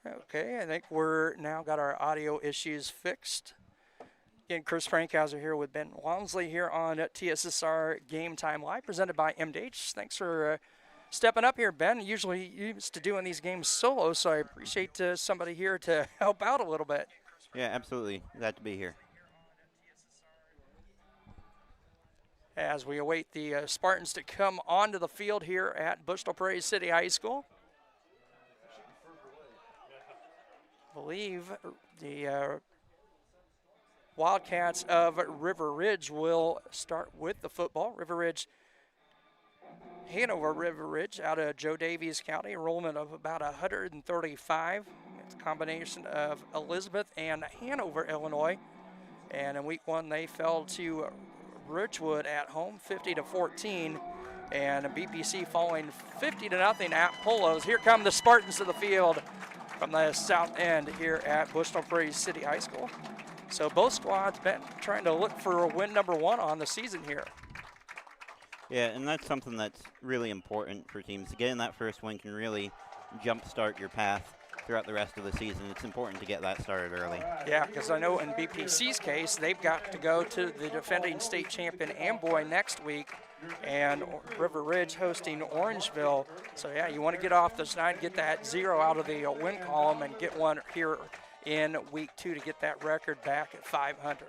Okay, I think we're now got our audio issues fixed. Again, Chris Frankhauser here with Ben Walmsley here on TSSR Game Time Live, presented by MDH. Thanks for stepping up here, Ben. Usually used to doing these games solo, so I appreciate somebody here to help out a little bit. Yeah, absolutely. Glad to be here. As we await the Spartans to come onto the field here at Bushnell-Prairie City High School. I believe the Wildcats of River Ridge will start with the football. Hanover River Ridge out of Joe Davies County, enrollment of about 135. It's a combination of Elizabeth and Hanover, Illinois. And in week one, they fell to Ridgewood at home, 50-14. And BPC falling 50-0 at Polos. Here come the Spartans to the field from the south end here at Bushnell-Prairie City High School. So both squads been trying to look for win number one on the season here. Yeah, and that's something that's really important for teams. Getting that first win can really jumpstart your path throughout the rest of the season. It's important to get that started early. Yeah, because I know in BPC's case, they've got to go to the defending state champion Amboy next week, and River Ridge hosting Orangeville. So yeah, you want to get off the snide, get that 0 out of the win column, and get one here in week 2 to get that record back at 500.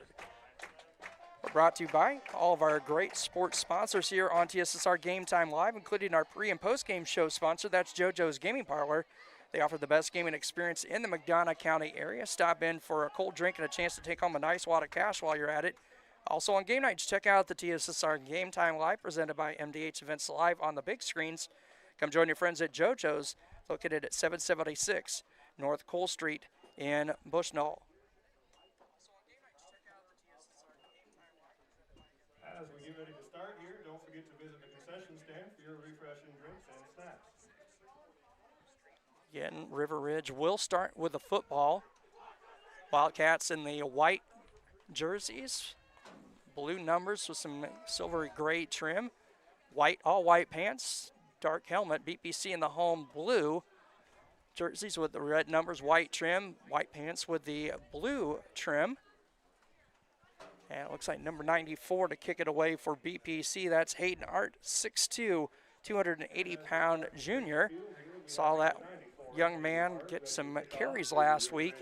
We're brought to you by all of our great sports sponsors here on TSSR Game Time Live, including our pre- and post-game show sponsor. That's JoJo's Gaming Parlor. They offer the best gaming experience in the McDonough County area. Stop in for a cold drink and a chance to take home a nice wad of cash while you're at it. Also on game nights, check out the TSSR Game Time Live, presented by MDH Events Live on the big screens. Come join your friends at JoJo's, located at 776 North Cole Street in Bushnell. As we get ready to start here, don't forget to visit the concession stand for your refreshing drinks and snacks. Again, River Ridge will start with the football. Wildcats in the white jerseys, blue numbers with some silvery gray trim, all white pants, dark helmet. BPC in the home blue jerseys with the red numbers, white trim, white pants with the blue trim. And it looks like number 94 to kick it away for BPC. That's Hayden Art, 6'2", 280-pound junior. Saw that young man get some carries last week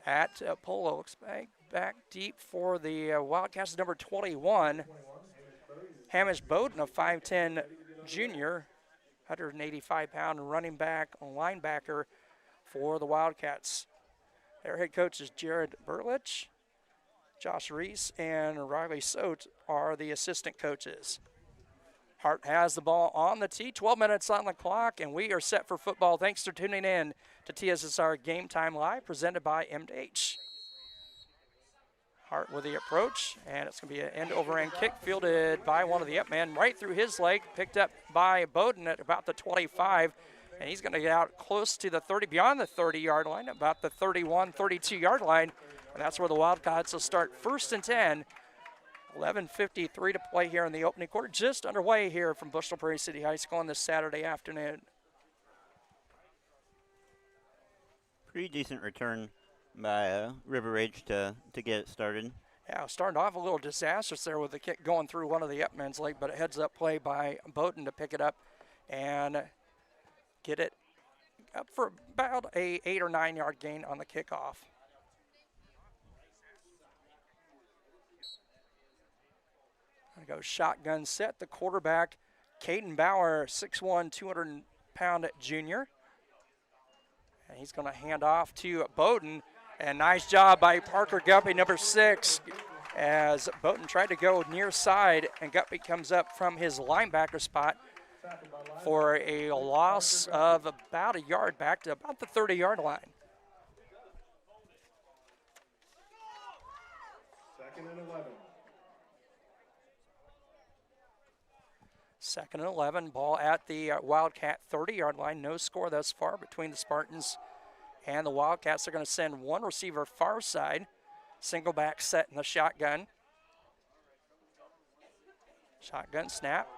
at Polo. Looks back deep for the Wildcats, number 21. Hamish Bowden, a 5'10 junior, 185-pound running back, linebacker for the Wildcats. Their head coach is Jared Burlich. Josh Reese and Riley Sote are the assistant coaches. Hart has the ball on the tee, 12 minutes on the clock, and we are set for football. Thanks for tuning in to TSSR Game Time Live, presented by MDH. Hart with the approach, and it's going to be an end-over-end kick fielded by one of the up men right through his leg, picked up by Bowden at about the 25, and he's going to get out close to the 30, beyond the 30-yard line, about the 31, 32-yard line. And that's where the Wildcats will start 1st and 10. 11:53 to play here in the opening quarter. Just underway here from Bushnell-Prairie City High School on this Saturday afternoon. Pretty decent return by River Ridge to get it started. Yeah, starting off a little disastrous there with the kick going through one of the up men's leg, but a heads-up play by Bowden to pick it up and get it up for about a 8 or 9 yard gain on the kickoff. Go shotgun set. The quarterback, Caden Bauer, 6'1", 200-pound junior. And he's going to hand off to Bowden. And nice job by Parker Guppy, number 6, as Bowden tried to go near side, and Guppy comes up from his linebacker spot for a loss of about a yard back to about the 30-yard line. 2nd and 11. 2nd and 11, ball at the Wildcat 30-yard line. No score thus far between the Spartans and the Wildcats. They're going to send one receiver far side. Single back set in the shotgun. Shotgun snap.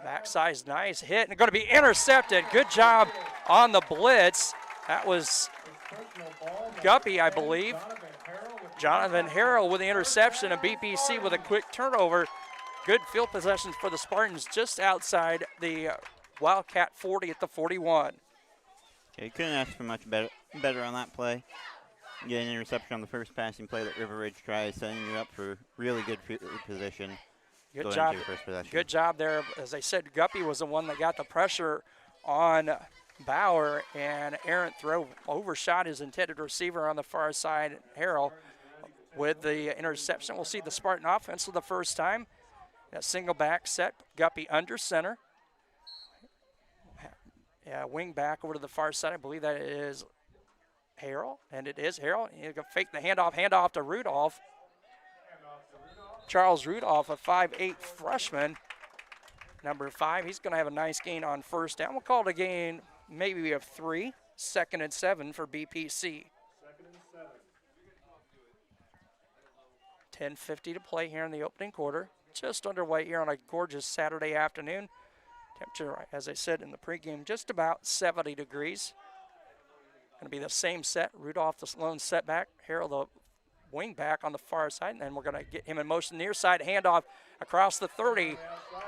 Backside's nice hit, and going to be intercepted. Good job on the blitz. That was personal ball. Guppy, I believe. Jonathan Harrell with Jonathan Harrell with the interception, and BPC with a quick turnover. Good field possession for the Spartans just outside the Wildcat 40 at the 41. Yeah, you couldn't ask for much better on that play. Get an interception on the first passing play that River Ridge tries, setting you up for really good field position. Good job. Good job there. As I said, Guppy was the one that got the pressure on Bauer, and errant throw overshot his intended receiver on the far side, Harrell, with the interception. We'll see the Spartan offense for the first time. That single back set, Guppy under center. Yeah, wing back over to the far side. I believe that is Harrell, and it is Harrell. He's going to fake the handoff to Rudolph. Charles Rudolph, a 5'8" freshman. Number 5, he's going to have a nice gain on first down. We'll call it a gain maybe of 3, 2nd and 7 for BPC. 10:50 to play here in the opening quarter. Just underway here on a gorgeous Saturday afternoon. Temperature, as I said in the pregame, just about 70 degrees. Going to be the same set. Rudolph, the lone setback. Harrell, the wing back on the far side. And then we're going to get him in motion near side. Handoff across the 30.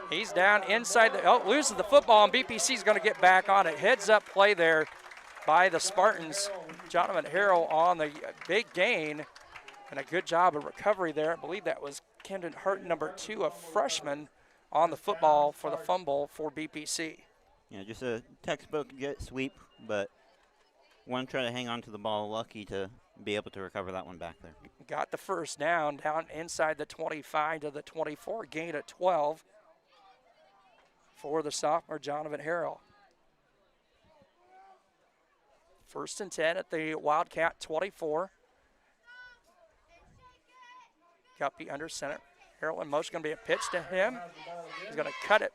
He's down inside the, loses the football, and BPC is going to get back on it. Heads up play there by the Spartans. Jonathan Harrell on the big gain. And a good job of recovery there. I believe that was Kendon Hurt, number 2, a freshman, on the football for the fumble for BPC. Yeah, just a textbook jet sweep, but one try to hang on to the ball, lucky to be able to recover that one back there. Got the first down inside the 25 to the 24, gain at 12 for the sophomore Jonathan Harrell. 1st and 10 at the Wildcat 24. Guppy under center. Harrell in motion, going to be a pitch to him. He's going to cut it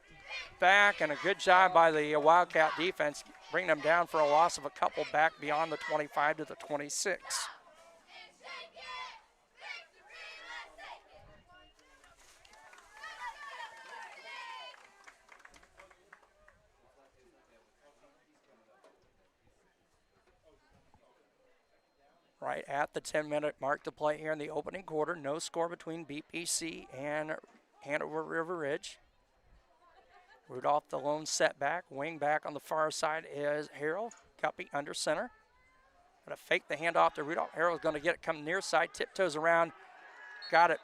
back, and a good job by the Wildcat defense, bringing them down for a loss of a couple back beyond the 25 to the 26. Right at the 10-minute mark to play here in the opening quarter. No score between BPC and Hanover River Ridge. Rudolph, the lone setback. Wing back on the far side is Harrell. Guppy under center. Going to fake the handoff to Rudolph. Harrell's going to get it, come near side, tiptoes around. Got it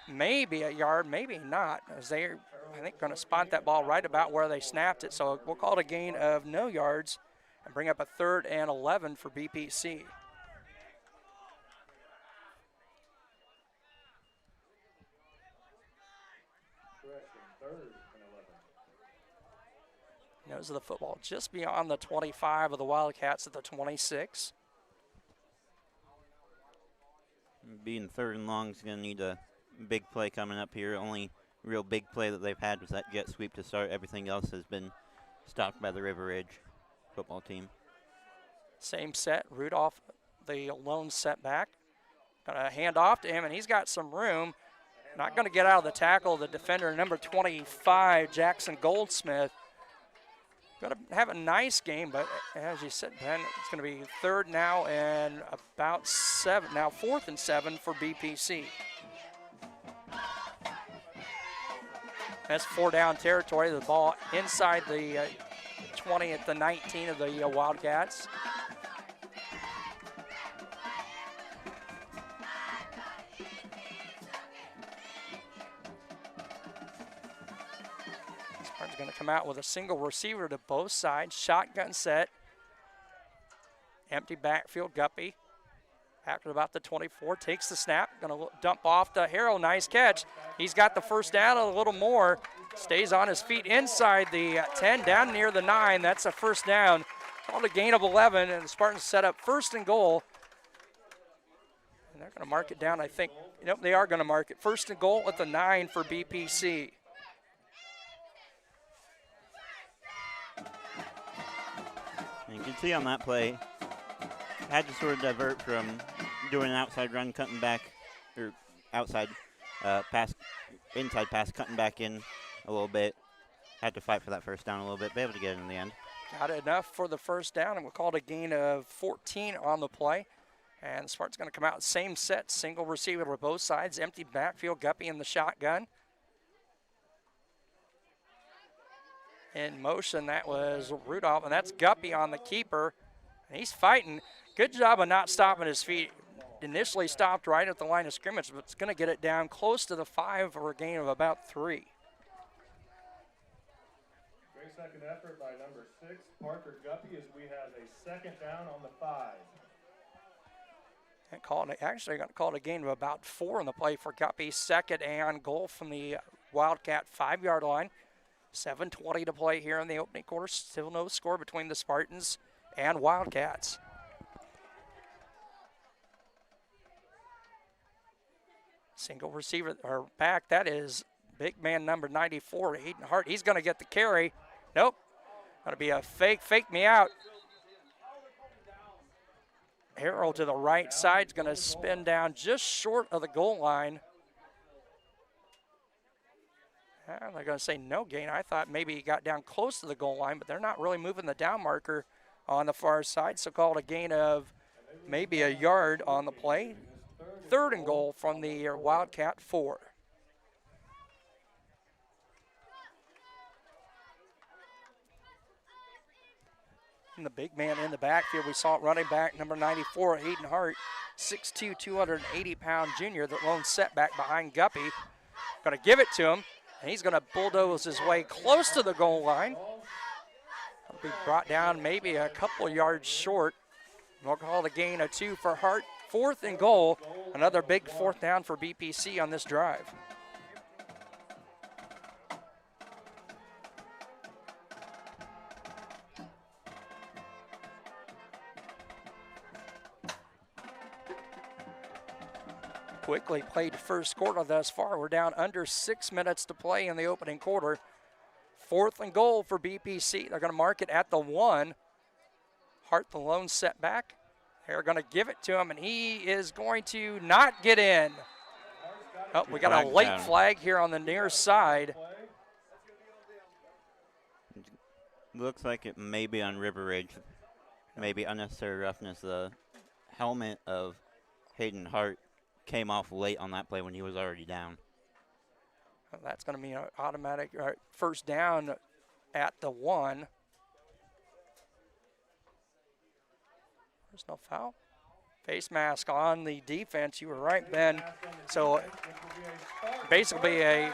maybe a yard, maybe not, as they're, I think, going to spot that ball right about where they snapped it. So we'll call it a gain of no yards and bring up a 3rd and 11 for BPC. Nose of the football just beyond the 25 of the Wildcats at the 26. Being 3rd and long is going to need a big play coming up here. Only real big play that they've had was that jet sweep to start. Everything else has been stopped by the River Ridge football team. Same set. Rudolph, the lone setback. Going to hand off to him, and he's got some room. Not going to get out of the tackle. The defender, number 25, Jackson Goldsmith. Going to have a nice game, but as you said, Ben, it's going to be 3rd now and about 7. Now 4th and 7 for BPC. That's 4-down territory. The ball inside the 20 at the 19 of the Wildcats. Going to come out with a single receiver to both sides. Shotgun set. Empty backfield. Guppy after about the 24 takes the snap. Going to dump off to Harrell. Nice catch. He's got the first down a little more. Stays on his feet inside the 10, down near the 9. That's a first down. Called a gain of 11, and the Spartans set up 1st and goal. And they're going to mark it down, I think. Nope, they are going to mark it. 1st and goal at the 9 for BPC. You can see on that play, had to sort of divert from doing an outside run, cutting back, or outside pass, inside pass, cutting back in a little bit. Had to fight for that first down a little bit, be able to get it in the end. Got enough for the first down, and we'll call it a gain of 14 on the play. And the Spartans going to come out same set, single receiver to both sides, empty backfield, Guppy in the shotgun. In motion, that was Rudolph, and that's Guppy on the keeper. And he's fighting. Good job of not stopping his feet. Initially stopped right at the line of scrimmage, but it's going to get it down close to the 5 for a gain of about 3. Great second effort by number 6, Parker Guppy, as we have a second down on the 5. And actually going to call it a gain of about 4 on the play for Guppy. Second and goal from the Wildcat 5-yard line. 7:20 to play here in the opening quarter. Still no score between the Spartans and Wildcats. Single receiver or back. That is big man number 94, Hayden Hart. He's going to get the carry. Nope. Going to be a fake me out. Harrell to the right side is going to spin down just short of the goal line. They're going to say no gain. I thought maybe he got down close to the goal line, but they're not really moving the down marker on the far side, so called a gain of maybe a yard on the play. Third and goal from the Wildcat 4. And the big man in the backfield, we saw it running back, number 94, Hayden Hart, 6'2", 280-pound junior, the lone setback behind Guppy. Going to give it to him, and he's going to bulldoze his way close to the goal line. He'll be brought down maybe a couple yards short. We'll call the gain of 2 for Hart. 4th and goal, another big 4th down for BPC on this drive. Quickly played first quarter thus far. We're down under 6 minutes to play in the opening quarter. 4th and goal for BPC. They're going to mark it at the 1. Hart, the lone setback. They're going to give it to him, and he is going to not get in. Oh, we got a late flag here on the near side. Looks like it may be on River Ridge. Maybe unnecessary roughness. The helmet of Hayden Hart came off late on that play when he was already down. That's going to be an automatic first down at the 1. There's no foul. Face mask on the defense. You were right, Ben. So basically a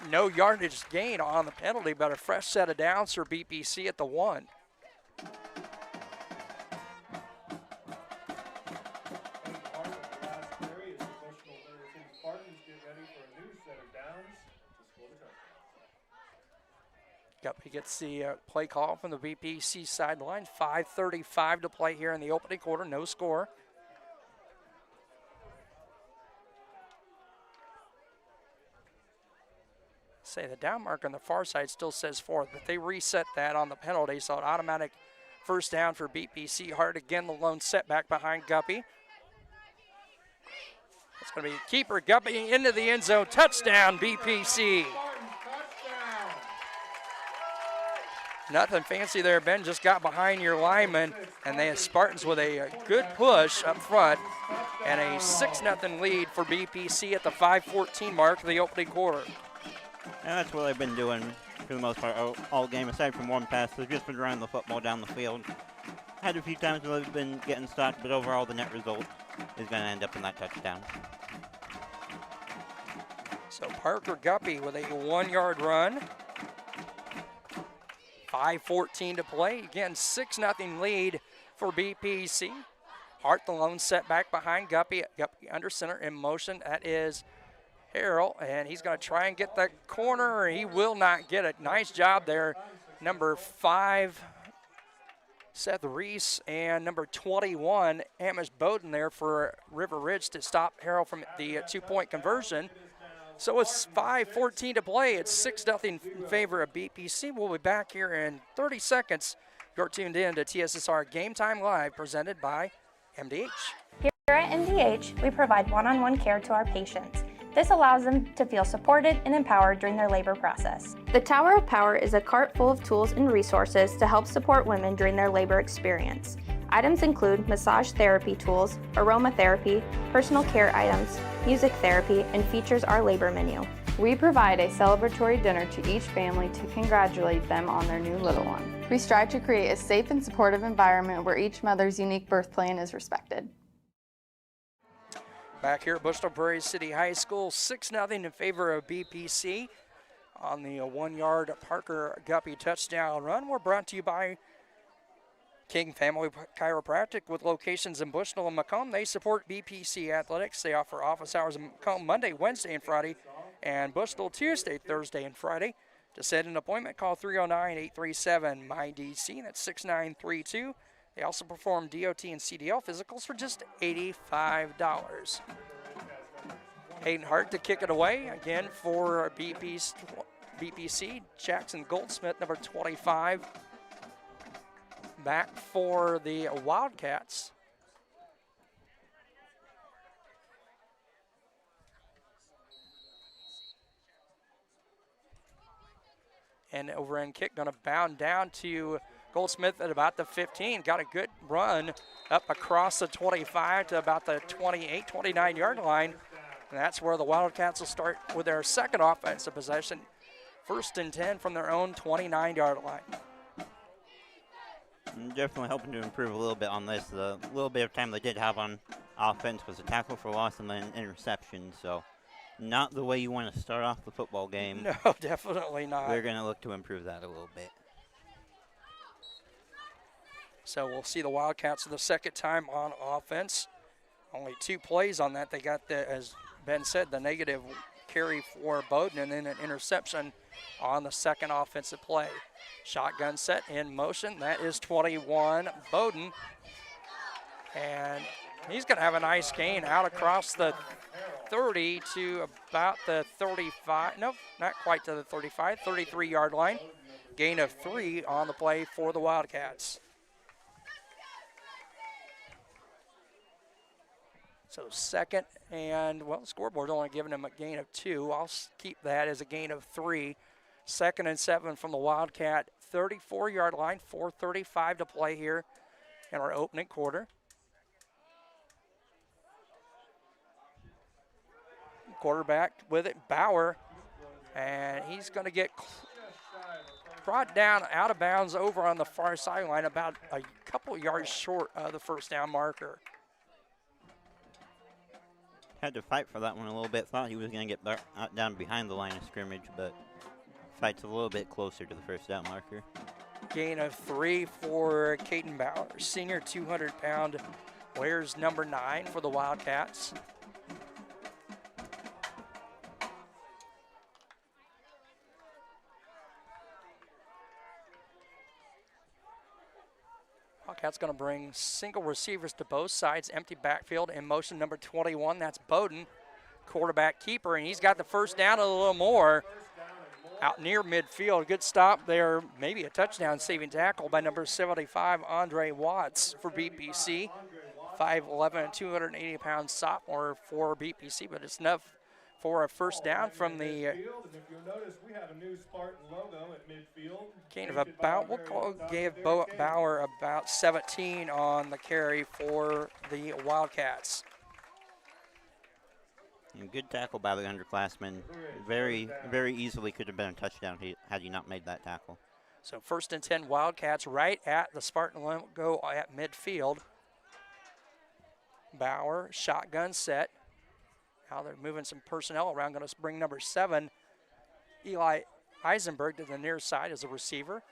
no yardage gain on the penalty, but a fresh set of downs for BPC at the 1. He gets the play call from the BPC sideline. 5:35 to play here in the opening quarter. No score. Say the down mark on the far side still says 4th, but they reset that on the penalty, so an automatic first down for BPC. Hart again, the lone setback behind Guppy. It's going to be keeper Guppy into the end zone. Touchdown, BPC. Nothing fancy there, Ben. Just got behind your lineman, and they have Spartans with a good push up front and a 6-0 lead for BPC at the 5:14 mark of the opening quarter. And that's what they've been doing for the most part all game, aside from one pass. They've just been running the football down the field. Had a few times where they've been getting stopped, but overall the net result is going to end up in that touchdown. So Parker Guppy with a 1-yard run. 5:14 to play. Again, 6-0 lead for BPC. Hart, the lone setback behind Guppy. Guppy under center in motion. That is Harrell, and he's going to try and get the corner. He will not get it. Nice job there. Number 5, Seth Reese, and number 21, Amish Bowden there for River Ridge to stop Harrell from the 2-point conversion. So it's 5:14 to play. It's 6-0 in favor of BPC. We'll be back here in 30 seconds. You're tuned in to TSSR Game Time Live, presented by MDH. Here at MDH, we provide one-on-one care to our patients. This allows them to feel supported and empowered during their labor process. The Tower of Power is a cart full of tools and resources to help support women during their labor experience. Items include massage therapy tools, aromatherapy, personal care items, music therapy, and features our labor menu. We provide a celebratory dinner to each family to congratulate them on their new little one. We strive to create a safe and supportive environment where each mother's unique birth plan is respected. Back here at Bushnell-Prairie City High School, 6-0 in favor of BPC on the 1-yard Parker Guppy touchdown run. We're brought to you by King Family Chiropractic with locations in Bushnell and Macomb. They support BPC athletics. They offer office hours in Macomb Monday, Wednesday, and Friday, and Bushnell Tuesday, Thursday, and Friday. To set an appointment, call 309-837-MyDC. That's 6932. They also perform DOT and CDL physicals for just $85. Hayden Hart to kick it away again for BPC. Jackson Goldsmith, number 25, back for the Wildcats. And overend kick going to bound down to Goldsmith at about the 15. Got a good run up across the 25 to about the 28, 29-yard line. And that's where the Wildcats will start with their second offensive possession. 1st and 10 from their own 29-yard line. Definitely hoping to improve a little bit on this. The little bit of time they did have on offense was a tackle for loss and then an interception. So not the way you want to start off the football game. No, definitely not. We're going to look to improve that a little bit. So we'll see the Wildcats for the second time on offense. Only 2 plays on that. They got, as Ben said, the negative carry for Bowden and then an interception on the second offensive play. Shotgun set in motion. That is 21, Bowden. And he's going to have a nice gain out across the 30 to about the 35. Nope, not quite to the 35, 33-yard line. Gain of 3 on the play for the Wildcats. So second and, well, the scoreboard's only giving him a gain of 2. I'll keep that as a gain of 3. 2nd and 7 from the Wildcat 34-yard line, 4:35 to play here in our opening quarter. Quarterback with it, Bauer, and he's going to get brought down out of bounds over on the far sideline, about a couple yards short of the first down marker. Had to fight for that one a little bit. Thought he was going to get down behind the line of scrimmage, but fights a little bit closer to the first down marker. Gain of 3 for Caden Bauer, senior, 200-pound, wears number 9 for the Wildcats. Wildcats going to bring single receivers to both sides, empty backfield in motion number 21. That's Bowden, quarterback keeper, and he's got the first down a little more out near midfield. Good stop there, maybe a touchdown saving tackle by number 75, Andre Watts for BPC. 5'11", 280-pound sophomore for BPC, but it's enough for a first down from the gain of about, gave Bauer about 17 on the carry for the Wildcats. And good tackle by the underclassman. Very, very easily could have been a touchdown had he not made that tackle. So 1st and 10 Wildcats right at the Spartan logo at midfield. Bauer, shotgun set. Now they're moving some personnel around. Going to bring number 7, Eli Eisenberg, to the near side as a receiver.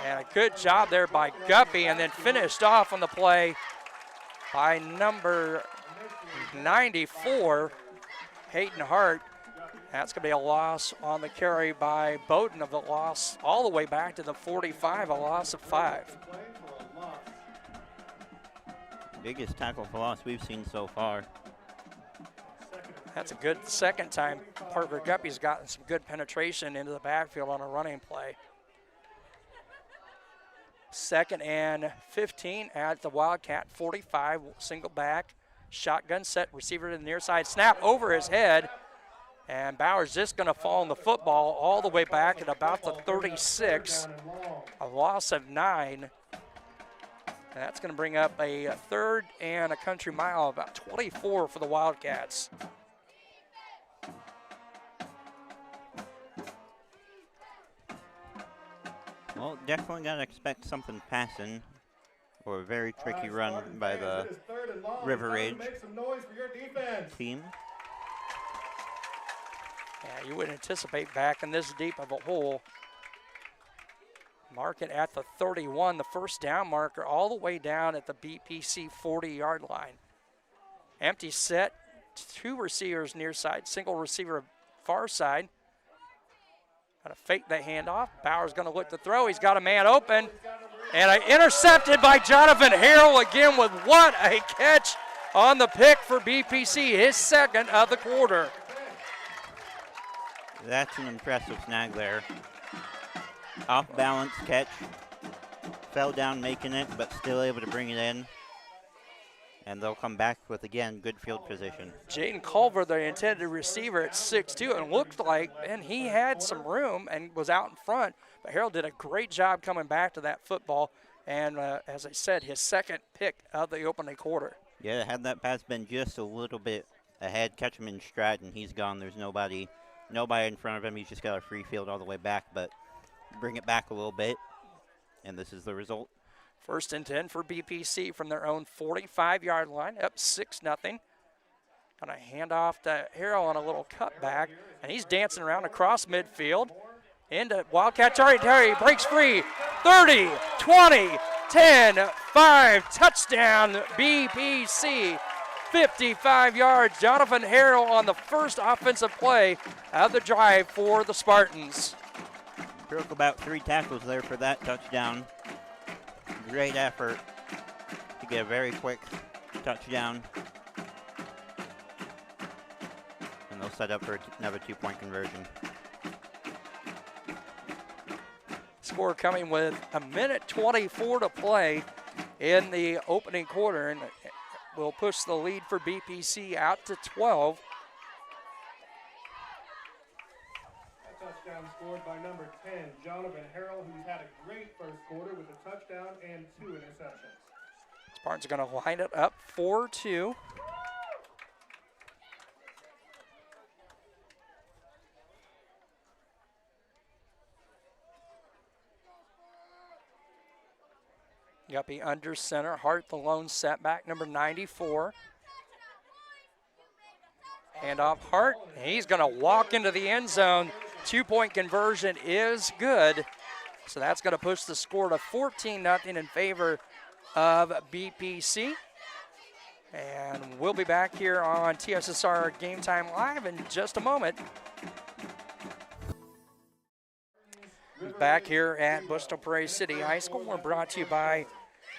And a good job there by Guppy, and then finished off on the play by number 94, Hayden Hart. That's going to be a loss on the carry by Bowden, of the loss all the way back to the 45, a loss of 5. Biggest tackle for loss we've seen so far. That's a good second time Parker Guppy's gotten some good penetration into the backfield on a running play. 2nd and 15 at the Wildcat 45, single back. Shotgun set, receiver to the near side, snap over his head. And Bauer's just going to fall on the football all the way back at about the 36, a loss of 9. And that's going to bring up a third and a country mile, about 24 for the Wildcats. Well, definitely got to expect something passing, or a very tricky run by the River Ridge team. Yeah, you wouldn't anticipate backing this deep of a hole. Mark it at the 31, the first down marker, all the way down at the BPC 40-yard line. Empty set, 2 receivers near side, single receiver far side. Got to fake the handoff. Bauer's going to look to throw. He's got a man open. And intercepted by Jonathan Harrell again with what a catch on the pick for BPC, his second of the quarter. That's an impressive snag there. Off balance catch. Fell down making it, but still able to bring it in. And they'll come back with, again, good field position. Jaden Culver, the intended receiver at 6'2", and looked like, and he had some room and was out in front. But Harrell did a great job coming back to that football. And as I said, his second pick of the opening quarter. Yeah, had that pass been just a little bit ahead, catch him in stride, and he's gone. There's nobody in front of him. He's just got a free field all the way back, but bring it back a little bit, and this is the result. First and 10 for BPC from their own 45-yard line, up 6-0. Going to hand off to Harrell on a little cutback, and he's dancing around across midfield. Into Wildcat territory, breaks free, 30, 20, 10, 5, touchdown BPC. 55 yards, Jonathan Harrell on the first offensive play of the drive for the Spartans. Broke about 3 tackles there for that touchdown. Great effort to get a very quick touchdown. And they'll set up for another 2-point conversion. Score coming with 1:24 to play in the opening quarter, and will push the lead for BPC out to 12. Touchdown scored by number 10, Jonathan Harrell, who's had a great first quarter with a touchdown and 2 interceptions. Spartans are going to line it up 4-2. Yuppie under center, Hart the lone setback, number 94. Hand off Hart, he's going to walk into the end zone. 2-point conversion is good. So that's going to push the score to 14-0 in favor of BPC. And we'll be back here on TSSR Game Time Live in just a moment. Back here at Bushnell-Prairie City High School, we're brought to you by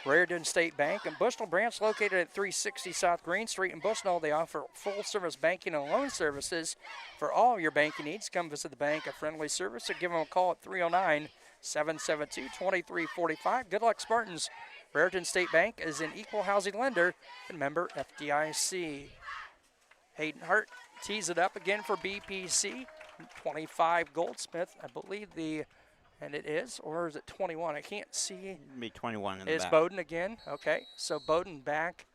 Raritan State Bank and Bushnell branch located at 360 South Green Street in Bushnell. They offer full-service banking and loan services for all your banking needs. Come visit the bank, a friendly service, or give them a call at 309-772-2345. Good luck, Spartans. Raritan State Bank is an equal housing lender and member FDIC. Hayden Hart tees it up again for BPC. 25 Goldsmith, I believe and it is, or is it 21? I can't see. It'll be 21 in the Is back. Bowden again? Okay, so Bowden back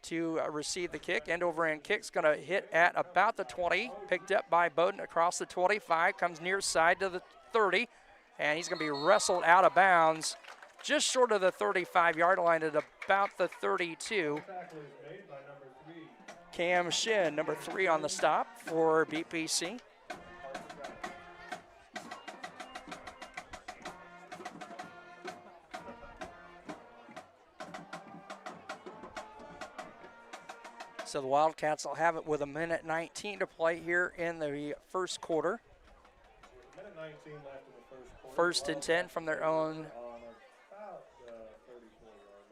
to receive the kick. End over end kick's going to hit at about the 20. Picked up by Bowden across the 25. Comes near side to the 30. And he's going to be wrestled out of bounds just short of the 35-yard line at about the 32. Cam Shin, number 3 on the stop for BPC. So the Wildcats will have it with 1:19 to play here in the first quarter. 1:19 left in the first quarter. First and 10 from their own. On about the 34-yard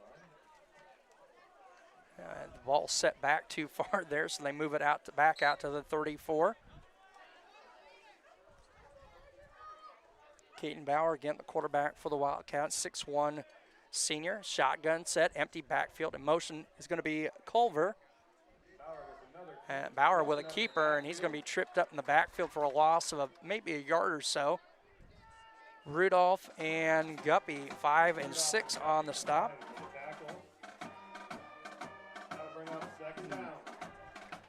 line. The ball set back too far there, so they move it out back out to the 34. Keaton Bauer, again, the quarterback for the Wildcats, 6'1" senior. Shotgun set, empty backfield. In motion is going to be Culver. And Bauer with a keeper, and he's going to be tripped up in the backfield for a loss of maybe a yard or so. Rudolph and Guppy, 5 and 6 on the stop.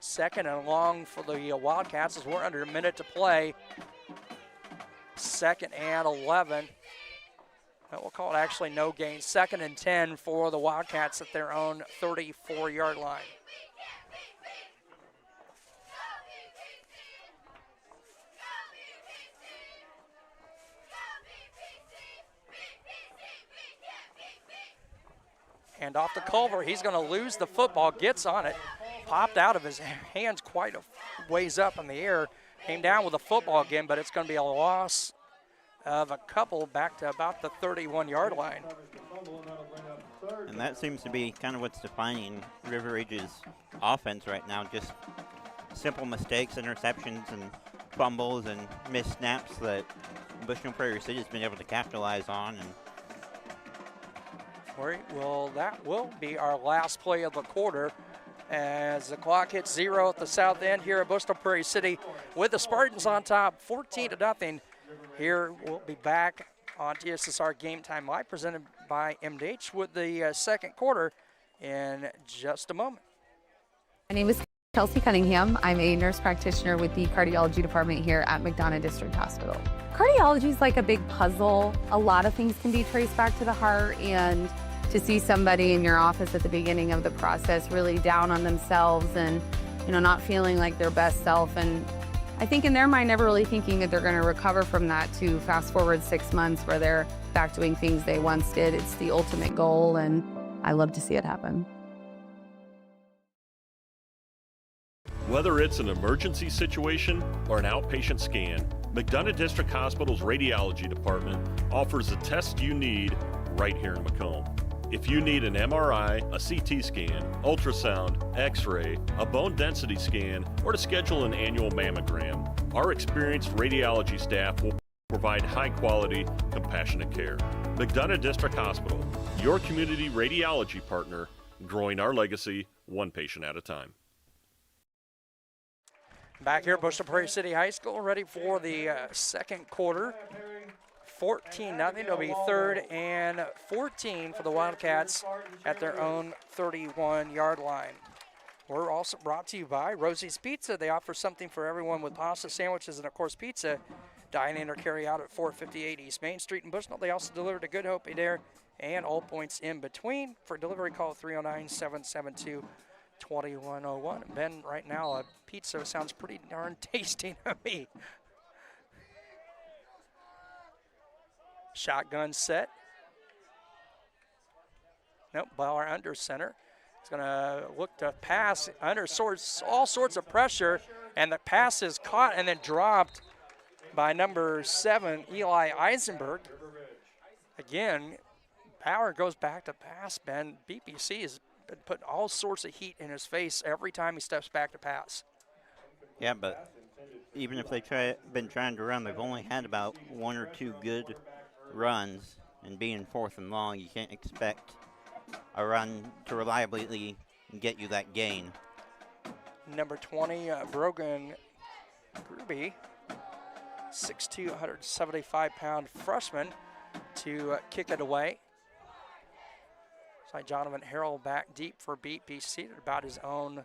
Second and long for the Wildcats as we're under a minute to play. 2nd and 11. We'll call it actually no gain. 2nd and 10 for the Wildcats at their own 34-yard line. And off to Culver, he's going to lose the football, gets on it, popped out of his hands quite a ways up in the air, came down with the football again, but it's going to be a loss of a couple back to about the 31-yard line. And that seems to be kind of what's defining River Ridge's offense right now, just simple mistakes, interceptions, and fumbles and missed snaps that Bushnell-Prairie City has been able to capitalize on. And well, that will be our last play of the quarter as the clock hits 0 at the south end here at Bushnell-Prairie City with the Spartans on top, 14-0. Here we'll be back on TSSR Game Time Live, presented by MDH with the second quarter in just a moment. My name is Kelsey Cunningham. I'm a nurse practitioner with the cardiology department here at McDonough District Hospital. Cardiology is like a big puzzle. A lot of things can be traced back to the heart, and to see somebody in your office at the beginning of the process really down on themselves and, not feeling like their best self, and I think in their mind never really thinking that they're going to recover from that, to fast forward 6 months where they're back doing things they once did. It's the ultimate goal, and I love to see it happen. Whether it's an emergency situation or an outpatient scan, McDonough District Hospital's radiology department offers the test you need right here in Macomb. If you need an MRI, a CT scan, ultrasound, x-ray, a bone density scan, or to schedule an annual mammogram, our experienced radiology staff will provide high-quality, compassionate care. McDonough District Hospital, your community radiology partner, growing our legacy one patient at a time. Back here at Bushnell-Prairie City High School, ready for the second quarter. 14-0. It'll be 3rd and 14 for the Wildcats at their own 31-yard line. We're also brought to you by Rosie's Pizza. They offer something for everyone with pasta, sandwiches, and, of course, pizza. Dine in or carry out at 458 East Main Street in Bushnell. They also deliver to Good Hope, Adair, and all points in between. For delivery, call 309-772-2101. Ben, right now, a pizza sounds pretty darn tasty to me. Shotgun set. Nope, Bauer under center. He's going to look to pass under all sorts of pressure, and the pass is caught and then dropped by number 7, Eli Eisenberg. Again, Bauer goes back to pass, Ben. BPC has been putting all sorts of heat in his face every time he steps back to pass. yeah, but even if they've been trying to run, they've only had about 1 or 2 good runs, and being 4th and long, you can't expect a run to reliably get you that gain. Number 20, Brogan Gruby, 6'2", 175-pound freshman to kick it away. So Jonathan Harrell back deep for BPC at about his own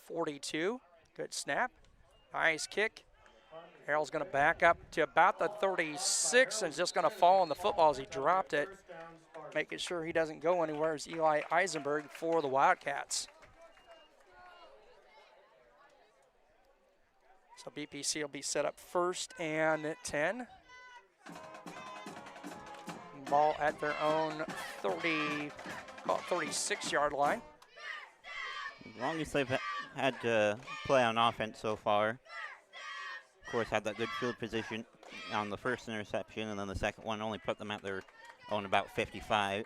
42. Good snap. Nice kick. Harrell's going to back up to about the 36 and is just going to fall on the football as he dropped it. Making sure he doesn't go anywhere is Eli Eisenberg for the Wildcats. So BPC will be set up 1st and 10. Ball at their own 36-yard line. As long as they've had to play on offense so far, of course, had that good field position on the first interception, and then the second one only put them at their own about 55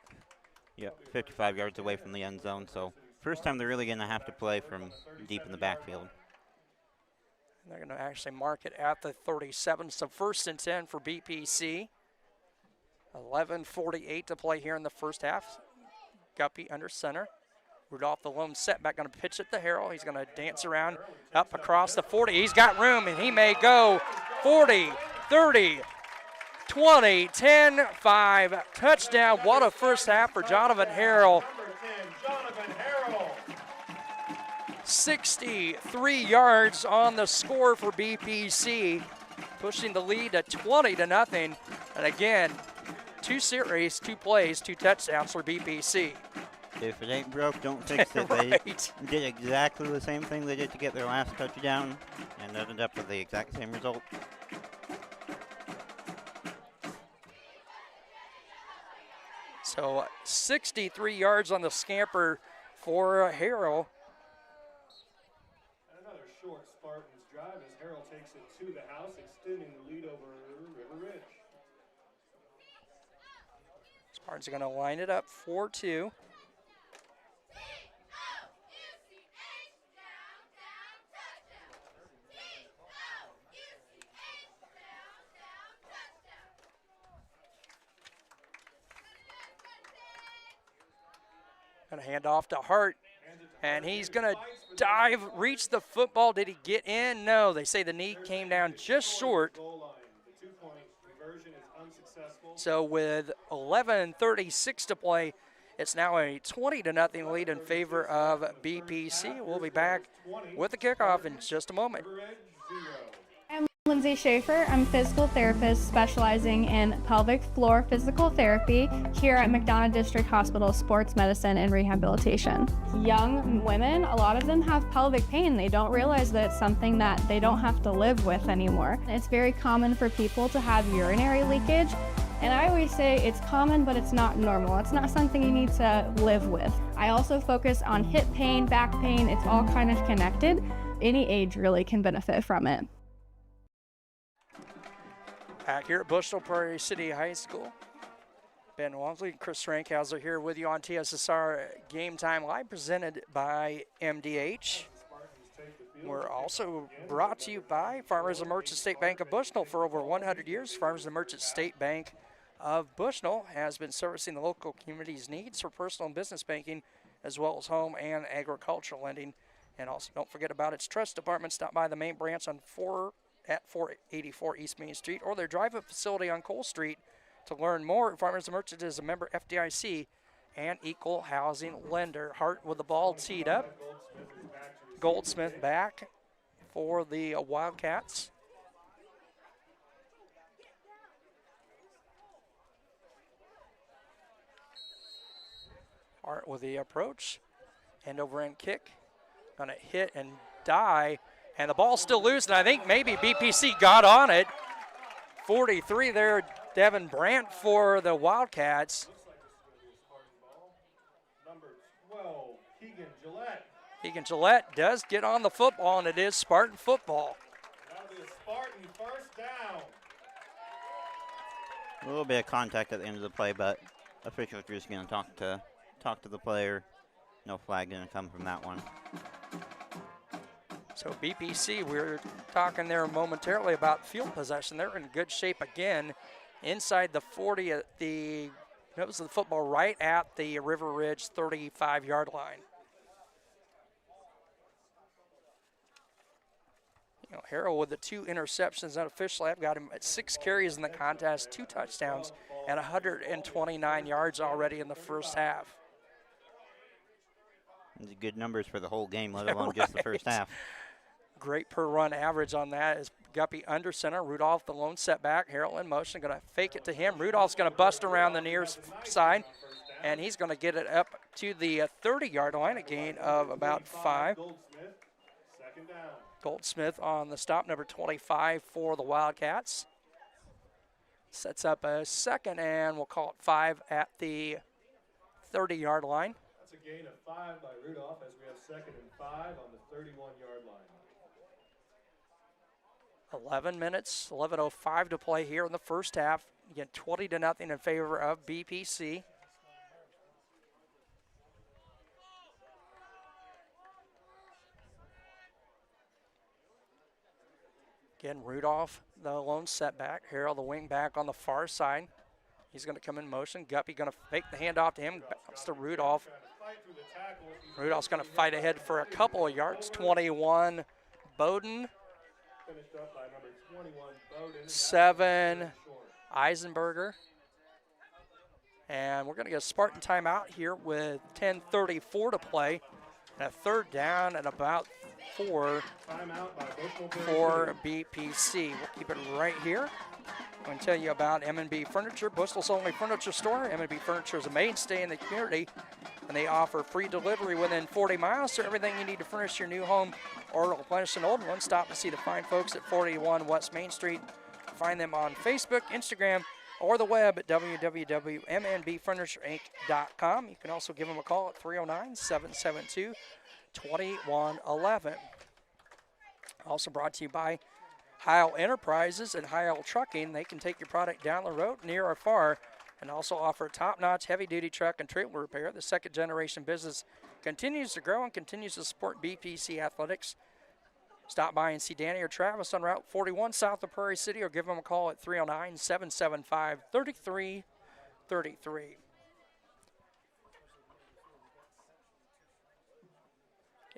yards away from the end zone. So first time they're really going to have to play from deep in the backfield. They're going to actually mark it at the 37. So 1st and 10 for BPC. 11:48 to play here in the first half. Guppy under center. Rudolph, the lone setback, going to pitch it to Harrell. He's going to dance around up across the 40. He's got room, and he may go 40, 30, 20, 10, 5. Touchdown. What a first half for Jonathan Harrell. 63 yards on the score for BPC, pushing the lead to 20-0. And again, 2 series, 2 plays, 2 touchdowns for BPC. If it ain't broke, don't fix it. Right. They did exactly the same thing they did to get their last touchdown and ended up with the exact same result. So 63 yards on the scamper for Harrell. Another short Spartans drive as Harrell takes it to the house, extending the lead over River Ridge. Spartans are going to line it up 4-2. Going to hand off to Hart, and he's going to dive, reach the football. Did he get in? No, they say the knee came down just short. So with 11:36 to play, it's now a 20-0 lead in favor of BPC. We'll be back with the kickoff in just a moment. I'm Lindsay Schaefer. I'm a physical therapist specializing in pelvic floor physical therapy here at McDonough District Hospital Sports Medicine and Rehabilitation. Young women, a lot of them have pelvic pain. They don't realize that it's something that they don't have to live with anymore. It's very common for people to have urinary leakage. And I always say it's common, but it's not normal. It's not something you need to live with. I also focus on hip pain, back pain. It's all kind of connected. Any age really can benefit from it. Back here at Bushnell-Prairie City High School. Ben Walmsley and Chris Rankhauser here with you on TSSR Game Time Live, presented by MDH. We're also brought to you by Farmers and Merchants State Bank of Bushnell. For over 100 years, Farmers and Merchants State Bank of Bushnell has been servicing the local community's needs for personal and business banking, as well as home and agricultural lending. And also don't forget about its trust department. Stop by the main branch on 484 East Main Street, or their drive-up facility on Cole Street to learn more. Farmers and Merchants is a member FDIC and equal housing lender. Hart with the ball teed up. Goldsmith back for the Wildcats. Hart with the approach. End over end kick. Gonna hit and die. And the ball's still loose, and I think maybe BPC got on it. 43 there, Devin Brandt for the Wildcats. Number 12, Keegan Gillette. Keegan Gillette does get on the football, and it is Spartan football. That'll be a Spartan first down. A little bit of contact at the end of the play, but officials are just going to talk to the player. No flag going to come from that one. So BPC, we were talking there momentarily about field possession. They're in good shape again inside the 40 at the, that was the football right at the River Ridge 35-yard line. You know, Harrell with the 2 interceptions unofficially. I've got him at 6 carries in the contest, 2 touchdowns, and 129 yards already in the first half. These are good numbers for the whole game, let alone just the first half. Great per run average on that is Guppy under center. Rudolph, the lone setback. Harrell in motion, going to fake it to him. Rudolph's going to bust around the near side, and he's going to get it up to the 30-yard line, a gain of about 5. Goldsmith on the stop, number 25 for the Wildcats. Sets up a second, and we'll call it 5 at the 30-yard line. That's a gain of 5 by Rudolph as we have 2nd and 5 on the 31-yard line. 11 minutes, 11:05 to play here in the first half. Again, 20-0 in favor of BPC. Again, Rudolph, the lone setback. Harrell, the wing back on the far side. He's going to come in motion. Guppy going to fake the handoff to him. Bounce to Rudolph. Rudolph's going to fight ahead for a couple of yards. 21, Bowden. Finished up by number 21, Bowden. 7, Eisenberger. And we're going to get a Spartan timeout here with 10:34 to play. And a third down and about 4 Timeout by Bushnell-Prairie for BPC. We'll keep it right here. I'm going to tell you about M&B Furniture, Bristol's only furniture store. M&B Furniture is a mainstay in the community, and they offer free delivery within 40 miles. So everything you need to furnish your new home or replenish an old one, stop and see the fine folks at 41 West Main Street. Find them on Facebook, Instagram, or the web at www.mnbfurniturinc.com. You can also give them a call at 309-772-2111. Also brought to you by Harrell Enterprises and Harrell Trucking. They can take your product down the road, near or far, and also offer top-notch heavy-duty truck and trailer repair. The second-generation business continues to grow and continues to support BPC athletics. Stop by and see Danny or Travis on Route 41 south of Prairie City, or give them a call at 309-775-3333.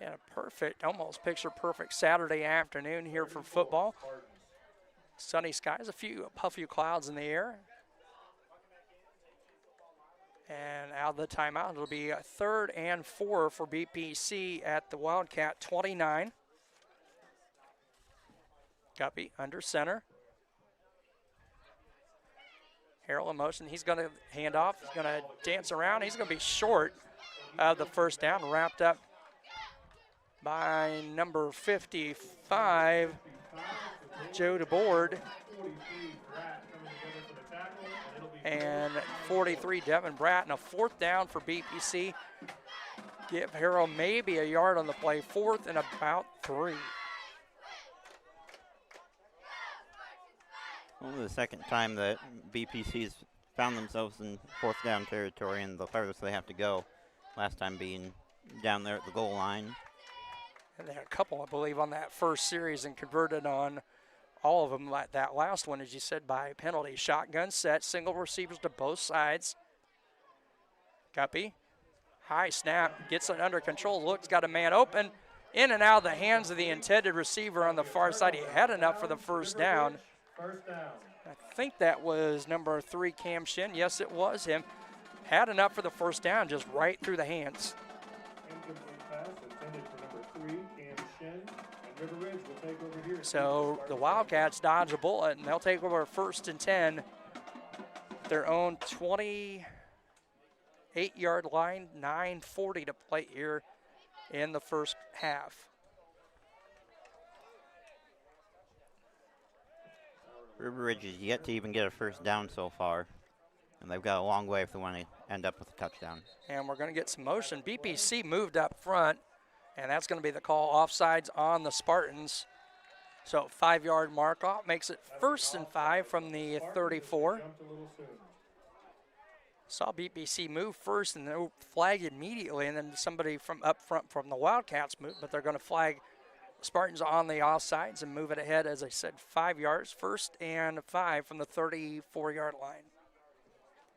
Yeah, perfect, almost picture-perfect Saturday afternoon here for football. Sunny skies, a few puffy clouds in the air. And out of the timeout, it'll be a 3rd and 4 for BPC at the Wildcat 29. Guppy under center. Harrell in motion. He's going to hand off. He's going to dance around. He's going to be short of the first down, wrapped up by number 55, Joe DeBoard, and 43, Devin Bratt, and a 4th down for BPC. Give Harrell maybe a yard on the play, 4th and about 3. Only the second time that BPC's found themselves in 4th down territory, and the farthest they have to go, last time being down there at the goal line. And they had a couple, I believe, on that first series and converted on all of them. Like that last one, as you said, by penalty. Shotgun set, single receivers to both sides. Guppy, high snap, gets it under control, looks, got a man open, in and out of the hands of the intended receiver on the far side. He had enough for the first down. First down. I think that was number 3, Cam Shin. Yes, it was him. Had enough for the first down, just right through the hands. Incomplete pass intended for number 3, Cam Shin. And River Ridge will take over here. So the Wildcats dodge a bullet, and they'll take over 1st and 10. Their own 28-yard line, 9:40 to play here in the first half. River Ridge is yet to even get a first down so far, and they've got a long way if they want to end up with a touchdown. And we're going to get some motion. BPC moved up front, and that's going to be the call. Offsides on the Spartans. So 5-yard mark off makes it 1st and 5 from the 34. Saw BPC move first and then flag immediately, and then somebody from up front from the Wildcats moved, but they're going to flag Spartans on the offsides and move it ahead, as I said, 5 yards, 1st and 5 from the 34-yard line.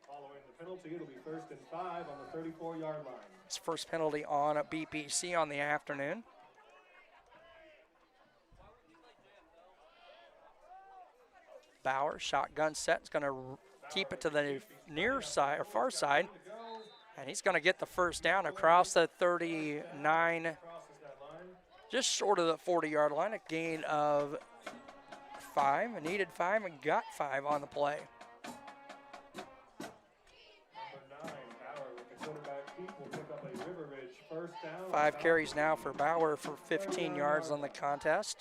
Following the penalty, it'll be 1st and 5 on the 34-yard line. It's first penalty on a BPC on the afternoon. Bauer, shotgun set, is going to keep it to the near side or far side, and he's going to get the first down across the 39, just short of the 40-yard line, a gain of 5, needed 5 and got 5 on the play. Number 9, Bauer with the quarterback keep will pick up a River Ridge first down. 5 carries now for Bauer for 15 yards on the contest.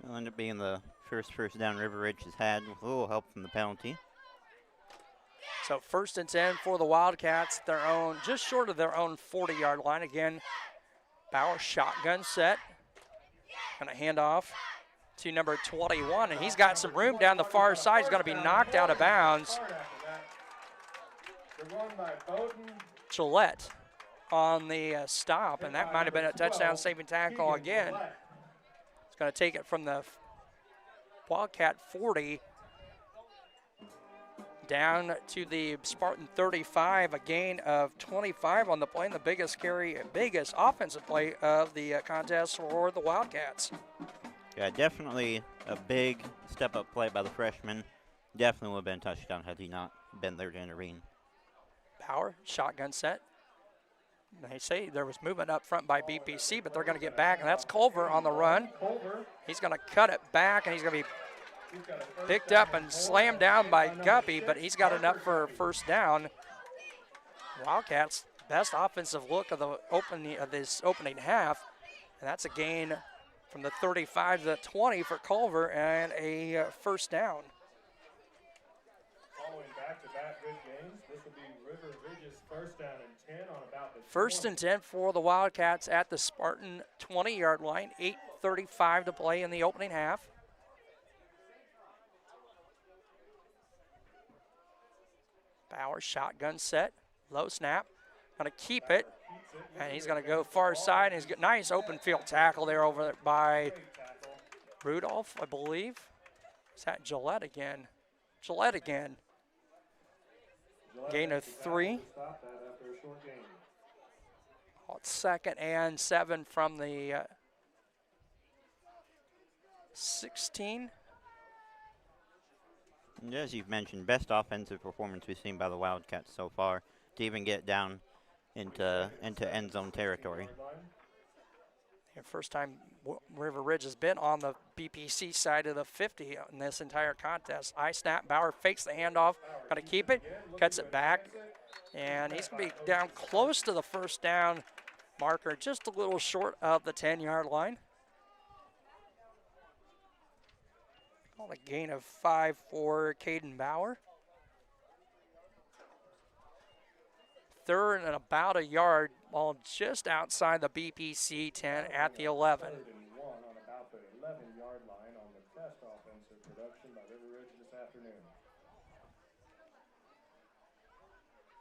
It'll end up being the first down River Ridge has had with a little help from the penalty. So 1st and 10 for the Wildcats, their own, just short of their own 40-yard line. Again, Bauer shotgun set. Gonna hand off to number 21, and he's got some room down the far side. He's gonna be knocked out of bounds. Gillette on the stop, and that might have been a touchdown saving tackle again. It's gonna take it from the Wildcat 40 down to the Spartan 35, a gain of 25 on the play, and the biggest offensive play of the contest for the Wildcats. Yeah, definitely a big step-up play by the freshman. Definitely would have been a touchdown had he not been there to intervene. Bauer, shotgun set. They say there was movement up front by BPC, but they're going to get back, and that's Culver on the run. He's going to cut it back, and he's going to be picked up and slammed down by Guppy, but he's got enough for a first down. Wildcats' best offensive look of this opening half, and that's a gain from the 35 to the 20 for Culver and a first down. Following back-to-back good games, this will be River Ridge's first down and 10 on about the First and 10 for the Wildcats at the Spartan 20-yard line. 8:35 to play in the opening half. Bauer, shotgun set, low snap, going to keep it, and he's going to go far side. And he's got nice open field tackle there over by Rudolph, I believe. Is that Gillette again? Gillette again. Gain of 3. Second and 7 from the 16. And as you've mentioned, best offensive performance we've seen by the Wildcats so far to even get down into end zone territory. Yeah, first time River Ridge has been on the BPC side of the 50 in this entire contest. I snap, Bauer fakes the handoff, going to keep it, cuts it back, and he's going to be down close to the first down marker, just a little short of the 10-yard line. A gain of 5 for Caden Bauer. Third and about a yard, ball just outside the BPC 10 at the 11. On about the 11-yard line on the best offensive production by River Ridge this afternoon.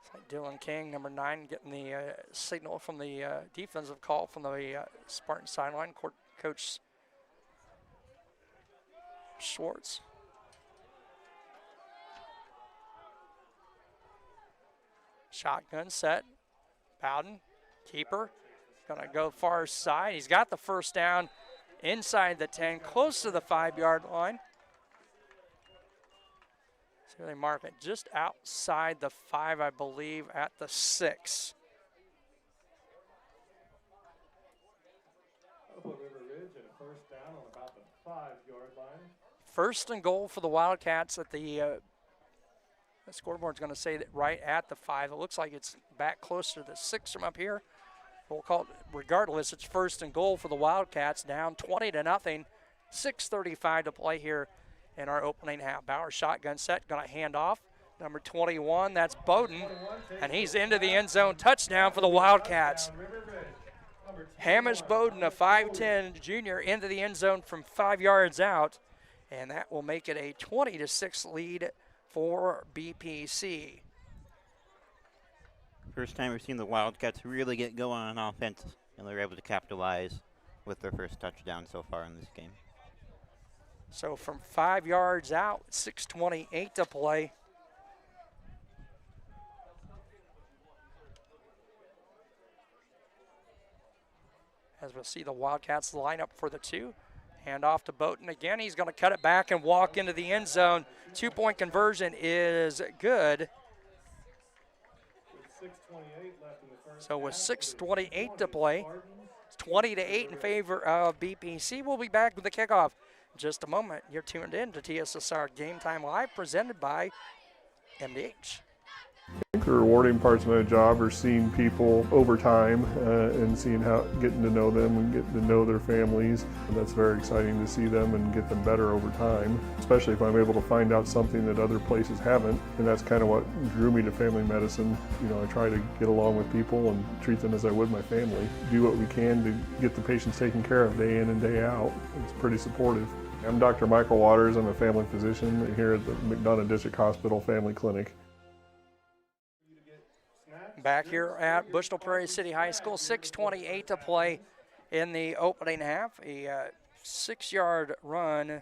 It's like Dylan King, number 9, getting the signal from the defensive call from the Spartan sideline. Coach Schwartz. Shotgun set. Bowden, keeper, gonna go far side. He's got the first down inside the 10, close to the 5-yard line. So they mark it just outside the 5, I believe, at the 6. River Ridge and a first down on about the 5-yard line. First and goal for the Wildcats at the scoreboard's going to say that right at the 5. It looks like it's back closer to the 6 from up here. We'll call it, regardless, it's first and goal for the Wildcats, down 20-0. 6:35 to play here in our opening half. Bauer shotgun set, going to hand off. Number 21, that's Bowden, and he's into the end zone. Touchdown for the Wildcats. Hamish Bowden, a 5'10 junior, into the end zone from 5 yards out, and that will make it a 20-6 lead for BPC. First time we've seen the Wildcats really get going on offense, and they're able to capitalize with their first touchdown so far in this game. So from 5 yards out, 6:28 to play. As we'll see the Wildcats line up for the 2. Hand off to Bowden again. He's going to cut it back and walk into the end zone. 2-point conversion is good. So with 6:28 to play, 20-8 in favor of BPC. We'll be back with the kickoff in just a moment. You're tuned in to TSSR Game Time Live, presented by MDH. I think the rewarding parts of my job are seeing people over time and seeing how, getting to know them and getting to know their families. And that's very exciting to see them and get them better over time, especially if I'm able to find out something that other places haven't. And that's kind of what drew me to family medicine. You know, I try to get along with people and treat them as I would my family. Do what we can to get the patients taken care of day in and day out. It's pretty supportive. I'm Dr. Michael Waters. I'm a family physician here at the McDonough District Hospital Family Clinic. Back here at Bushnell-Prairie City High School, 6:28 to play in the opening half. A 6-yard run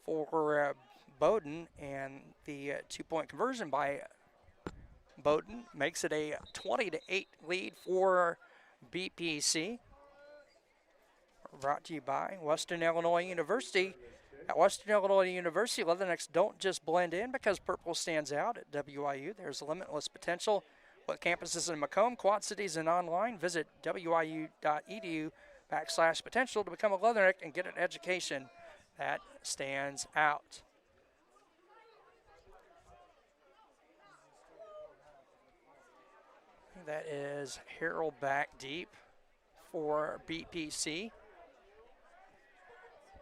for Bowdoin, and the 2-point conversion by Bowdoin makes it a 20-8 lead for BPC. Brought to you by Western Illinois University. At Western Illinois University, Leathernecks don't just blend in because purple stands out. At WIU, there's limitless potential with campuses in Macomb, Quad Cities, and online. Visit wiu.edu/potential to become a Leatherneck and get an education that stands out. That is Harrell back deep for BPC.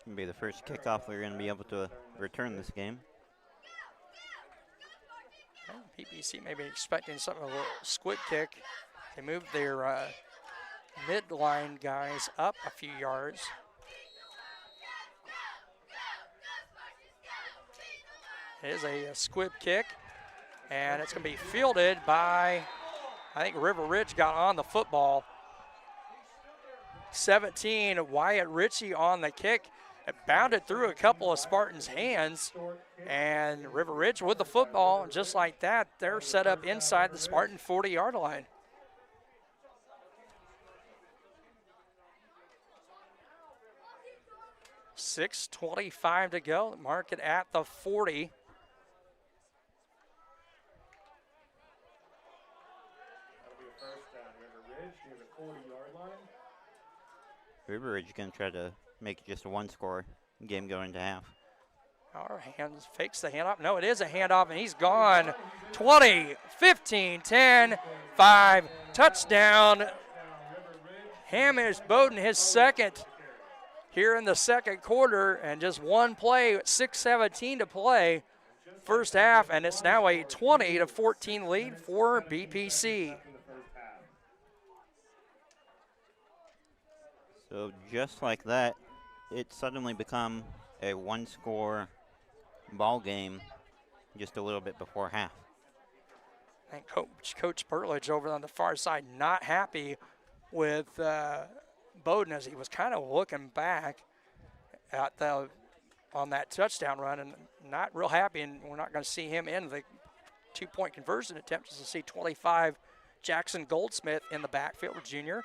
It'll be the first kickoff we're going to be able to return this game. Well, BPC may be expecting something, a little squid kick. They moved their midline guys up a few yards. It is a squib kick, and it's going to be fielded by, I think River Ridge got on the football. 17, Wyatt Ritchie on the kick. It bounded through a couple of Spartans' hands, and River Ridge with the football. Just like that, they're set up inside the Spartan 40-yard line. .6:25 to go. Mark it at the 40. That'll be a first down. River Ridge near the 40-yard line. River Ridge going to try to make it just a one-score game going to half. Our hands fakes the handoff. No, it is a handoff, and he's gone. 20, 15, 10, 5, touchdown. Hamish Bowdoin, his second here in the second quarter, and just one play, 6:17 to play, first half, and it's now a 20-14 lead for BPC. So just like that, it's suddenly become a one-score ball game just a little bit before half. And Coach Burledge over on the far side not happy with Bowdoin as he was kind of looking back at on that touchdown run and not real happy, and we're not going to see him in the 2-point conversion attempt to see 25 Jackson Goldsmith in the backfield, junior.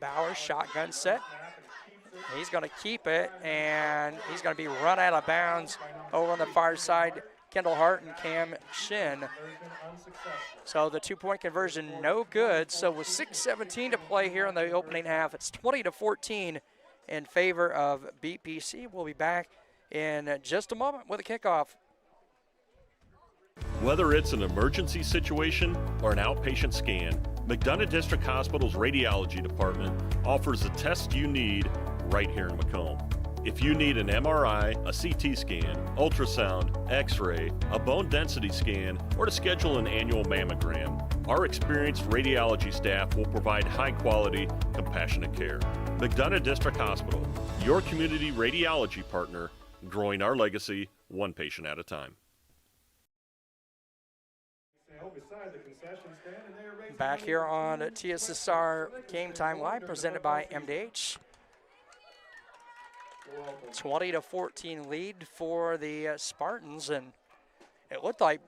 Bauer, shotgun set. He's going to keep it, and he's going to be run out of bounds over on the far side. Kendall Hart and Cam Shin. So the 2-point conversion, no good. So with 6:17 to play here in the opening half, it's 20-14 in favor of BPC. We'll be back in just a moment with a kickoff. Whether it's an emergency situation or an outpatient scan, McDonough District Hospital's radiology department offers the test you need right here in Macomb. If you need an MRI, a CT scan, ultrasound, x-ray, a bone density scan, or to schedule an annual mammogram, our experienced radiology staff will provide high-quality, compassionate care. McDonough District Hospital, your community radiology partner, growing our legacy one patient at a time. Back here on TSSR Game Time Live, presented by MDH. 20-14 lead for the Spartans, and it looked like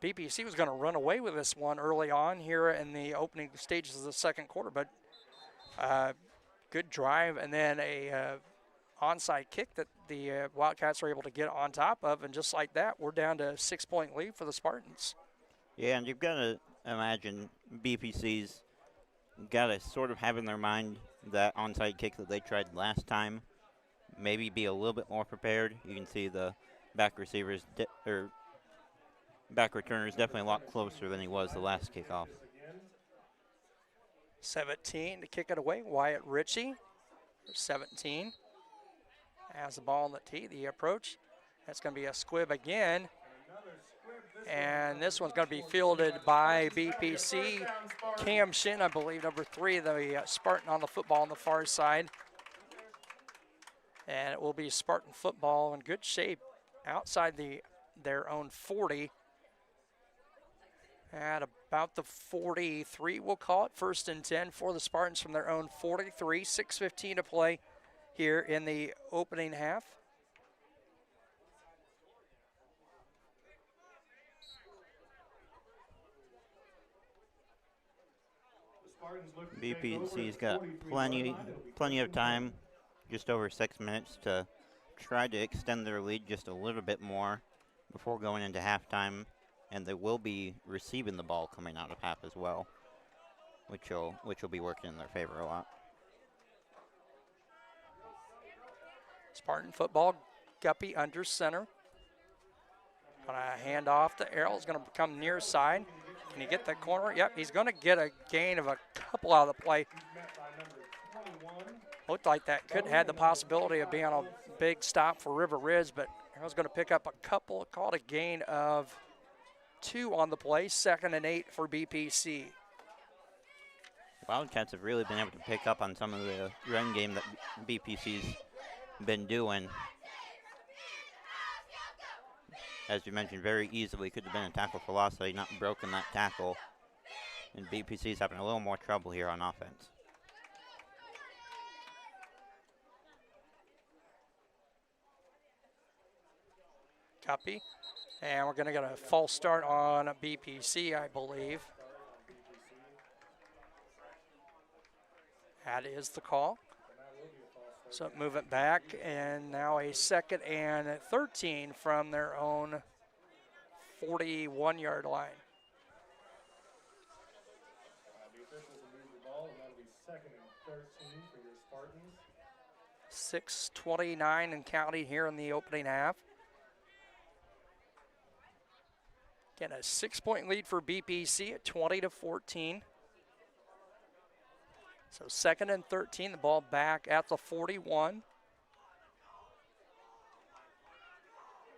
BPC was going to run away with this one early on here in the opening stages of the second quarter, but good drive and then a onside kick that the Wildcats were able to get on top of, and just like that, we're down to a 6-point lead for the Spartans. Yeah, and you've got to imagine BPC's got to sort of have in their mind that onside kick that they tried last time. Maybe be a little bit more prepared. You can see the back receivers or back returner is definitely a lot closer than he was the last kickoff. 17 to kick it away. Wyatt Ritchie, 17, has the ball on the tee. The approach. That's going to be a squib again. And this one's going to be fielded by BPC. Cam Shin, I believe, number 3, the Spartan on the football on the far side. And it will be Spartan football in good shape outside their own 40. At about the 43, we'll call it. 1st and 10 for the Spartans from their own 43. 6:15 to play here in the opening half. BPC's got plenty of time, just over 6 minutes, to try to extend their lead just a little bit more before going into halftime, and they will be receiving the ball coming out of half as well, which will be working in their favor a lot. Spartan football, Guppy under center. Gonna hand off to Harrell. Is gonna come near side. Can he get that corner? Yep, he's gonna get a gain of a couple out of the play. Looked like that could have the possibility of being a big stop for River Ridge, but Harrell's gonna pick up a couple, called a gain of 2 on the play, 2nd and 8 for BPC. Wildcats have really been able to pick up on some of the run game that BPC's been doing. As you mentioned, very easily could have been a tackle for loss, so not broken that tackle. And BPC's having a little more trouble here on offense. Guppy, and we're gonna get a false start on BPC, I believe. That is the call. So move it back, and now a 2nd and 13 from their own 41-yard line. The officials will move the ball, and that'll be 2nd and 13 for your Spartans. 6:29 and counting here in the opening half. Again, a 6-point lead for BPC at 20-14. So 2nd and 13, the ball back at the 41.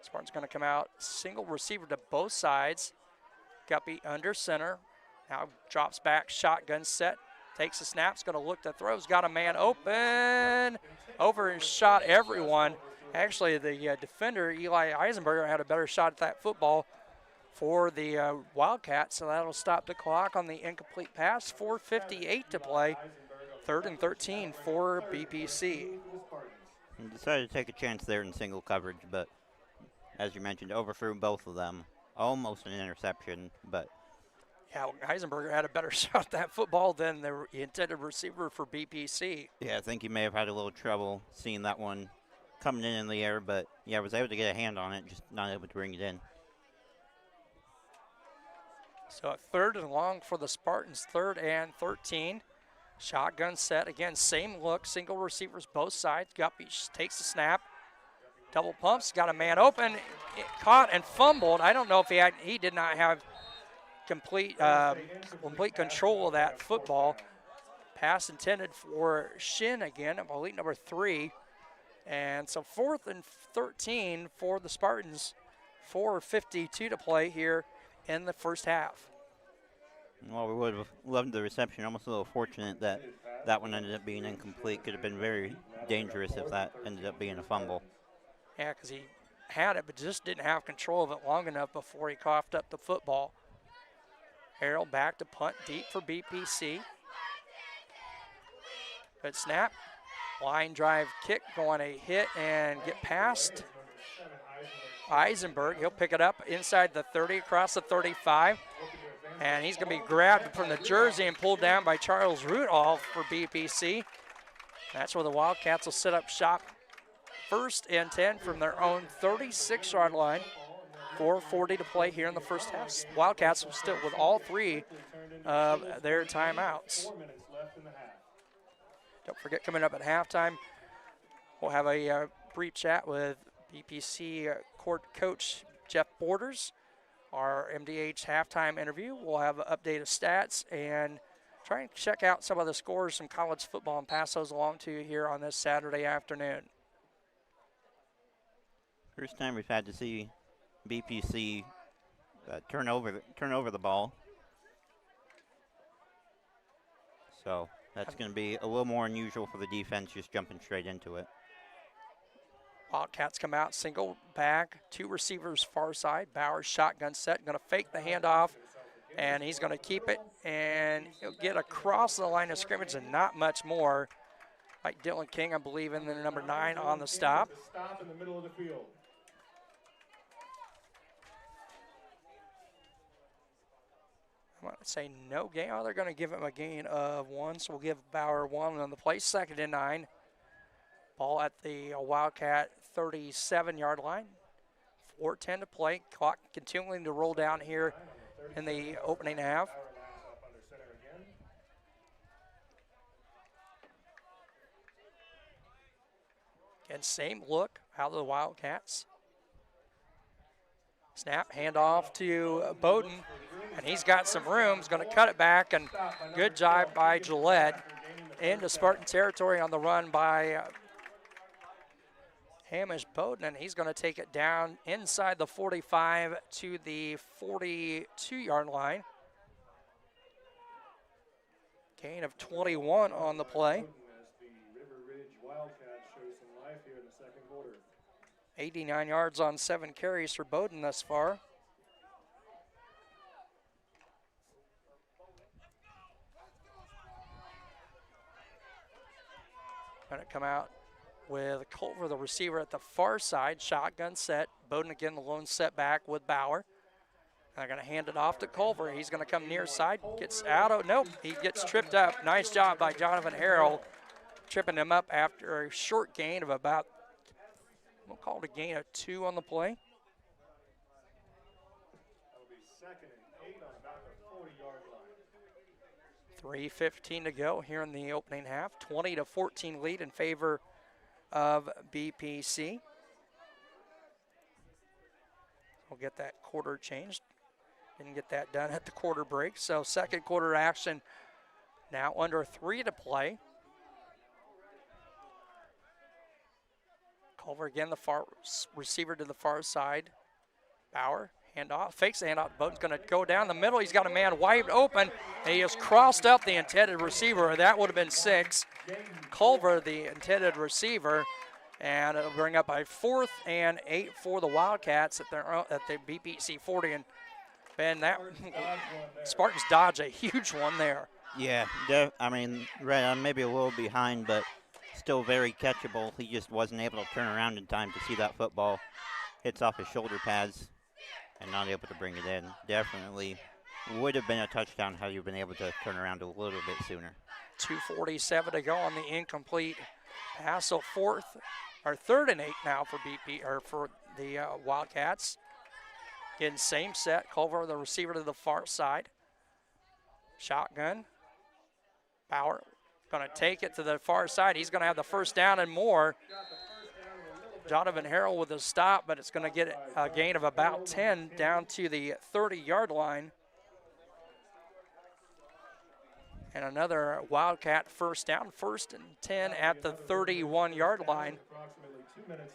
Spartan's going to come out, single receiver to both sides. Guppy under center. Now drops back, shotgun set. Takes a snap, is going to look to throw. He's got a man open. Over and shot everyone. Actually, the defender, Eli Eisenberger, had a better shot at that football for the Wildcats, so that'll stop the clock on the incomplete pass. 4:58 to play. 3rd and 13 for BPC. He decided to take a chance there in single coverage, but as you mentioned, overthrew both of them. Almost an interception, but yeah, Eisenberger had a better shot at that football than the intended receiver for BPC. Yeah, I think he may have had a little trouble seeing that one coming in the air, but yeah, was able to get a hand on it, just not able to bring it in. So a 3rd and long for the Spartans, 3rd and 13. Shotgun set, again, same look, single receivers both sides. Guppy takes the snap, double pumps, got a man open, caught and fumbled. I don't know if he did not have complete control of that football. Pass intended for Shin again, I believe number 3. And so 4th and 13 for the Spartans, 4:52 to play here in the first half. Well, we would have loved the reception. Almost a little fortunate that that one ended up being incomplete. Could have been very dangerous if that ended up being a fumble. Yeah, because he had it, but just didn't have control of it long enough before he coughed up the football. Harrell back to punt deep for BPC. Good snap. Line drive kick, going a hit and get past Eisenberg. He'll pick it up inside the 30, across the 35. And he's going to be grabbed from the jersey and pulled down by Charles Rudolph for BPC. That's where the Wildcats will set up shop. 1st and 10 from their own 36-yard line. 4:40 to play here in the first half. Wildcats will still with all 3 of their timeouts. Don't forget, coming up at halftime, we'll have a brief chat with BPC court coach Jeff Borders. Our MDH halftime interview. We'll have updated stats and try and check out some of the scores from college football and pass those along to you here on this Saturday afternoon. First time we've had to see BPC turn over the ball. So that's going to be a little more unusual for the defense, just jumping straight into it. Wildcats come out, single back, 2 receivers far side. Bowers shotgun set, going to fake the handoff, and he's going to keep it, and he'll get across the line of scrimmage and not much more. Like Dylan King, I believe, in the number 9 on the stop. Stop in the middle of the field. I'm going to say no gain. Oh, they're going to give him a gain of 1, so we'll give Bauer 1 on the play. 2nd and 9. Ball at the Wildcat 37-yard line. 4:10 to play. Clock continuing to roll down here in the opening half. Again, same look out of the Wildcats. Snap, handoff to Bowden, and he's got some room. He's going to cut it back, and good job by Gillette into Spartan territory on the run by Hamish Bowden, and he's going to take it down inside the 45 to the 42-yard line. Gain of 21 on the play. 89 yards on 7 carries for Bowden thus far. Going to come out with Culver, the receiver, at the far side. Shotgun set. Bowden again, the lone setback with Bauer. They're going to hand it off to Culver. He's going to come near side. Gets out of, nope, he gets tripped up. Nice job by Jonathan Harrell, tripping him up after a short gain of about, we'll call it a gain of 2 on the play. That'll be 2nd and 8 on about the 40-yard line. 3:15 to go here in the opening half. 20-14 lead in favor of BPC. We'll get that quarter changed. Didn't get that done at the quarter break. So 2nd quarter action now under 3 to play. Culver again, the far receiver to the far side. Bauer, handoff, fakes the handoff. Bowden's going to go down the middle. He's got a man wide open, and he has crossed up the intended receiver. That would have been 6. Culver, the intended receiver, and it'll bring up a 4th and 8 for the Wildcats at the BPC 40. And Ben, that Spartans dodge a huge one there. Yeah, I mean, right on, maybe a little behind, but still very catchable. He just wasn't able to turn around in time to see that football. Hits off his shoulder pads and not able to bring it in. Definitely would have been a touchdown had you been able to turn around a little bit sooner. 2:47 to go on the incomplete pass. So 3rd and 8 now for for the Wildcats. Again, same set. Culver, the receiver, to the far side. Shotgun. Bauer going to take it to the far side. He's going to have the first down and more. Jonathan Harrell with a stop, but it's going to get a gain of about 10 down to the 30-yard line. And another Wildcat first down, 1st and 10 at the 31-yard line.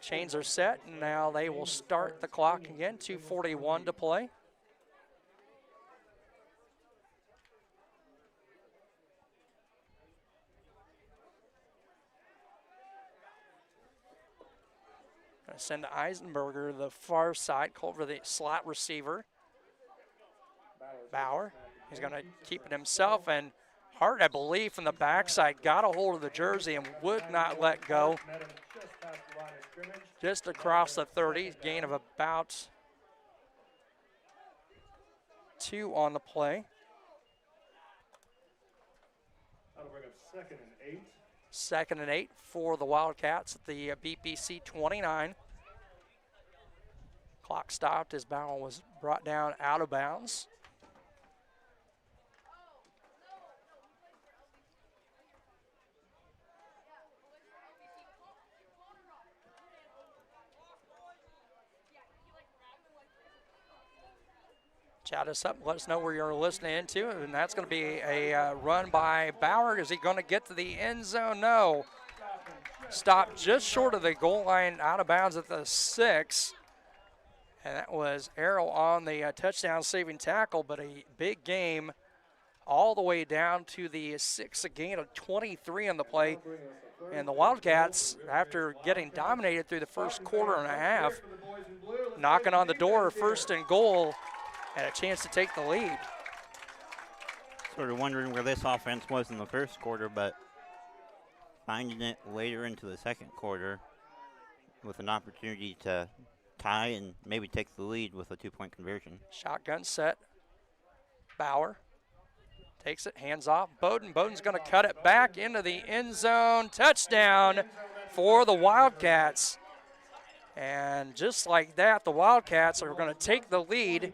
Chains are set, and now they will start the clock again. 2:41 to play. Going to send to Eisenberger, the far side. Culver, the slot receiver. Bauer, he's going to keep it himself, and Hart, I believe, from the backside, got a hold of the jersey and would not let go. Just across the 30, gain of about 2 on the play. That'll bring up 2nd and 8. 2nd and 8 for the Wildcats at the BPC 29. Clock stopped as Bauer was brought down out of bounds. Chat us up, let us know where you're listening into, and that's going to be a run by Bauer. Is he going to get to the end zone? No. Stopped just short of the goal line, out of bounds at the 6. And that was Harrell on the touchdown saving tackle, but a big game all the way down to the 6, a gain of 23 on the play. And the Wildcats, after getting dominated through the first quarter and a half, knocking on the door, 1st and goal, and a chance to take the lead. Sort of wondering where this offense was in the first quarter, but finding it later into the second quarter with an opportunity to tie and maybe take the lead with a 2-point conversion. Shotgun set. Bauer takes it, hands off. Bowden's going to cut it back into the end zone. Touchdown for the Wildcats. And just like that, the Wildcats are going to take the lead,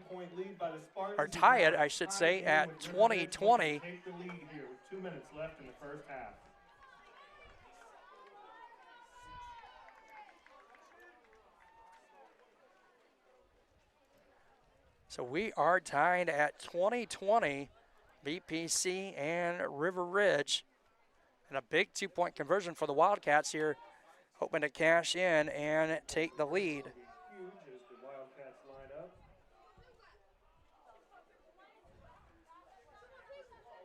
or tie it, I should say, at 20-20. Take the lead here with 2 minutes left in the first half. So we are tied at 20-20, BPC and River Ridge. And a big 2-point conversion for the Wildcats here, hoping to cash in and take the lead. Huge as the Wildcats line up.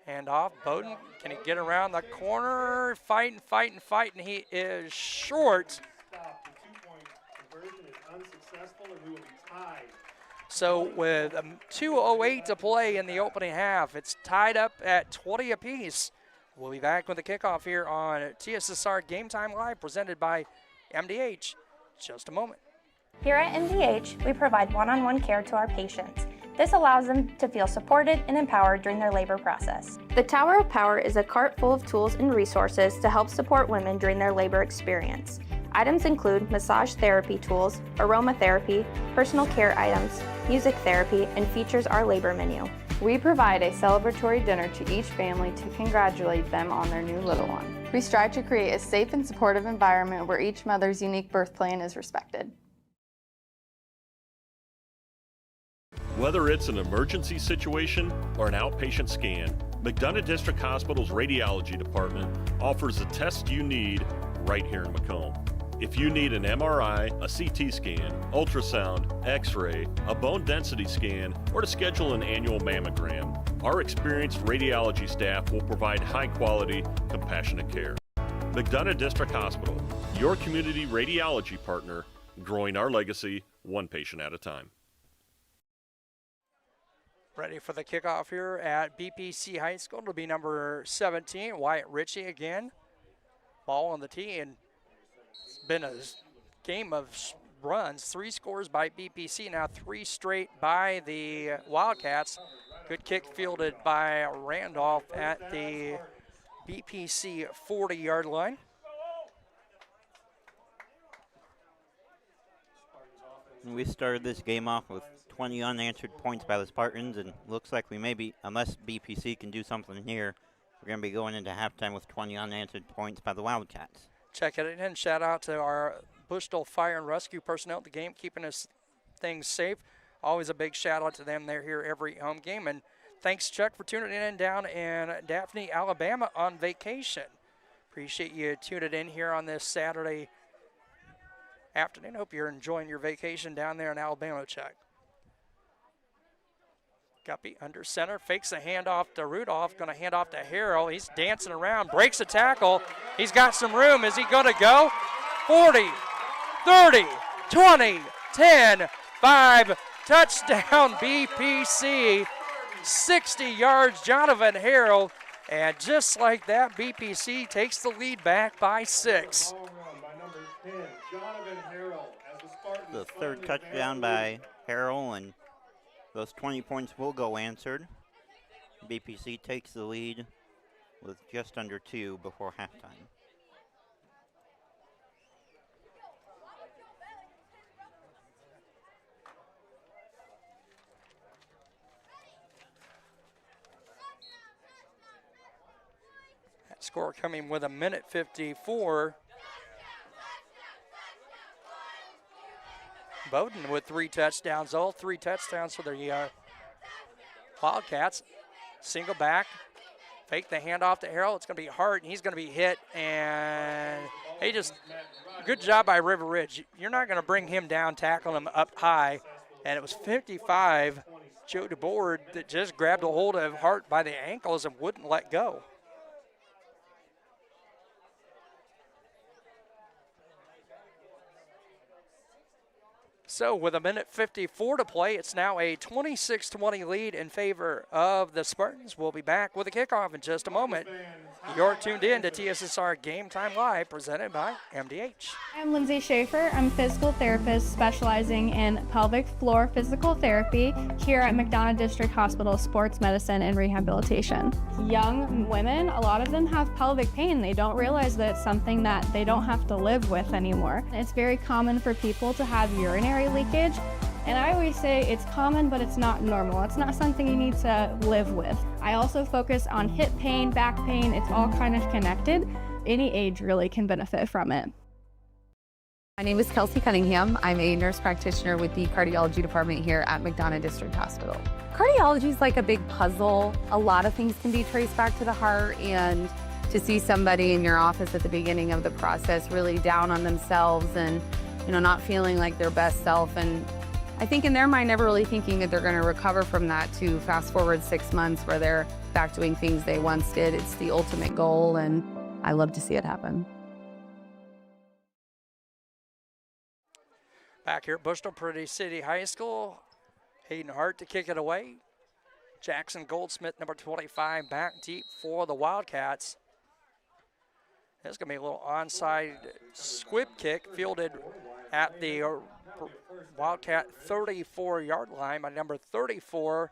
Hand off, Bowden, can he get around the corner? Fighting. He is short. Stop. The 2-point conversion is unsuccessful, and we will be tied. So with 2:08 to play in the opening half, it's tied up at 20 apiece. We'll be back with the kickoff here on TSSR Game Time Live, presented by MDH. Just a moment. Here at MDH, we provide one-on-one care to our patients. This allows them to feel supported and empowered during their labor process. The Tower of Power is a cart full of tools and resources to help support women during their labor experience. Items include massage therapy tools, aromatherapy, personal care items, music therapy, and features our labor menu. We provide a celebratory dinner to each family to congratulate them on their new little one. We strive to create a safe and supportive environment where each mother's unique birth plan is respected. Whether it's an emergency situation or an outpatient scan, McDonough District Hospital's radiology department offers the test you need right here in Macomb. If you need an MRI, a CT scan, ultrasound, x-ray, a bone density scan, or to schedule an annual mammogram, our experienced radiology staff will provide high-quality, compassionate care. McDonough District Hospital, your community radiology partner, growing our legacy one patient at a time. Ready for the kickoff here at BPC High School. It'll be number 17, Wyatt Ritchie again. Ball on the tee, and it's been a game of runs. 3 scores by BPC, now 3 straight by the Wildcats. Good kick fielded by Randolph at the BPC 40-yard line. We started this game off with 20 unanswered points by the Spartans, and looks like we may be, unless BPC can do something here, we're going to be going into halftime with 20 unanswered points by the Wildcats. Check it in. Shout out to our Bushnell Fire and Rescue personnel at the game, keeping us things safe. Always a big shout out to them. They're here every home game. And thanks, Chuck, for tuning in down in Daphne, Alabama on vacation. Appreciate you tuning in here on this Saturday afternoon. Hope you're enjoying your vacation down there in Alabama, Chuck. Guppy under center, fakes a handoff to Rudolph, going to hand off to Harrell. He's dancing around, breaks a tackle. He's got some room. Is he going to go? 40, 30, 20, 10, 5, touchdown BPC. 60 yards, Jonathan Harrell. And just like that, BPC takes the lead back by 6. The third touchdown by Harrell, and those 20 points will go answered. BPC takes the lead with just under 2 before halftime. That score coming with 1:54. Bowden with 3 touchdowns, all 3 touchdowns for the Wildcats. Single back, fake the handoff to Harrell. It's going to be Hart, and he's going to be hit. And good job by River Ridge. You're not going to bring him down, tackling him up high. And it was 55, Joe DeBoard, that just grabbed a hold of Hart by the ankles and wouldn't let go. So with 1:54 to play, it's now a 26-20 lead in favor of the Spartans. We'll be back with a kickoff in just a moment You're tuned in to TSSR Game Time Live, presented by MDH. I'm Lindsay Schaefer. I'm a physical therapist specializing in pelvic floor physical therapy here at McDonough District Hospital Sports Medicine and Rehabilitation. Young women, a lot of them have pelvic pain. They don't realize that it's something that they don't have to live with anymore. It's very common for people to have urinary leakage. And I always say it's common, but it's not normal. It's not something you need to live with. I also focus on hip pain, back pain. It's all kind of connected. Any age really can benefit from it. My name is Kelsey Cunningham. I'm a nurse practitioner with the cardiology department here at McDonough District Hospital. Cardiology is like a big puzzle. A lot of things can be traced back to the heart, and to see somebody in your office at the beginning of the process really down on themselves and, not feeling like their best self, and I think in their mind never really thinking that they're going to recover from that, to fast forward 6 months where they're back doing things they once did. It's the ultimate goal, and I love to see it happen. Back here at Bushnell-Prairie City High School, Hayden Hart to kick it away. Jackson Goldsmith, number 25, back deep for the Wildcats. There's going to be a little onside squib kick fielded at the Wildcat 34-yard line by number 34,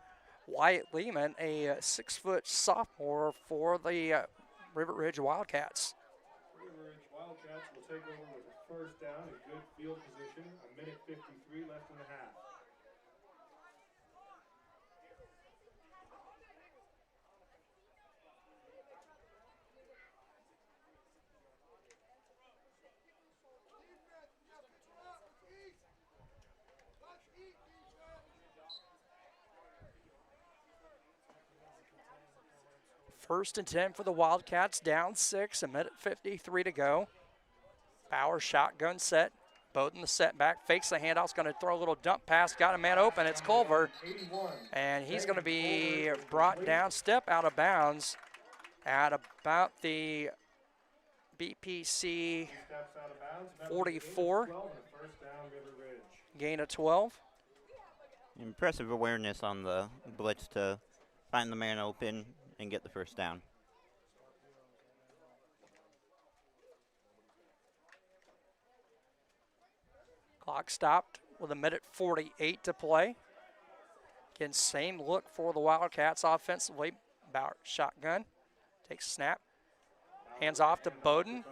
Wyatt Lehman, a 6-foot sophomore for the River Ridge Wildcats. River Ridge Wildcats will take over with a first down, a good field position, a minute 53 left in the half. First and 10 for the Wildcats, down 6, a minute 53 to go. Bauer shotgun set. Bowden the setback, fakes the handoff, going to throw a little dump pass, got a man open, it's Culver. And he's going to be brought down, step out of bounds at about the BPC 44. Gain of 12. Impressive awareness on the blitz to find the man open and get the first down. Clock stopped with a minute 48 to play. Again, same look for the Wildcats offensively. Bauer shotgun, takes a snap, hands off to Bowden,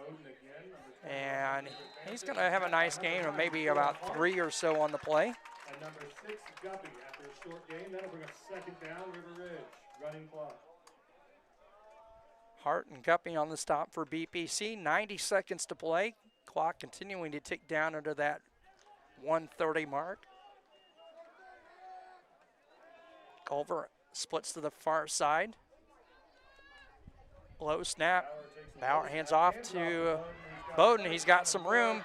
and he's going to have a nice game of maybe about 3 or so on the play. And number 6, Guppy, after a short game, that'll bring a second down, River Ridge, running clock. Hart and Guppy on the stop for BPC. 90 seconds to play. Clock continuing to tick down under that 1:30 mark. Culver splits to the far side. Low snap. Bauer hands off to Bowden. He's got some room,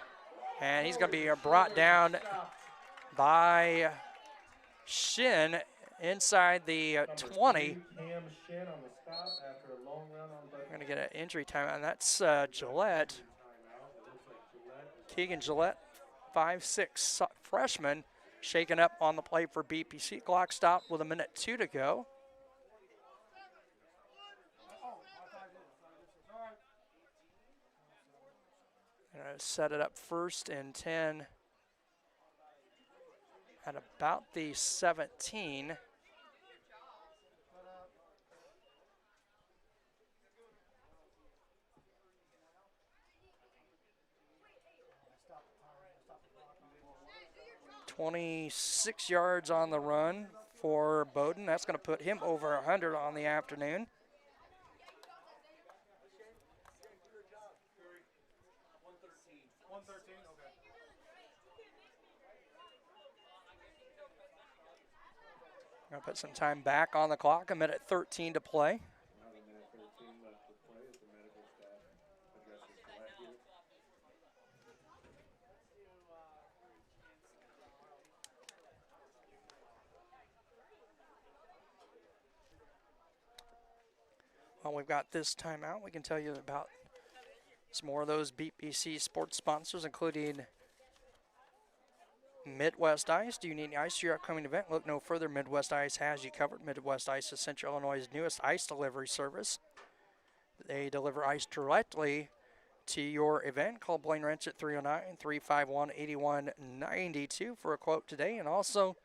and he's going to be brought down by Shin inside the 20. We're going to get an injury time, and that's Gillette. Keegan Gillette, 5'6", freshman, shaken up on the play for BPC. Clock stopped with a minute 2 to go. Gonna set it up first and 10 at about the 17. .26 yards on the run for Bowden. That's going to put him over 100 on the afternoon. Going to put some time back on the clock, a minute 13 to play. While we've got this timeout, we can tell you about some more of those BPC sports sponsors, including Midwest Ice. Do you need ice for your upcoming event? Look no further. Midwest Ice has you covered. Midwest Ice is Central Illinois' newest ice delivery service. They deliver ice directly to your event. Call Blaine Wrench at 309-351-8192 for a quote today. And also,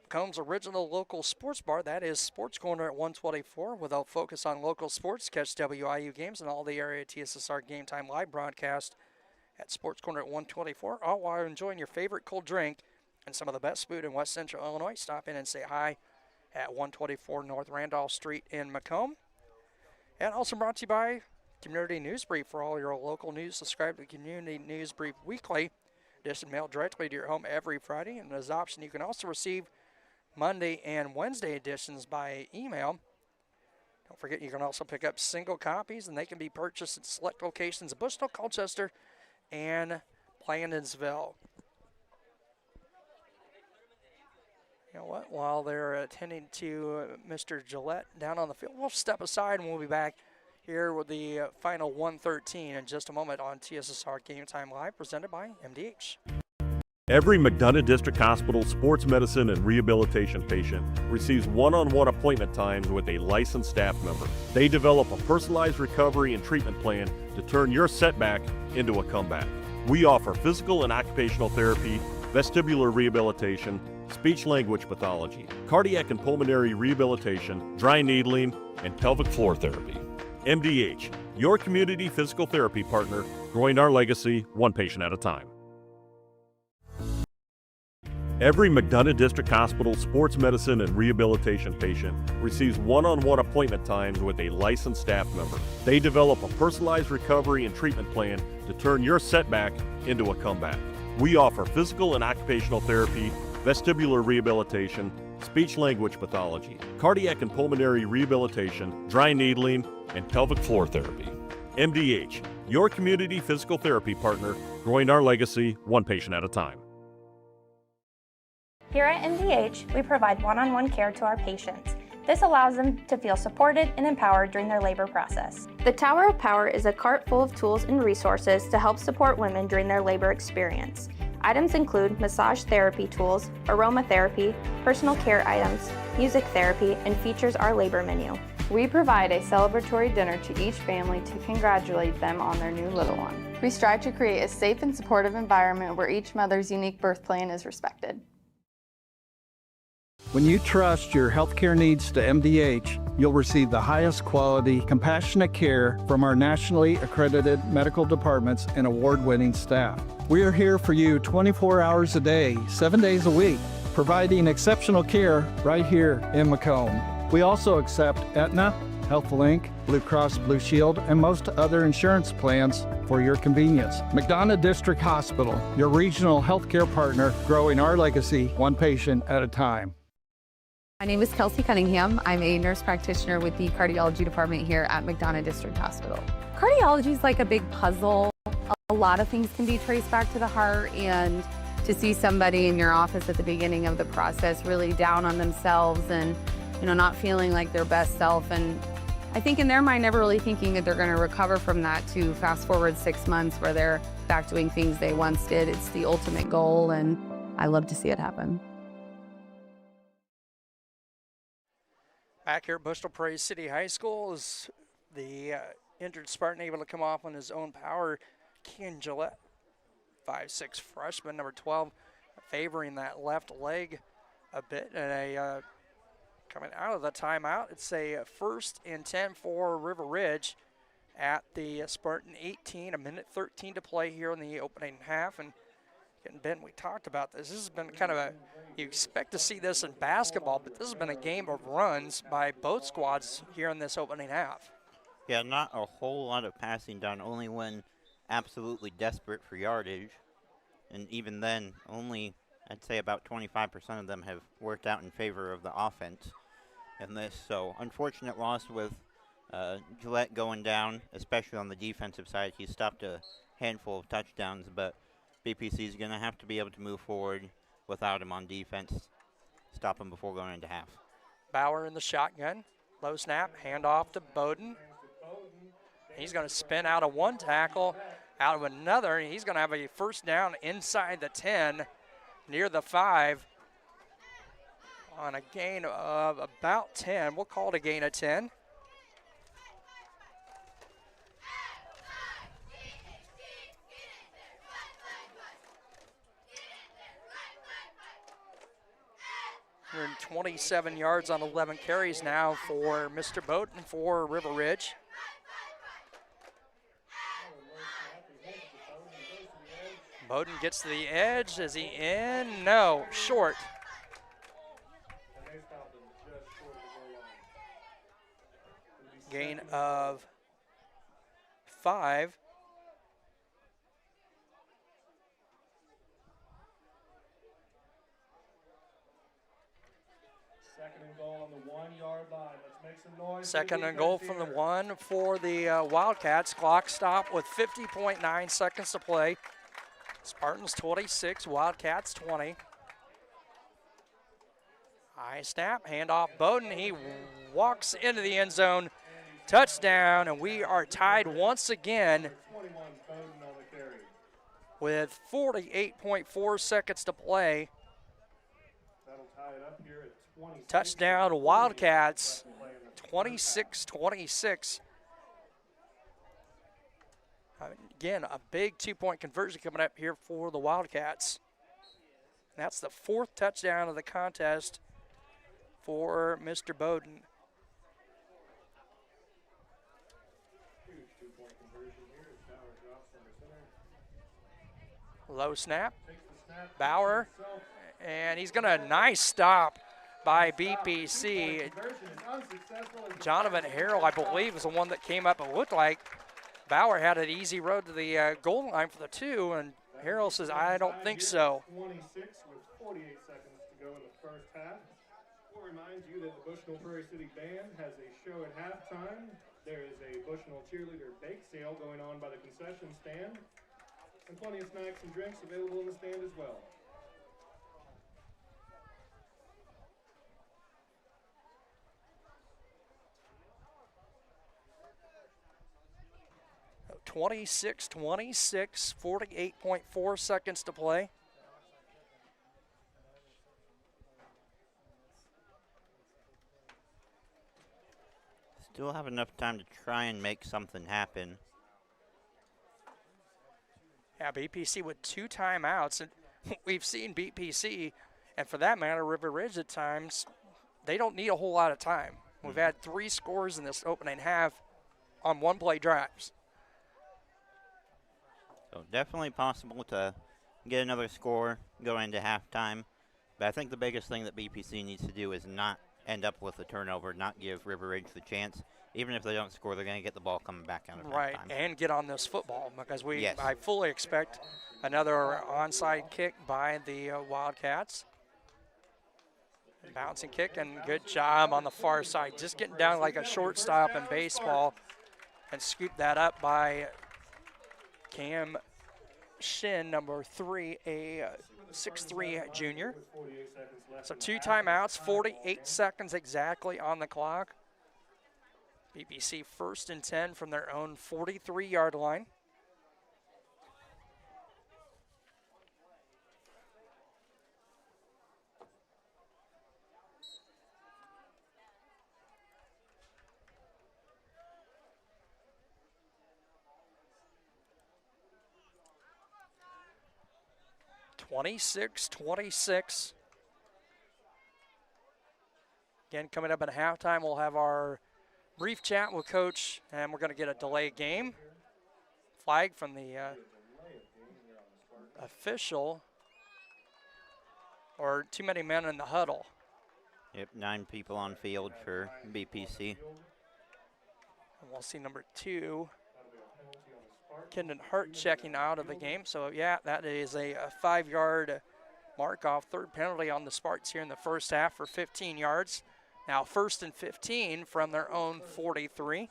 Macomb's original local sports bar, that is Sports Corner at 124, with a focus on local sports. Catch WIU games and all the area TSSR Game Time live broadcast at Sports Corner at 124, all while enjoying your favorite cold drink and some of the best food in West Central Illinois. Stop in and say hi at 124 North Randolph Street in Macomb. And also brought to you by Community News Brief. For all your local news, subscribe to Community News Brief Weekly. Edition mailed directly to your home every Friday. And as an option, you can also receive Monday and Wednesday editions by email. Don't forget, you can also pick up single copies, and they can be purchased at select locations in Bushnell, Colchester, and Plainville. You know what? While they're attending to Mr. Gillette down on the field, we'll step aside and we'll be back here with the final 113 in just a moment on TSSR Game Time Live, presented by MDH. Every McDonough District Hospital sports medicine and rehabilitation patient receives one-on-one appointment times with a licensed staff member. They develop a personalized recovery and treatment plan to turn your setback into a comeback. We offer physical and occupational therapy, vestibular rehabilitation, speech-language pathology, cardiac and pulmonary rehabilitation, dry needling, and pelvic floor therapy. MDH, your community physical therapy partner, growing our legacy one patient at a time. Every McDonough District Hospital sports medicine and rehabilitation patient receives one-on-one appointment times with a licensed staff member. They develop a personalized recovery and treatment plan to turn your setback into a comeback. We offer physical and occupational therapy, vestibular rehabilitation, speech-language pathology, cardiac and pulmonary rehabilitation, dry needling, and pelvic floor therapy. MDH, your community physical therapy partner, growing our legacy one patient at a time. Here at MDH, we provide one-on-one care to our patients. This allows them to feel supported and empowered during their labor process. The Tower of Power is a cart full of tools and resources to help support women during their labor experience. Items include massage therapy tools, aromatherapy, personal care items, music therapy, and features our labor menu. We provide a celebratory dinner to each family to congratulate them on their new little one. We strive to create a safe and supportive environment where each mother's unique birth plan is respected. When you trust your healthcare needs to MDH, you'll receive the highest quality, compassionate care from our nationally accredited medical departments and award-winning staff. We are here for you 24 hours a day, 7 days a week, providing exceptional care right here in Macomb. We also accept Aetna, HealthLink, Blue Cross Blue Shield, and most other insurance plans for your convenience. McDonough District Hospital, your regional healthcare partner, growing our legacy one patient at a time. My name is Kelsey Cunningham. I'm a nurse practitioner with the cardiology department here at McDonough District Hospital. Cardiology is like a big puzzle. A lot of things can be traced back to the heart, and to see somebody in your office at the beginning of the process really down on themselves and not feeling like their best self, and I think in their mind never really thinking that they're going to recover from that, to fast forward 6 months where they're back doing things they once did. It's the ultimate goal, and I love to see it happen. Back here at Bushnell-Prairie City High School is the injured Spartan able to come off on his own power. Ken Gillette, 5'6" freshman, number 12, favoring that left leg a bit. And coming out of the timeout, it's a 1st and 10 for River Ridge at the Spartan 18, a minute 13 to play here in the opening half. And Ben, we talked about this. This has been kind of you expect to see this in basketball, but this has been a game of runs by both squads here in this opening half. Yeah, not a whole lot of passing done, only when absolutely desperate for yardage. And even then, only, I'd say about 25% of them have worked out in favor of the offense in this. So, unfortunate loss with Gillette going down, especially on the defensive side. He stopped a handful of touchdowns, but BPC is going to have to be able to move forward without him on defense, stop him before going into half. Bauer in the shotgun, low snap, handoff to Bowden. He's going to spin out of one tackle, out of another, and he's going to have a first down inside the 10, near the 5, on a gain of about 10. We'll call it a gain of 10. 127 yards on 11 carries now for Mr. Bowden for River Ridge. Bowden gets to the edge. Is he in? No, short. Gain of 5. Second and goal on the 1-yard line. Let's make some noise. Second and goal from the 1 for the Wildcats. Clock stop with 50.9 seconds to play. Spartans 26, Wildcats 20. High snap, handoff Bowden. He walks into the end zone. Touchdown, and we are tied once again with 48.4 seconds to play. Touchdown, Wildcats, 26-26. Again, a big two-point conversion coming up here for the Wildcats. That's the 4th touchdown of the contest for Mr. Bowden. Low snap, Bauer, and he's gonna nice stop by BPC. Jonathan Harrell, I believe, was the one that came up. It looked like Bauer had an easy road to the goal line for the 2, and Harrell says, I don't think so. 26 with 48 seconds to go in the first half. We'll remind you that the Bushnell-Prairie City Band has a show at halftime. There is a Bushnell cheerleader bake sale going on by the concession stand, and plenty of snacks and drinks available in the stand as well. So 26-26, 48.4 seconds to play. Still have enough time to try and make something happen. Yeah, BPC with 2 timeouts, and we've seen BPC, and for that matter, River Ridge at times, they don't need a whole lot of time. We've had 3 scores in this opening half on one-play drives. So definitely possible to get another score going into halftime, but I think the biggest thing that BPC needs to do is not end up with a turnover, not give River Ridge the chance. Even if they don't score, they're going to get the ball coming back out of Right, halftime. and get on this football, because Yes. I fully expect another onside kick by the Wildcats. Bouncing kick, and good job on the far side. Just getting down like a shortstop in baseball, and scoop that up by Cam Shin, number 3, a 6'3" junior. So 2 timeouts, 48 seconds exactly on the clock. BPC 1st and 10 from their own 43-yard line. (26-26). Again, coming up at halftime, we'll have our brief chat with Coach, and we're going to get a delay game flag from the official, or too many men in the huddle. Yep, 9 people on field for BPC. And we'll see number 2, Kendon Hart, checking out of the game. So, yeah, that is a 5-yard mark off. 3rd penalty on the Spartans here in the first half for 15 yards. Now 1st and 15 from their own 43.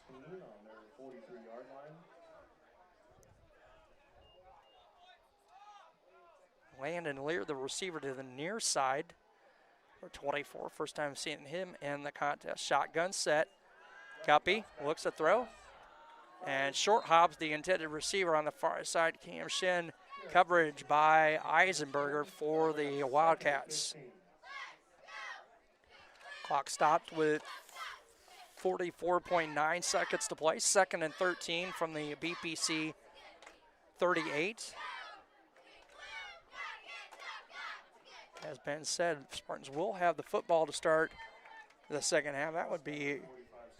Landon Lear, the receiver, to the near side for 24. First time seeing him in the contest. Shotgun set. Guppy looks to throw. And short hops the intended receiver on the far side. Cam Shin, coverage by Eisenberger for the Wildcats. Clock stopped with 44.9 seconds to play. 2nd and 13 from the BPC 38. As Ben said, Spartans will have the football to start the second half. That would be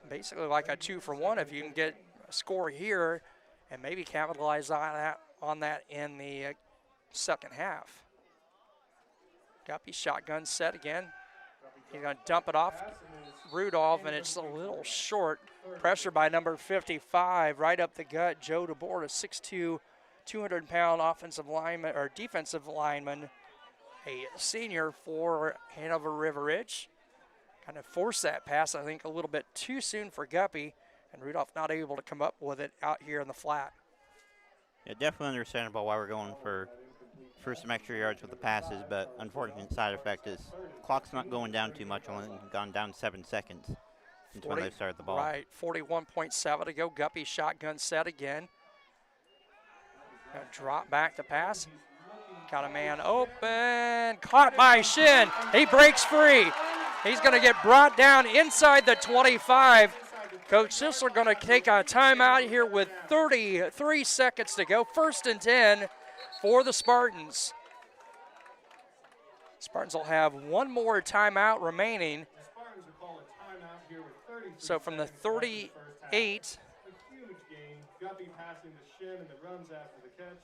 basically like a 2-for-1 if you can get a score here and maybe capitalize on that in the second half. Guppy shotgun set again. He's going to dump it off Rudolph, and it's a little short. Pressure by number 55 right up the gut. Joe DeBoer, a 6'2", 200-pound offensive lineman or defensive lineman, a senior for Hanover River Ridge. Kind of forced that pass, I think, a little bit too soon for Guppy, and Rudolph not able to come up with it out here in the flat. Yeah, definitely understandable why we're going for some extra yards with the passes, but unfortunate side effect is clock's not going down too much, only gone down 7 seconds since when they started the ball. Right, 41.7 to go. Guppy shotgun set again. Gonna drop back to pass. Got a man open, caught by Shin. He breaks free. He's going to get brought down inside the 25. Coach Sisler going to take a timeout here with 33 seconds to go. 1st and 10 for the Spartans. Spartans will have one more timeout remaining. So from the 38. A huge game. Guppy passing to Shin and the runs after the catch.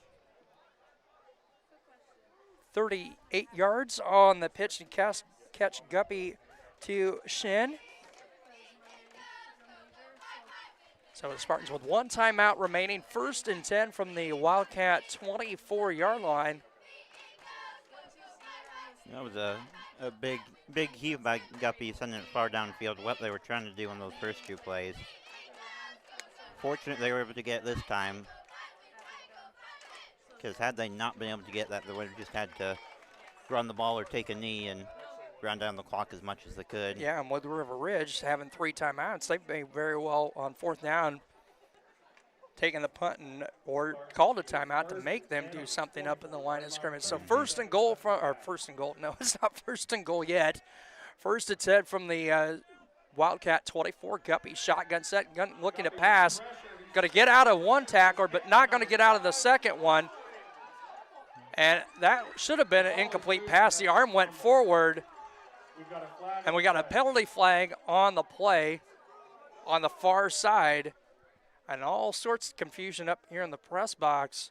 38 yards on the pitch and catch Guppy to Shin. So the Spartans with one timeout remaining. 1st and 10 from the Wildcat 24-yard line. That was a big heave by Guppy, sending it far downfield, what they were trying to do on those first 2 plays. Fortunate they were able to get it this time, because had they not been able to get that, they would have just had to run the ball or take a knee and run down the clock as much as they could. Yeah, and with River Ridge having 3 timeouts, they've been very well on 4th down, taking the punt or called a timeout to make them do something up in the line of scrimmage. So 1st and goal no, it's not 1st and goal yet. 1st and 10 from the Wildcat 24. Guppy shotgun set, looking to pass. Going to get out of one tackler, but not going to get out of the second one. And that should have been an incomplete pass. The arm went forward, and we got a penalty flag on the play on the far side. And all sorts of confusion up here in the press box.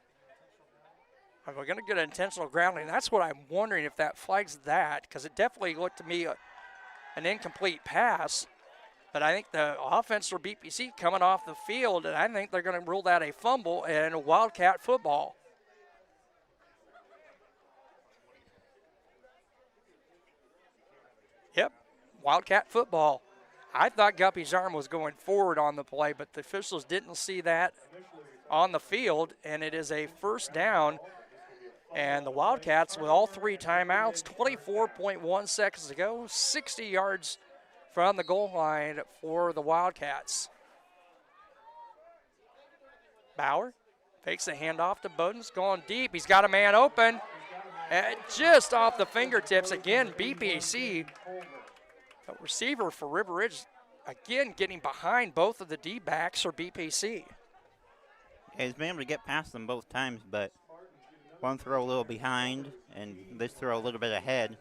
Are we going to get an intentional grounding? That's what I'm wondering, if that flags that, because it definitely looked to me an incomplete pass. But I think the offense for BPC coming off the field, and I think they're going to rule that a fumble and Wildcat football. Yep, Wildcat football. I thought Guppy's arm was going forward on the play, but the officials didn't see that on the field, and it is a 1st down. And the Wildcats, with all 3 timeouts, 24.1 seconds to go, 60 yards from the goal line for the Wildcats. Bauer takes the handoff to Bowden's going deep. He's got a man open, and just off the fingertips. Again, BPC. A receiver for River Ridge, again, getting behind both of the D-backs for BPC. Yeah, he's been able to get past them both times, but one throw a little behind, and this throw a little bit ahead.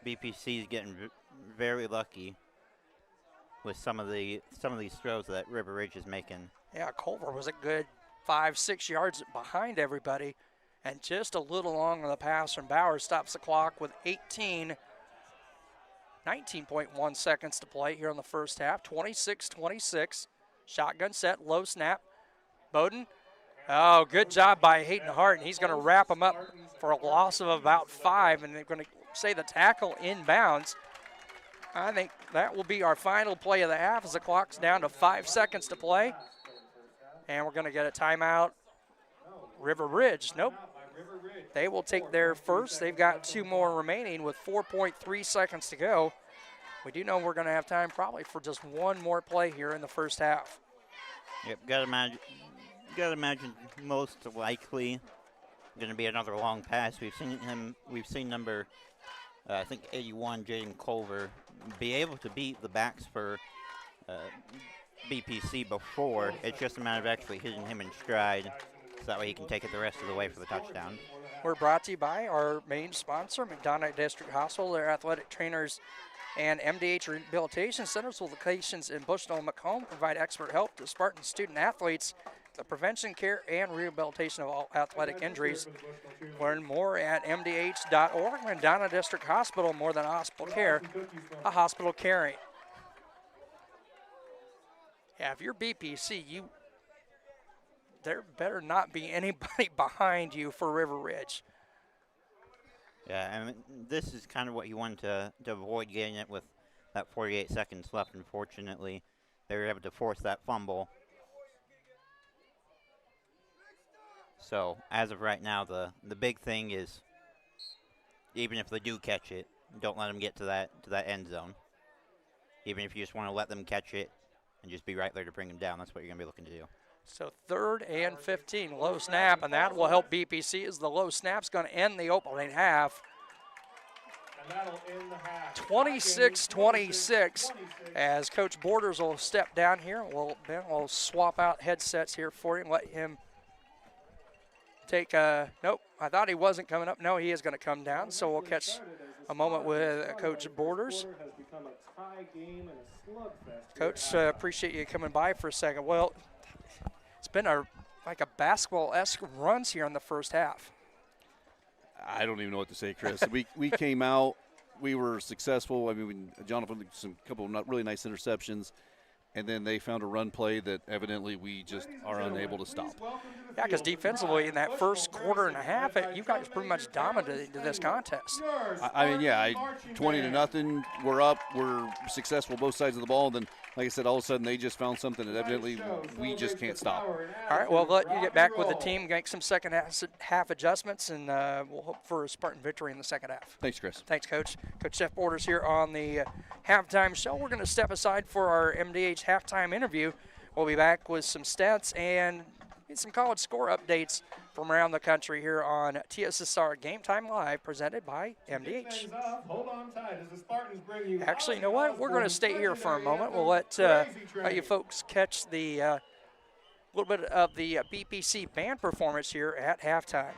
BPC is getting very lucky with some of these throws that River Ridge is making. Yeah, Culver was a good 5-6 yards behind everybody, and just a little long on the pass from Bauer. Stops the clock with 19.1 seconds to play here in the first half. 26-26. Shotgun set, low snap. Bowden. Oh, good job by Hayden Hart. And he's going to wrap him up for a loss of about 5. And they're going to say the tackle inbounds. I think that will be our final play of the half as the clock's down to 5 seconds to play. And we're going to get a timeout. River Ridge. Nope. They will take their first. They've got 2 more remaining with 4.3 seconds to go. We do know we're going to have time probably for just one more play here in the first half. Yep, gotta imagine most likely going to be another long pass. We've seen number I think 81, Jaden Culver, be able to beat the backs for BPC before. It's just a matter of actually hitting him in stride, so that way he can take it the rest of the way for the touchdown. We're brought to you by our main sponsor, McDonough District Hospital, their athletic trainers and MDH Rehabilitation Centers with locations in Bushnell and Macomb provide expert help to Spartan student athletes, the prevention, care, and rehabilitation of all athletic injuries. Learn more at mdh.org. McDonough District Hospital, more than a hospital care, a hospital caring. Yeah, if you're BPC, there better not be anybody behind you for River Ridge. Yeah, I mean, this is kind of what you wanted to avoid getting it with that 48 seconds left. Unfortunately, they were able to force that fumble. So, as of right now, the big thing is, even if they do catch it, don't let them get to that end zone. Even if you just want to let them catch it and just be right there to bring them down, that's what you're going to be looking to do. So 3rd and 15, low snap, and that will help BPC as the low snap's going to end the opening half. And that'll end the half. 26-26 as Coach Borders will step down here. Ben will swap out headsets here for you and let him take nope, I thought he wasn't coming up. No, he is going to come down, so we'll catch a moment with Coach Borders. Coach, appreciate you coming by for a second. Well, it's been like a basketball-esque runs here in the first half. I don't even know what to say, Chris. we came out, we were successful. I mean, Jonathan, couple of really nice interceptions, and then they found a run play that evidently we just are unable to stop. Yeah, because defensively in that first quarter and a half, you guys pretty much dominated this contest. I mean, yeah, 20-0. We're up. We're successful both sides of the ball. And then, like I said, all of a sudden they just found something that evidently we just can't stop. All right, well, let you get back with the team, make some second half adjustments, and we'll hope for a Spartan victory in the second half. Thanks, Chris. Thanks, Coach. Coach Jeff Borders here on the halftime show. We're going to step aside for our MDH halftime interview. We'll be back with some stats and some college score updates from around the country here on TSSR Game Time Live, presented by MDH. Hold on tight as the Spartans bring you. Actually, you know what? We're going to stay here for a moment. We'll let you folks catch the little bit of the BPC band performance here at halftime.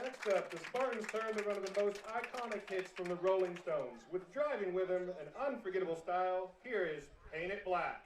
Next up, the Spartans turn to one of the most iconic hits from the Rolling Stones. With Driving With Him, an unforgettable style, here is Paint It Black.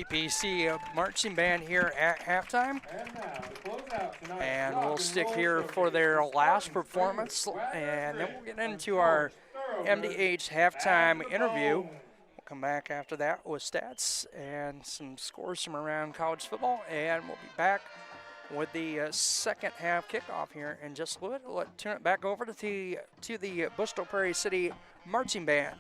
PPC marching band here at halftime. And now, to close out tonight's And rock we'll and stick roll here for showcase, their the last Spartans performance, bring Brad and then Britt we'll get from into our Coach MDH halftime and the interview. Bone. We'll come back after that with stats and some scores from around college football, and we'll be back with the second half kickoff here in just a little bit. We'll turn it back over to the Bushnell-Prairie City marching band.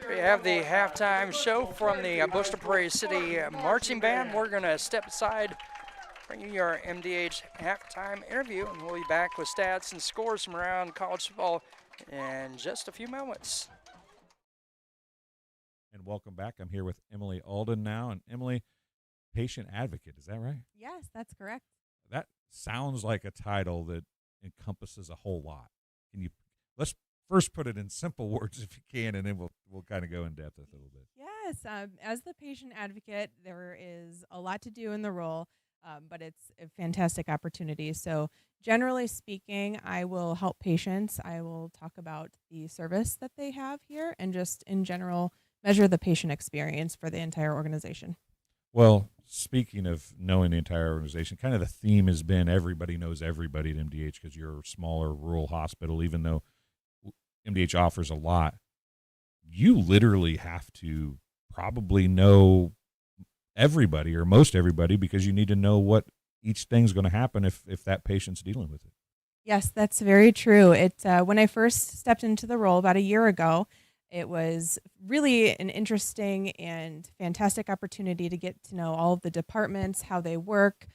We have the halftime show from the Bushnell-Prairie City marching band. We're going to step aside, bring you our MDH halftime interview, and we'll be back with stats and scores from around college football in just a few moments. And welcome back. I'm here with Emily Alden now. And Emily, patient advocate, is that right? Yes, that's correct. That sounds like a title that encompasses a whole lot. Let's first put it in simple words if you can, and then we'll kind of go in depth with it a little bit. Yes, as the patient advocate, there is a lot to do in the role, but it's a fantastic opportunity. So generally speaking, I will help patients. I will talk about the service that they have here and just in general measure the patient experience for the entire organization. Well, speaking of knowing the entire organization, kind of the theme has been everybody knows everybody at MDH because you're a smaller rural hospital, even though MDH offers a lot. You literally have to probably know everybody or most everybody because you need to know what each thing's going to happen if that patient's dealing with it. Yes, that's very true. When I first stepped into the role about a year ago, it was really an interesting and fantastic opportunity to get to know all of the departments, how they work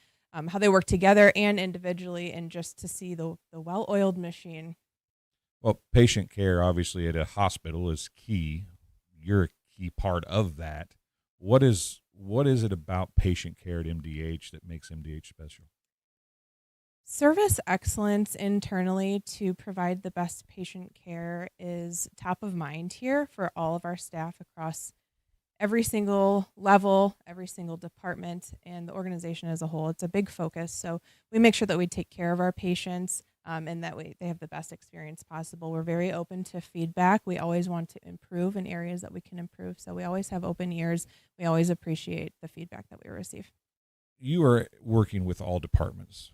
together and individually, and just to see the well-oiled machine. Well, patient care, obviously, at a hospital is key. You're a key part of that. What is it about patient care at MDH that makes MDH special? Service excellence internally to provide the best patient care is top of mind here for all of our staff across every single level, every single department, and the organization as a whole. It's a big focus. So we make sure that we take care of our patients and that they have the best experience possible. We're very open to feedback. We always want to improve in areas that we can improve. So we always have open ears. We always appreciate the feedback that we receive. You are working with all departments.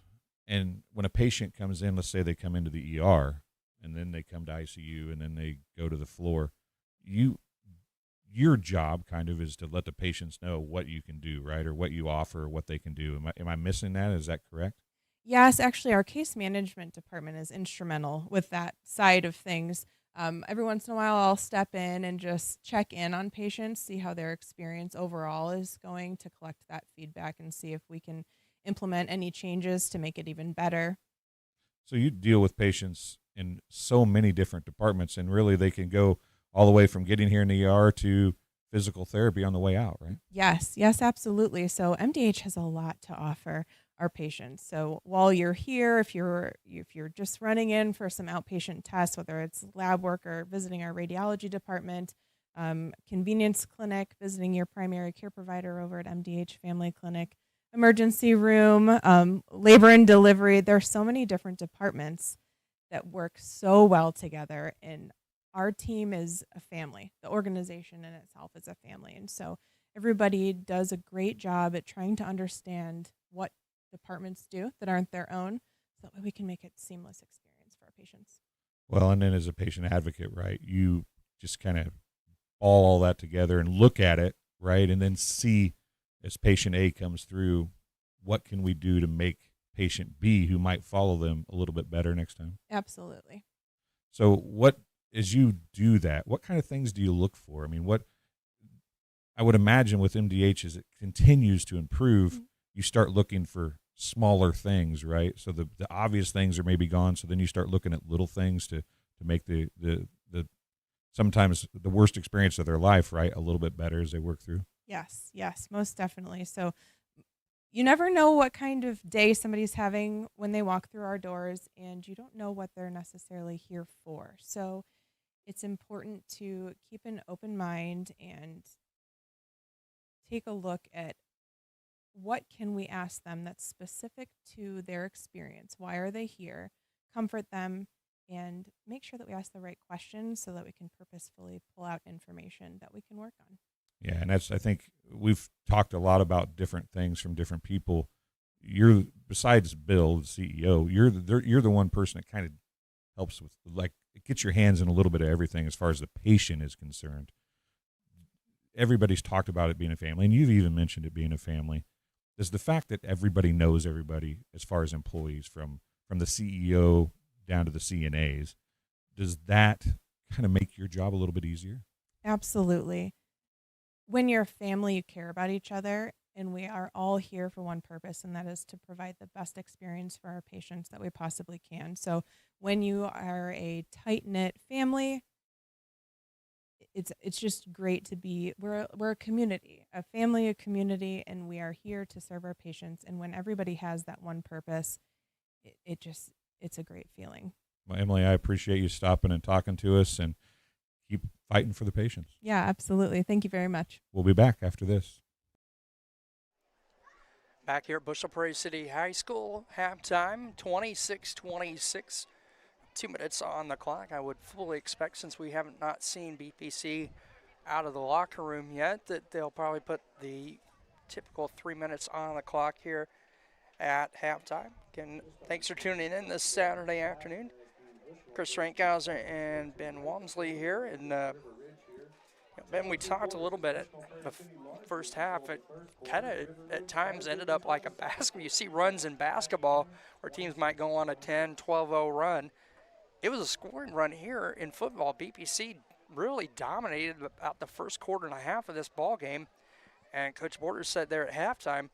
And when a patient comes in, let's say they come into the ER, and then they come to ICU, and then they go to the floor, your job kind of is to let the patients know what you can do, right, or what you offer, or what they can do. Am I missing that? Is that correct? Yes, actually, our case management department is instrumental with that side of things. Every once in a while, I'll step in and just check in on patients, see how their experience overall is going, to collect that feedback and see if we can implement any changes to make it even better. So you deal with patients in so many different departments, and really they can go all the way from getting here in the ER to physical therapy on the way out, right? Yes, absolutely. So MDH has a lot to offer our patients. So while you're here, if you're just running in for some outpatient tests, whether it's lab work or visiting our radiology department, convenience clinic, visiting your primary care provider over at MDH Family Clinic, emergency room, labor and delivery. There are so many different departments that work so well together, and our team is a family. The organization in itself is a family, and so everybody does a great job at trying to understand what departments do that aren't their own, so that way we can make it a seamless experience for our patients. Well, and then as a patient advocate, right, you just kind of all that together and look at it, right, and then see as patient A comes through, what can we do to make patient B, who might follow them, a little bit better next time? Absolutely. So what, as you do that, what kind of things do you look for? I mean, what I would imagine with MDH as it continues to improve, you start looking for smaller things, right? So the obvious things are maybe gone, so then you start looking at little things to make the sometimes the worst experience of their life, right, a little bit better as they work through. Yes, most definitely. So you never know what kind of day somebody's having when they walk through our doors, and you don't know what they're necessarily here for. So it's important to keep an open mind and take a look at what can we ask them that's specific to their experience. Why are they here? Comfort them and make sure that we ask the right questions so that we can purposefully pull out information that we can work on. Yeah, and that's, I think we've talked a lot about different things from different people. You're, besides Bill, the CEO, you're the one person that kind of helps with, like, it gets your hands in a little bit of everything as far as the patient is concerned. Everybody's talked about it being a family, and you've even mentioned it being a family. Does the fact that everybody knows everybody as far as employees, from the CEO down to the CNAs, does that kind of make your job a little bit easier? Absolutely. When you're a family, you care about each other, and we are all here for one purpose, and that is to provide the best experience for our patients that we possibly can. So when you are a tight-knit family, it's just great to be, we're a community, a family, a community, and we are here to serve our patients. And when everybody has that one purpose, it's a great feeling. Well, Emily, I appreciate you stopping and talking to us, and keep fighting for the patients. Yeah, absolutely. Thank you very much. We'll be back after this. Back here at Bushnell-Prairie City High School, halftime, 26-26. 2 minutes on the clock. I would fully expect, since we haven't not seen BPC out of the locker room yet, that they'll probably put the typical 3 minutes on the clock here at halftime. Again, thanks for tuning in this Saturday afternoon. Chris Rankhauser and Ben Walmsley here. And Ben, we talked a little bit at the first half. It kind of at times ended up like a basketball. You see runs in basketball where teams might go on a 10-12-0 run. It was a scoring run here in football. BPC really dominated about the first quarter and a half of this ball game. And Coach Borders said there at halftime,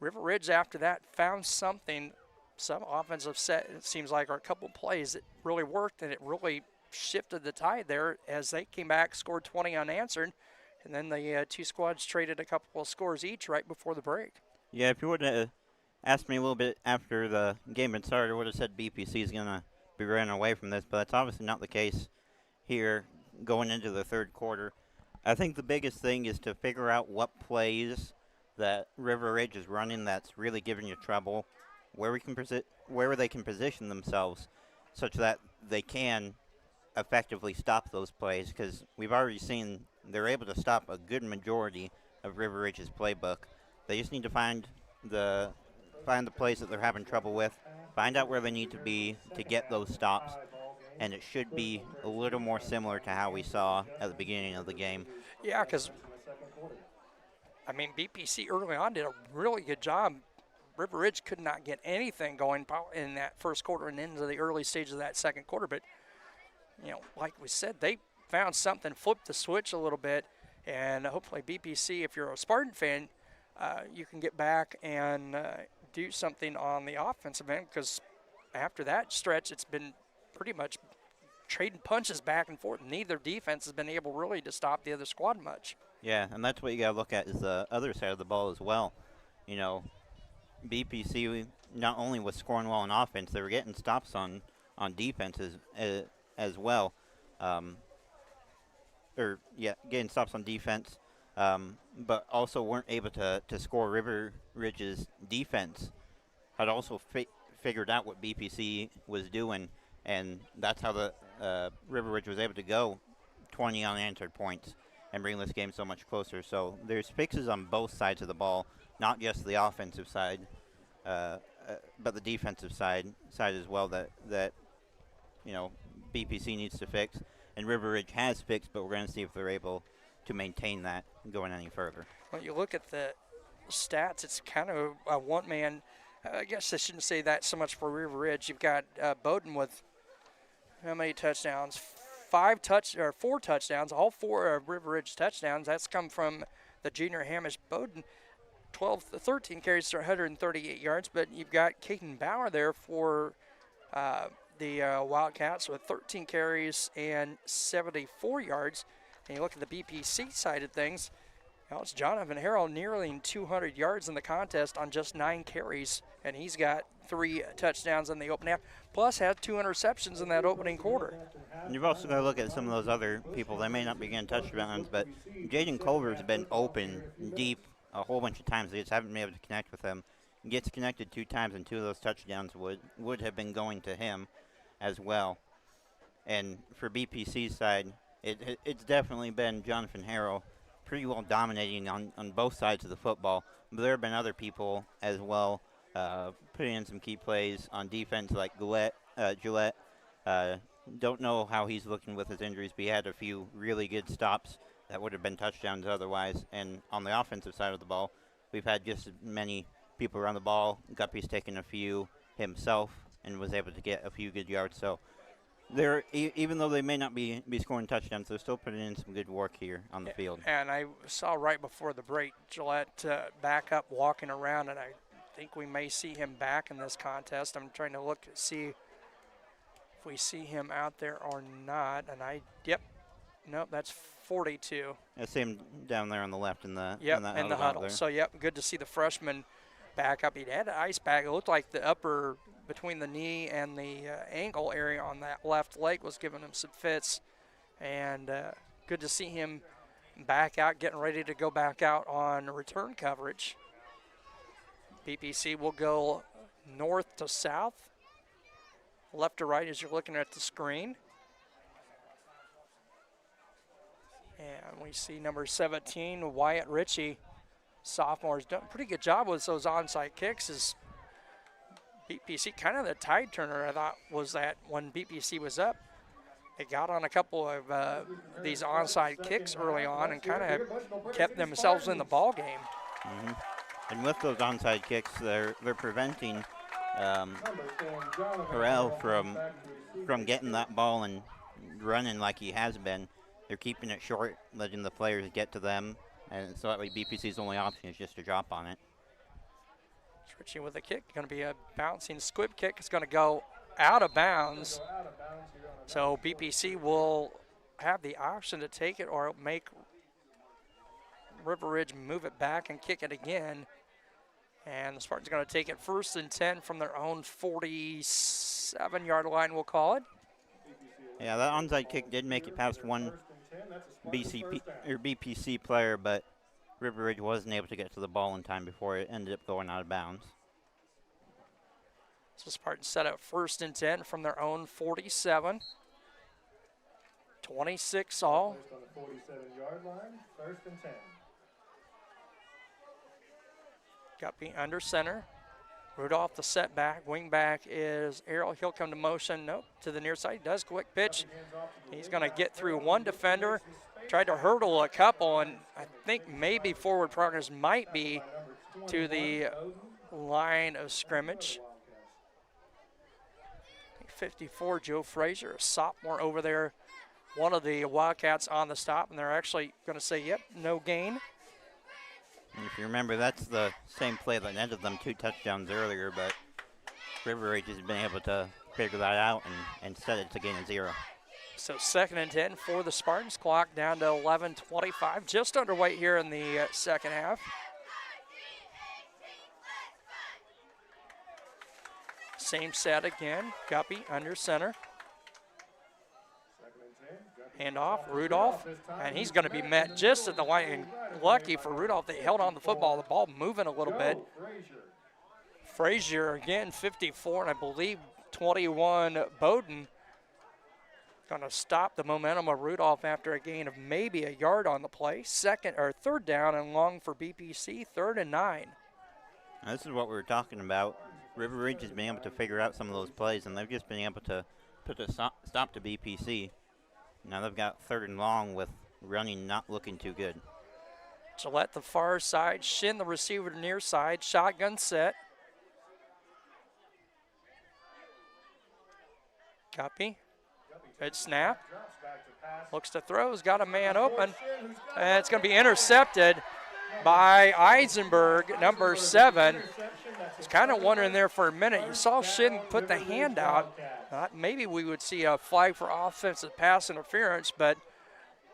River Ridge after that found something, some offensive set, it seems like, or a couple plays that really worked, and it really shifted the tide there as they came back, scored 20 unanswered, and then the two squads traded a couple of scores each right before the break. Yeah, if you would have asked me a little bit after the game had started, I would have said BPC is going to be running away from this, but that's obviously not the case here going into the third quarter. I think the biggest thing is to figure out what plays that River Ridge is running that's really giving you trouble, where they can position themselves such that they can effectively stop those plays, because we've already seen they're able to stop a good majority of River Ridge's playbook. They just need to find the plays that they're having trouble with, find out where they need to be to get those stops, and it should be a little more similar to how we saw at the beginning of the game. Yeah, because, I mean, BPC early on did a really good job. River Ridge could not get anything going in that first quarter and into the early stages of that second quarter, but, you know, like we said, they found something, flipped the switch a little bit, and hopefully BPC, if you're a Spartan fan, you can get back and do something on the offensive end, because after that stretch, it's been pretty much trading punches back and forth. Neither defense has been able really to stop the other squad much. Yeah, and that's what you got to look at, is the other side of the ball as well. You know, BPC not only was scoring well on offense, they were getting stops on defense as well. getting stops on defense, but also weren't able to score. River Ridge's defense had also figured out what BPC was doing, and that's how the River Ridge was able to go 20 unanswered points and bring this game so much closer. So there's fixes on both sides of the ball, not just the offensive side, but the defensive side as well that BPC needs to fix, and River Ridge has fixed, but we're going to see if they're able to maintain that going any further. Well, you look at the stats, it's kind of a one-man. I guess I shouldn't say that so much for River Ridge. You've got Bowden with how many touchdowns? 4 touchdowns, all 4 River Ridge touchdowns. That's come from the junior Hamish Bowden. 13 carries for 138 yards, but you've got Caden Bauer there for the Wildcats with 13 carries and 74 yards. And you look at the BPC side of things, it's Jonathan Harrell nearly 200 yards in the contest on just 9 carries, and he's got 3 touchdowns in the opening half, plus had 2 interceptions in that opening quarter. And you've also got to look at some of those other people that may not be getting touchdowns, but Jaden Culver's been open deep a whole bunch of times. They just haven't been able to connect with him. He gets connected 2 times, and 2 of those touchdowns would have been going to him as well. And for BPC's side, it's definitely been Jonathan Harrell pretty well dominating on both sides of the football. But there have been other people as well putting in some key plays on defense, like Gillette. Don't know how he's looking with his injuries, but he had a few really good stops that would have been touchdowns otherwise. And on the offensive side of the ball, we've had just as many people around the ball. Guppy's taken a few himself and was able to get a few good yards. So they're, even though they may not be scoring touchdowns, they're still putting in some good work here on the field. And I saw right before the break Gillette back up walking around, and I think we may see him back in this contest. I'm trying to look to see if we see him out there or not. And nope, that's 42. I see him down there on the left in the huddle. There. So good to see the freshman back up. He had an ice bag. It looked like the upper between the knee and the ankle area on that left leg was giving him some fits, and good to see him back out, getting ready to go back out on return coverage. BPC will go north to south, left to right as you're looking at the screen. And we see number 17, Wyatt Ritchie, sophomore, has done a pretty good job with those onside kicks. Is BPC kind of the tide turner, I thought, was that when BPC was up, they got on a couple of these onside kicks early on and kind of kept themselves in the ball game. Mm-hmm. And with those onside kicks, they're preventing Harrell from getting that ball and running like he has been. They're keeping it short, letting the players get to them, and so that way BPC's only option is just to drop on it. Ritchie with a kick, going to be a bouncing squib kick. It's going to go out of bounds. So BPC will have the option to take it or make River Ridge move it back and kick it again. And the Spartans are going to take it 1st and 10 from their own 47-yard line, we'll call it. Yeah, that onside kick did make it past one BPC player, but River Ridge wasn't able to get to the ball in time before it ended up going out of bounds. So Spartans set up 1st and 10 from their own 47. 26 all. On the 47-yard line, 1st and 10. Guppy under center. Rudolph the setback. Wing back is Harrell. He'll come to motion. Nope, to the near side. Does quick pitch. He's going to get through one defender. Tried to hurdle a couple, and I think maybe forward progress might be to the line of scrimmage. 54, Joe Frazier, a sophomore over there. One of the Wildcats on the stop, and they're actually going to say, yep, no gain. And if you remember, that's the same play that ended them 2 touchdowns earlier, but River Ridge has been able to figure that out and set it to gain of 0. So 2nd and 10 for the Spartans. Clock down to 11:25, just underway here in the second half. Same set again. Guppy under center. Handoff, Rudolph, and he's going to be met just at the line. And lucky for Rudolph, they held on the football, the ball moving a little bit. Frazier again, 54, and I believe 21 Bowden. Going to stop the momentum of Rudolph after a gain of maybe a yard on the play. Third down and long for BPC, 3rd and 9. Now, this is what we were talking about. River Ridge has been able to figure out some of those plays, and they've just been able to put a stop to BPC. Now they've got 3rd and long with running not looking too good. Gillette the far side, Shin the receiver to near side, shotgun set. Guppy, good snap. Looks to throw, has got a man open, and it's going to be intercepted by Eisenberg, number 7. I was kind of wondering there for a minute. You saw Shin put the hand out. Maybe we would see a flag for offensive pass interference, but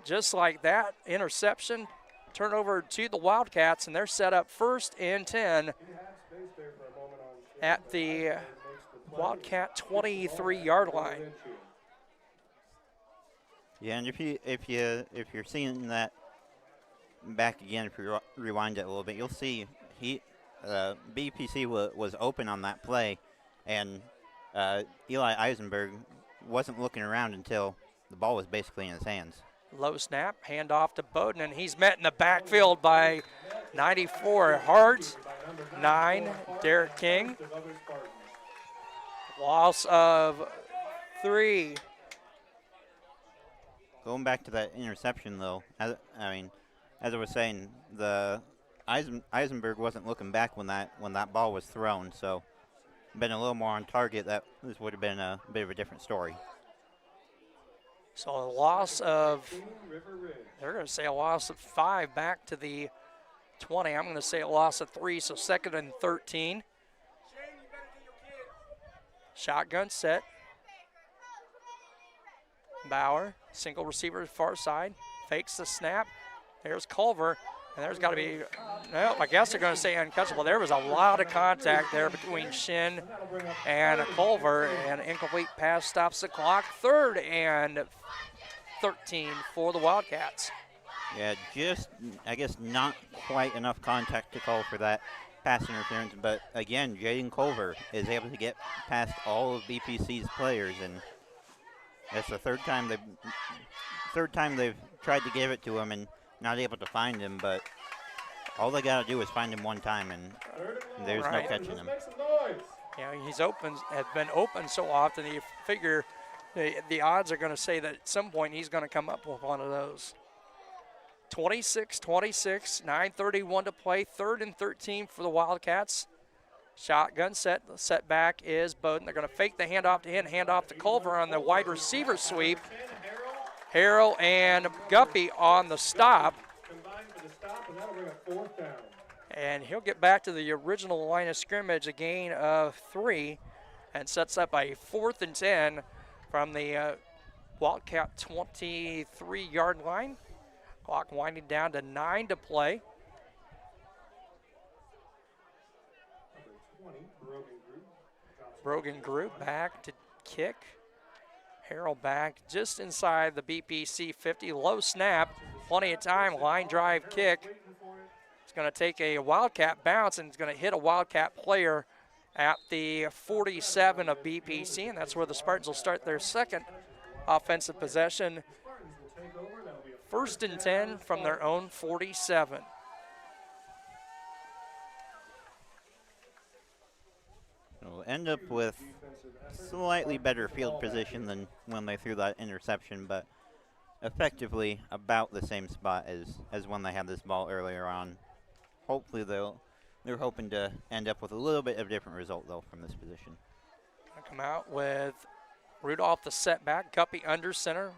just like that, interception, turnover to the Wildcats, and they're set up 1st and 10 at the Wildcat 23-yard line. Yeah, and if you're seeing that back again, if you rewind it a little bit, you'll see BPC was open on that play, and Eli Eisenberg wasn't looking around until the ball was basically in his hands. Low snap, handoff to Bowden, and he's met in the backfield by 94 Hart, 9 Derek King. Loss of 3. Going back to that interception, though, as I was saying, the Eisenberg wasn't looking back when that ball was thrown, so been a little more on target, this would have been a bit of a different story. So a loss of, they're going to say a loss of 5 back to the 20. I'm going to say a loss of 3, so 2nd and 13. Shotgun set. Bauer, single receiver far side, fakes the snap. There's Culver, and there's got to be, no, I guess they're going to say uncatchable. There was a lot of contact there between Shin and Culver, and an incomplete pass stops the clock. 3rd and 13 for the Wildcats. Yeah, just, I guess, not quite enough contact to call for that pass interference, but again, Jaden Culver is able to get past all of BPC's players, and that's the third time they've tried to give it to him and not able to find him, but all they got to do is find him one time, and there's no catching him. Yeah, he's been open so often, you figure the odds are going to say that at some point he's going to come up with one of those. 26-26, 9:31 to play, 3rd and 13 for the Wildcats. Shotgun set. The setback is Bowden. They're going to fake the handoff to him, handoff to Culver on the wide receiver sweep. Harrell and Guppy on the stop. And he'll get back to the original line of scrimmage, a gain of 3, and sets up a 4th and 10 from the Wildcat 23-yard line. Clock winding down to 9 to play. Brogan Group back to kick. Harrell back just inside the BPC 50. Low snap, plenty of time, line drive kick. It's going to take a Wildcat bounce, and it's going to hit a Wildcat player at the 47 of BPC, and that's where the Spartans will start their second offensive possession. 1st and 10 from their own 47. We'll end up with slightly better field position than when they threw that interception, but effectively about the same spot as when they had this ball earlier on. Hopefully they're hoping to end up with a little bit of a different result, though, from this position. Come out with Rudolph the setback, Guppy under center,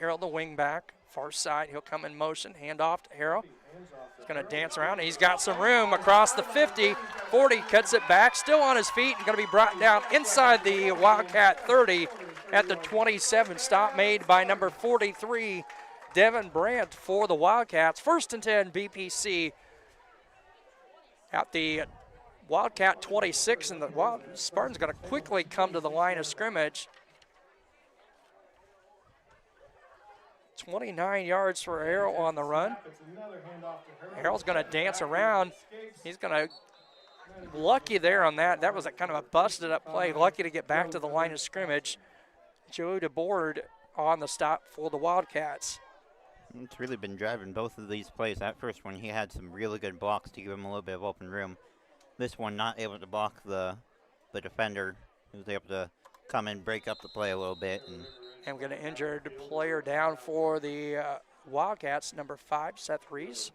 Harrell the wing back, far side. He'll come in motion, handoff to Harrell. He's going to dance around, and he's got some room across the 50. 40 cuts it back, still on his feet, and going to be brought down inside the Wildcat 30 at the 27. Stop made by number 43, Devin Brandt for the Wildcats. 1st and 10 BPC at the Wildcat 26, and the Spartans going to quickly come to the line of scrimmage. 29 yards for Harrell on the run. Harrell's going to dance around. He's going to, lucky there on that. That was a kind of a busted up play. Lucky to get back to the line of scrimmage. Joe DeBoard on the stop for the Wildcats. It's really been driving both of these plays. That first one, he had some really good blocks to give him a little bit of open room. This one, not able to block the defender, who was able to come in, break up the play a little bit. And we're going to injured player down for the Wildcats, number 5, Seth Reese.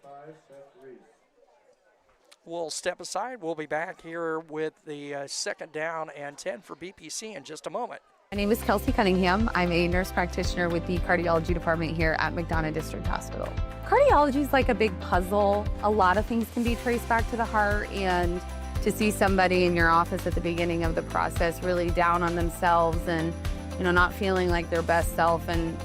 We'll step aside. We'll be back here with the second down and 10 for BPC in just a moment. My name is Kelsey Cunningham. I'm a nurse practitioner with the cardiology department here at McDonough District Hospital. Cardiology is like a big puzzle. A lot of things can be traced back to the heart, and to see somebody in your office at the beginning of the process really down on themselves and, you know, not feeling like their best self, and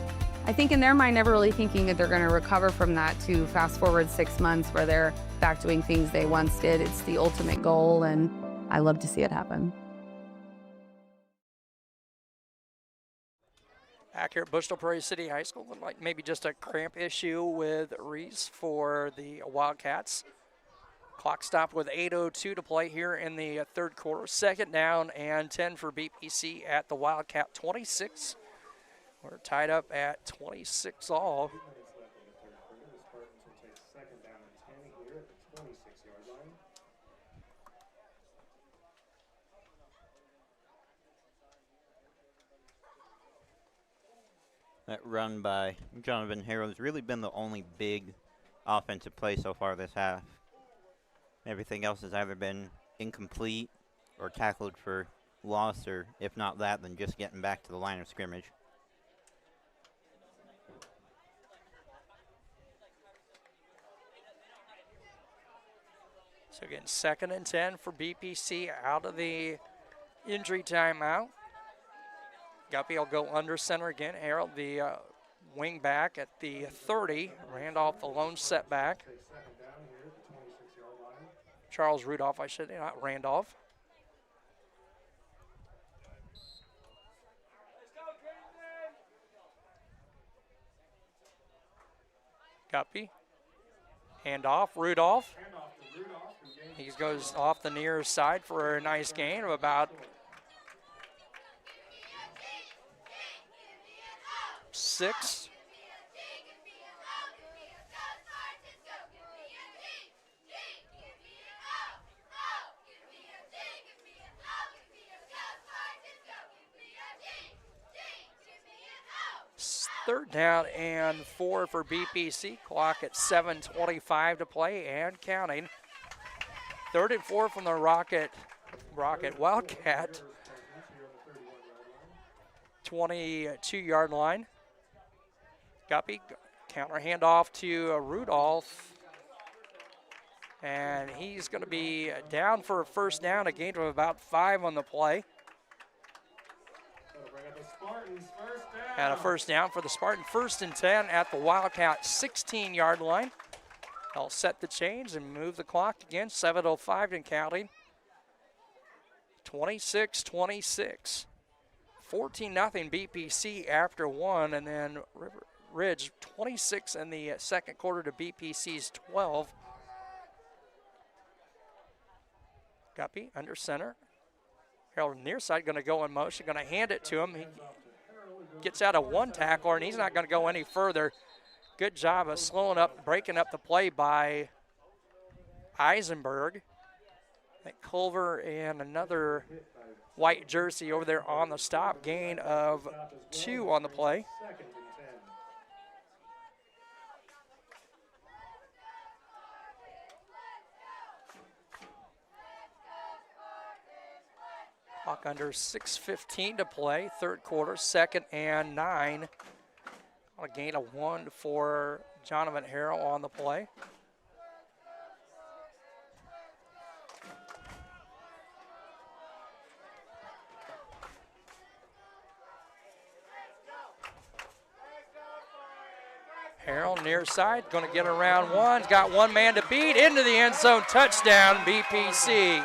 I think in their mind never really thinking that they're going to recover from that, to fast forward 6 months where they're back doing things they once did. It's the ultimate goal, and I love to see it happen. Back here at Bushnell-Prairie City High School, looked like maybe just a cramp issue with Reese for the Wildcats. Clock stopped with 8:02 to play here in the third quarter. Second down and 10 for BPC at the Wildcat 26. We're tied up at 26 all. That run by Jonathan Harrell has really been the only big offensive play so far this half. Everything else has either been incomplete or tackled for loss, or if not that, then just getting back to the line of scrimmage. So again, second and 10 for BPC out of the injury timeout. Guppy will go under center again. Harrell, the wing back at the 30. Randolph, the lone setback. Charles Rudolph, I should say, not Randolph. Guppy. Hand off, Rudolph. He goes off the near side for a nice gain of about 6. Third down and 4 for BPC. Clock at 7:25 to play and counting. 3rd and 4 from the Rocket Wildcat 22-yard line. Guppy, counter handoff to Rudolph. And he's going to be down for a first down, a gain of about 5 on the play. And a first down for the Spartan. 1st and 10 at the Wildcat 16-yard line. They'll set the change and move the clock again. 7:05 and counting. 26-26. 14-0 BPC after 1, and then Ridge 26 in the second quarter to BPC's 12. Guppy under center. Harrell near side going to go in motion, going to hand it to him. He gets out of one tackler, and he's not going to go any further. Good job of slowing up, breaking up the play by Eisenberg. I think Culver and another white jersey over there on the stop. Gain of 2 on the play. Clock under 6:15 to play, third quarter, 2nd and 9. A gain of 1 for Jonathan Harrell on the play. Harrell near side, going to get around 1. Got 1 man to beat, into the end zone, touchdown BPC.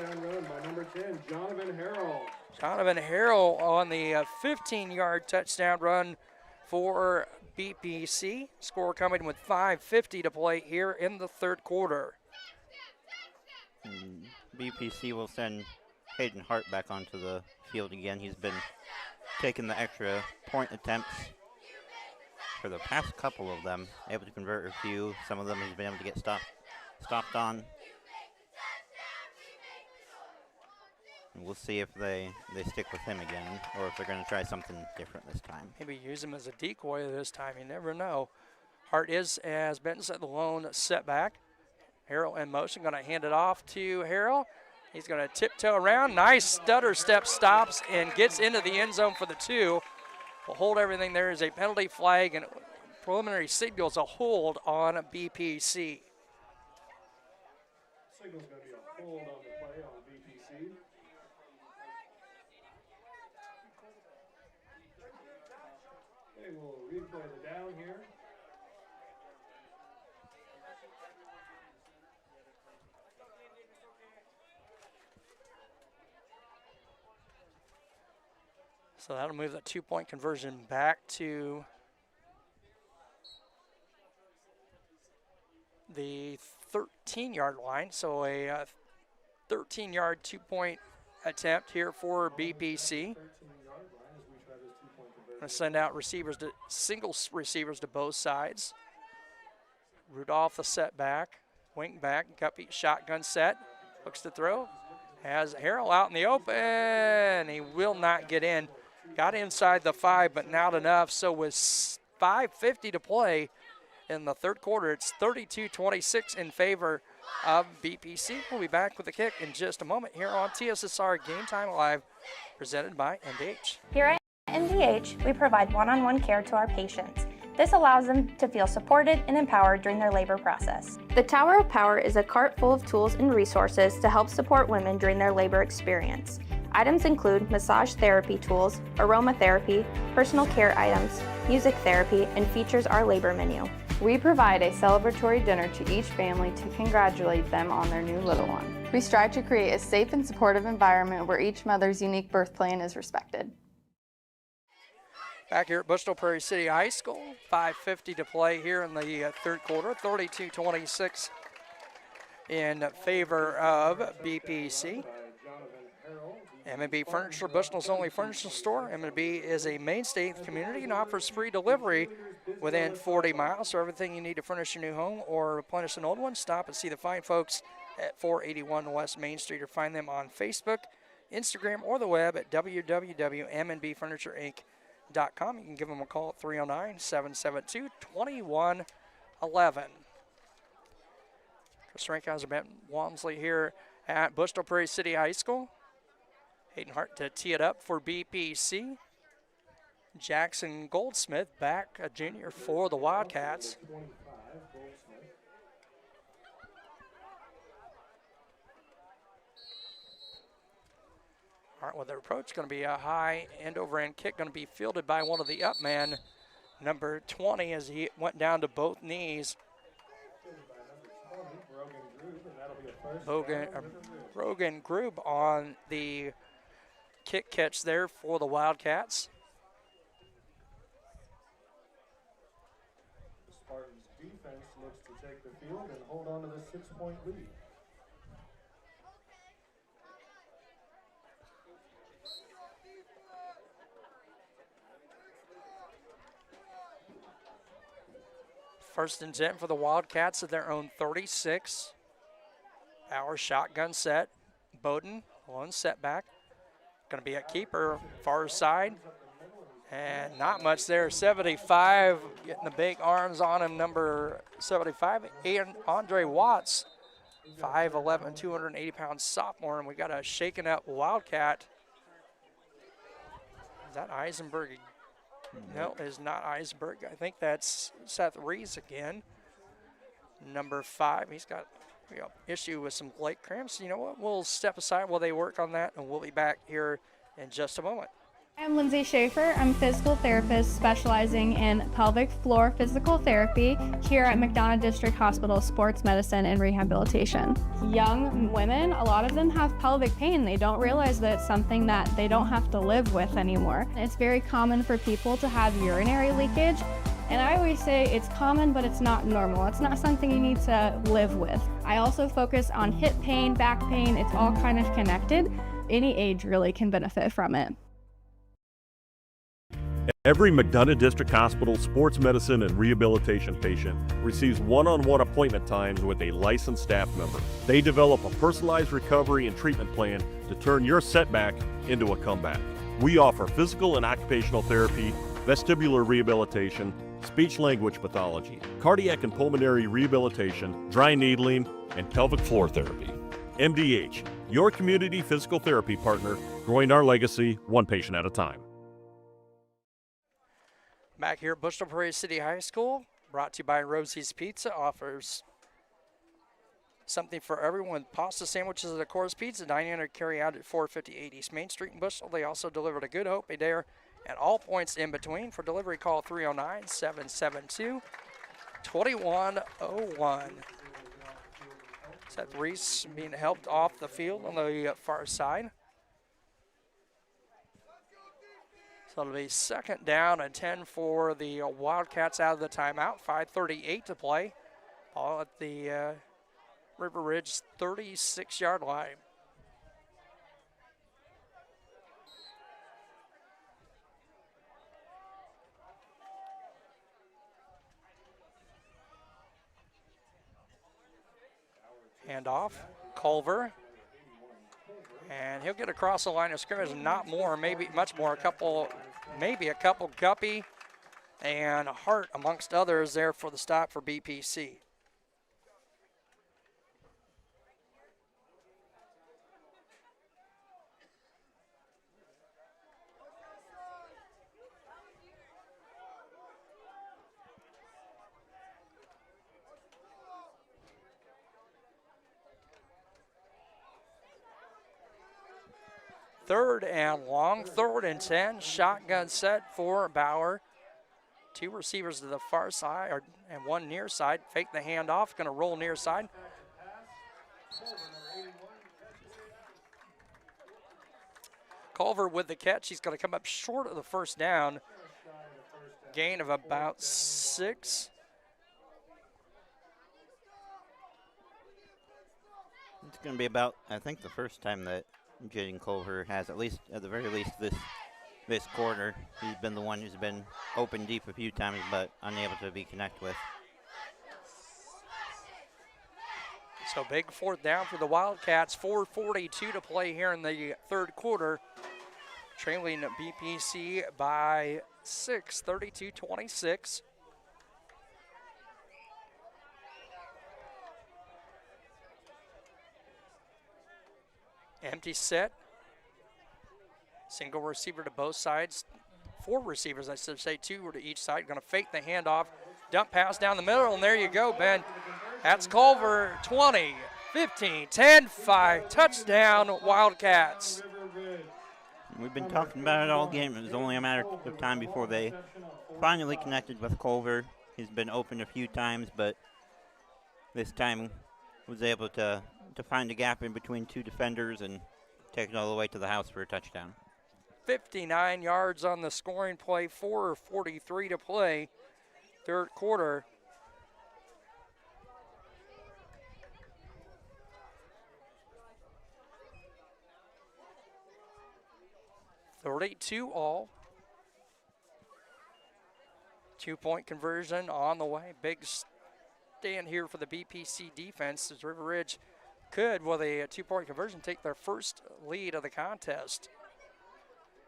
touchdown run by number 10, Jonathan Harrell. Jonathan Harrell on the 15-yard touchdown run for BPC. Score coming with 5:50 to play here in the third quarter. BPC will send Hayden Hart back onto the field again. He's been taking the extra point attempts for the past couple of them, able to convert a few. Some of them he's been able to get stopped on. And we'll see if they stick with him again, or if they're going to try something different this time. Maybe use him as a decoy this time. You never know. Hart is, as Benton said, the lone setback. Harrell in motion, going to hand it off to Harrell. He's going to tiptoe around. Nice stutter step, stops and gets into the end zone for the 2. We'll hold everything. There is a penalty flag and preliminary signals a hold on BPC. Signal's going to be a hold on the play on BPC. Okay, we'll replay the down here. So that'll move that 2-point conversion back to the 13-yard line. So a 13-yard 2-point attempt here for BPC. Going to send out receivers to single receivers to both sides. Rudolph the setback, wing back, guppy shotgun set, looks to throw. Has Harrell out in the open. He will not get in. Got inside the 5, but not enough. So with 5:50 to play in the third quarter, it's 32-26 in favor of BPC. We'll be back with the kick in just a moment here on TSSR Game Time Live, presented by MDH. Here at MDH, we provide one-on-one care to our patients. This allows them to feel supported and empowered during their labor process. The Tower of Power is a cart full of tools and resources to help support women during their labor experience. Items include massage therapy tools, aromatherapy, personal care items, music therapy, and features our labor menu. We provide a celebratory dinner to each family to congratulate them on their new little one. We strive to create a safe and supportive environment where each mother's unique birth plan is respected. Back here at Bushnell-Prairie City High School, 5:50 to play here in the third quarter, 32-26 in favor of BPC. M&B Furniture, Bushnell's only furniture store. M&B is a mainstay in the community and offers free delivery within 40 miles. So everything you need to furnish your new home or replenish an old one, stop and see the fine folks at 481 West Main Street, or find them on Facebook, Instagram, or the web at www.mnbfurniturinc.com. You can give them a call at 309-772-2111. Chris Rankhauser, Ben Walmsley here at Bushnell-Prairie City High School. Hayden Hart to tee it up for BPC. Jackson Goldsmith back, a junior for the Wildcats. Hart with their approach, going to be a high end over end kick, going to be fielded by one of the up men, number 20, as he went down to both knees. Rogan Grube on the kick catch there for the Wildcats. The Spartans defense looks to take the field and hold on to this 6-point lead. First and 10 for the Wildcats at their own 36. Power shotgun set. Bowden, one setback. Going to be a keeper, far side. And not much there. 75, getting the big arms on him, number 75. And Andre Watts, 5'11", 280-pound sophomore. And we got a shaken up Wildcat. Is that Eisenberg? No, it is not Eisenberg. I think that's Seth Rees again. Number 5, he's got issue with some leg cramps. You know what? We'll step aside while they work on that, and we'll be back here in just a moment. I'm Lindsay Schaefer. I'm a physical therapist specializing in pelvic floor physical therapy here at McDonough District Hospital Sports Medicine and Rehabilitation. Young women, a lot of them have pelvic pain. They don't realize that it's something that they don't have to live with anymore. It's very common for people to have urinary leakage. And I always say it's common, but it's not normal. It's not something you need to live with. I also focus on hip pain, back pain. It's all kind of connected. Any age really can benefit from it. Every McDonough District Hospital sports medicine and rehabilitation patient receives one-on-one appointment times with a licensed staff member. They develop a personalized recovery and treatment plan to turn your setback into a comeback. We offer physical and occupational therapy, vestibular rehabilitation, speech-language pathology, cardiac and pulmonary rehabilitation, dry needling, and pelvic floor therapy. MDH, your community physical therapy partner, growing our legacy one patient at a time. Back here at Bushnell-Prairie City High School, brought to you by Rosie's Pizza, offers something for everyone. Pasta sandwiches at Coors Pizza, dining in or carry out at 458 East Main Street in Bushnell. They also deliver to Good Hope, Adair, and all points in between. For delivery, call 309-772-2101. Seth Reese being helped off the field on the far side. So it'll be second down and 10 for the Wildcats out of the timeout. 5:38 to play. All at the River Ridge 36-yard line. Hand off, Culver. And he'll get across the line of scrimmage, not more, maybe much more, maybe a couple Guppy and Hart amongst others there for the stop for BPC. Third and long, 3rd and 10. Shotgun set for Bauer. 2 receivers to the far side, and 1 near side. Fake the handoff, going to roll near side. Culver with the catch. He's going to come up short of the first down. Gain of about 6. It's going to be about, I think, the first time that Jaden Culver has, at the very least, this quarter. He's been the one who's been open deep a few times, but unable to be connected with. So big 4th down for the Wildcats. 4:42 to play here in the 3rd quarter. Trailing BPC by 6, 32-26. Empty set. Single receiver to both sides. 4 receivers, I should say, 2 to each side. Going to fake the handoff. Dump pass down the middle, and there you go, Ben. That's Culver, 20, 15, 10, 5. Touchdown, Wildcats. We've been talking about it all game. It was only a matter of time before they finally connected with Culver. He's been open a few times, but this time was able to find a gap in between 2 defenders and take it all the way to the house for a touchdown. 59 yards on the scoring play, 4:43 to play, 3rd quarter. $32 all. 2-point conversion on the way. Big stand here for the BPC defense as River Ridge could, with a 2-point conversion, take their first lead of the contest.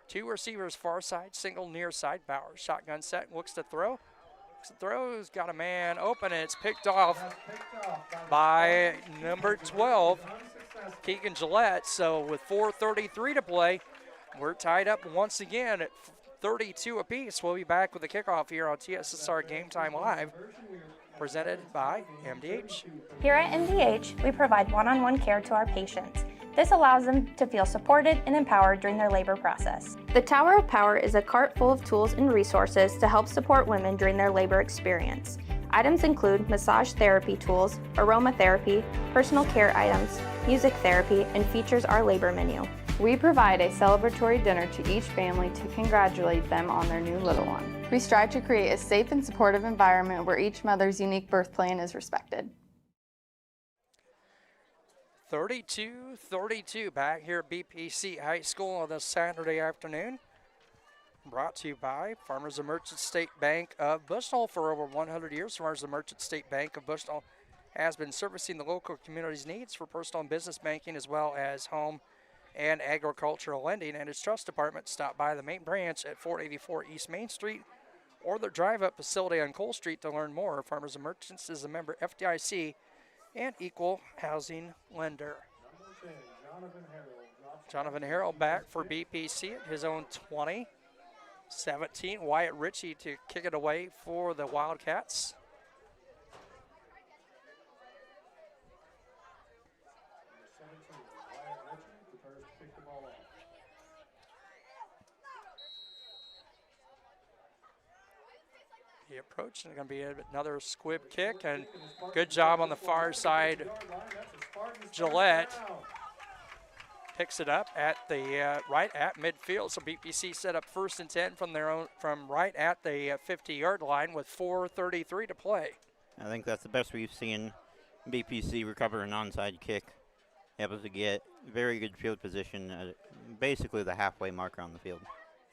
2 receivers far side, single near side. Bauer, shotgun set, looks to throw. Throws, got a man open, and it's picked off by number 12, Keegan Gillette. So with 4:33 to play, we're tied up once again at 32 apiece. We'll be back with the kickoff here on TSSR Game Time Live, presented by MDH. Here at MDH, we provide one-on-one care to our patients. This allows them to feel supported and empowered during their labor process. The Tower of Power is a cart full of tools and resources to help support women during their labor experience. Items include massage therapy tools, aromatherapy, personal care items, music therapy, and features our labor menu. We provide a celebratory dinner to each family to congratulate them on their new little one. We strive to create a safe and supportive environment where each mother's unique birth plan is respected. 32-32 back here at BPC High School on this Saturday afternoon. Brought to you by Farmers and Merchant State Bank of Bushnell. For over 100 years, Farmers and Merchant State Bank of Bushnell has been servicing the local community's needs for personal and business banking, as well as home and agricultural lending. And its trust department. Stop by the main branch at 484 East Main Street or their drive-up facility on Cole Street to learn more. Farmers and Merchants is a member FDIC and equal housing lender. Jonathan Harrell back for BPC at his own 20. 17, Wyatt Ritchie to kick it away for the Wildcats. The approach is going to be another squib kick, and good job on the far side. Gillette picks it up at the right at midfield. So BPC set up 1st and 10 from right at the 50-yard line with 4:33 to play. I think that's the best we've seen BPC recover an onside kick. Able to get very good field position at basically the halfway marker on the field.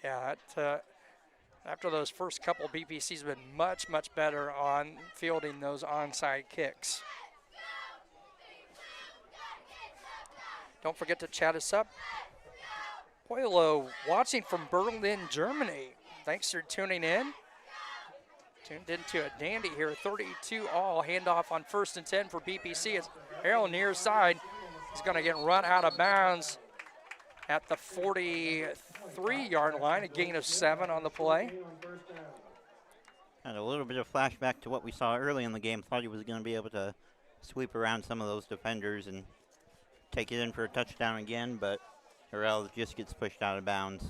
Yeah, after those first couple, BPC's been much better on fielding those onside kicks. Don't forget to chat us up. Poilo watching from Berlin, Germany. Thanks for tuning in. Tuned into a dandy here, 32-all. Handoff on 1st and 10 for BPC. It's Harrell near side. He's going to get run out of bounds at the 43-yard line, a gain of 7 on the play. And a little bit of flashback to what we saw early in the game. Thought he was going to be able to sweep around some of those defenders and take it in for a touchdown again, but Harrell just gets pushed out of bounds,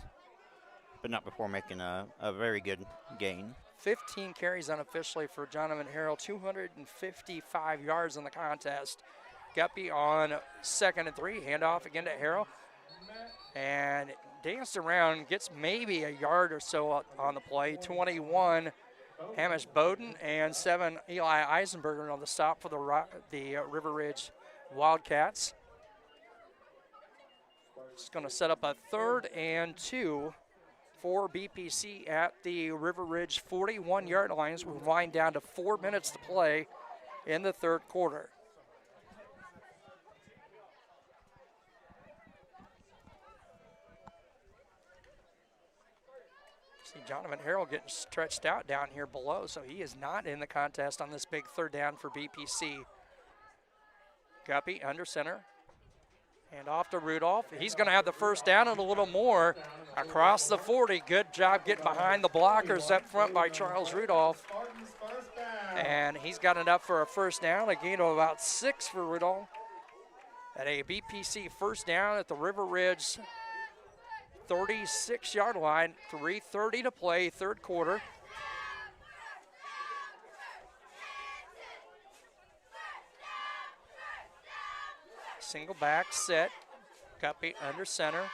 but not before making a very good gain. 15 carries unofficially for Jonathan Harrell, 255 yards in the contest. Guppy on 2nd and 3, handoff again to Harrell, and danced around, gets maybe a yard or so on the play. 21, Hamish Bowden, and 7, Eli Eisenberger on the stop for the River Ridge Wildcats. It's going to set up a 3rd and 2 for BPC at the River Ridge 41-yard line as we wind down to 4 minutes to play in the 3rd quarter. See Jonathan Harrell getting stretched out down here below, so he is not in the contest on this big 3rd down for BPC. Guppy under center. And off to Rudolph. He's going to have the 1st down and a little more across the 40. Good job getting behind the blockers up front by Charles Rudolph. And he's got enough for a 1st down, a gain of about 6 for Rudolph. At a BPC 1st down at the River Ridge 36-yard line, 3:30 to play, 3rd quarter. Single back set, Guppy under center.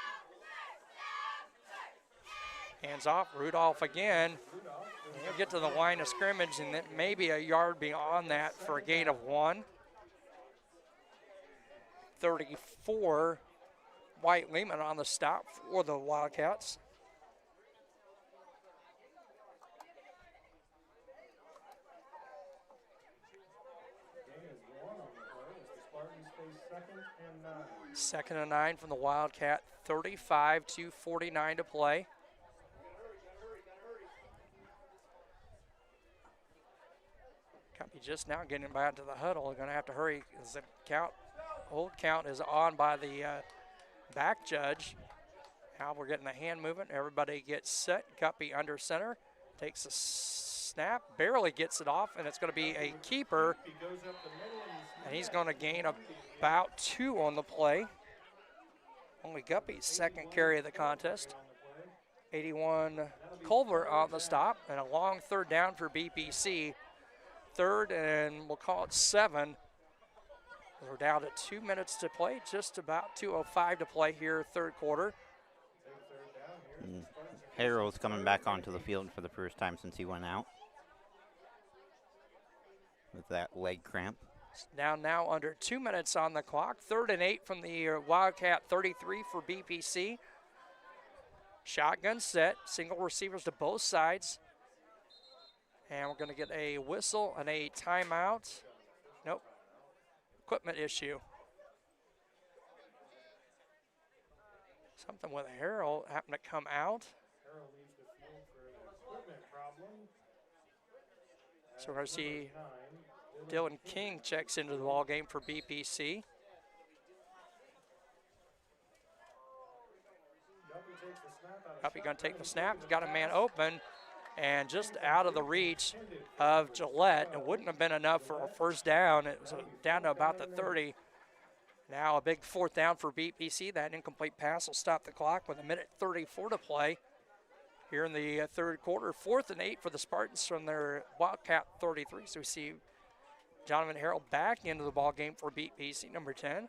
Hands off, Rudolph again. He'll get to the line of scrimmage and then maybe a yard beyond that for a gain of 1. 34, White Lehman on the stop for the Wildcats. Second and 9 from the Wildcat, 35-49 to play. Guppy just now getting back to the huddle. They're going to have to hurry as the hold count is on by the back judge. Now we're getting the hand movement. Everybody gets set. Guppy under center, takes a snap, barely gets it off, and it's going to be a keeper. And he's going to gain about 2 on the play. Only Guppy's second carry of the contest. 81 Culver on the stop, and a long third down for BPC. Third, and we'll call it 7. We're down to 2 minutes to play, just about 2:05 to play here, third quarter. Harrell's coming back onto the field for the first time since he went out with that leg cramp. Now under 2 minutes on the clock. 3rd and 8 from the Wildcat 33 for BPC. Shotgun set, single receivers to both sides. And we're going to get a whistle and a timeout. Nope, equipment issue. Something with Harrell happened to come out. Harrell leaves the field for an equipment problem. So we're going to see Dylan King checks into the ball game for BPC. Guppy going to take the snap. He's got a man open and just out of the reach of Gillette. It wouldn't have been enough for a first down. It was down to about the 30. Now a big 4th down for BPC. That incomplete pass will stop the clock with 1:34 to play here in the third quarter. 4th and 8 for the Spartans from their Wildcat 33. So we see Jonathan Harrell back into the ball game for BPC, number 10.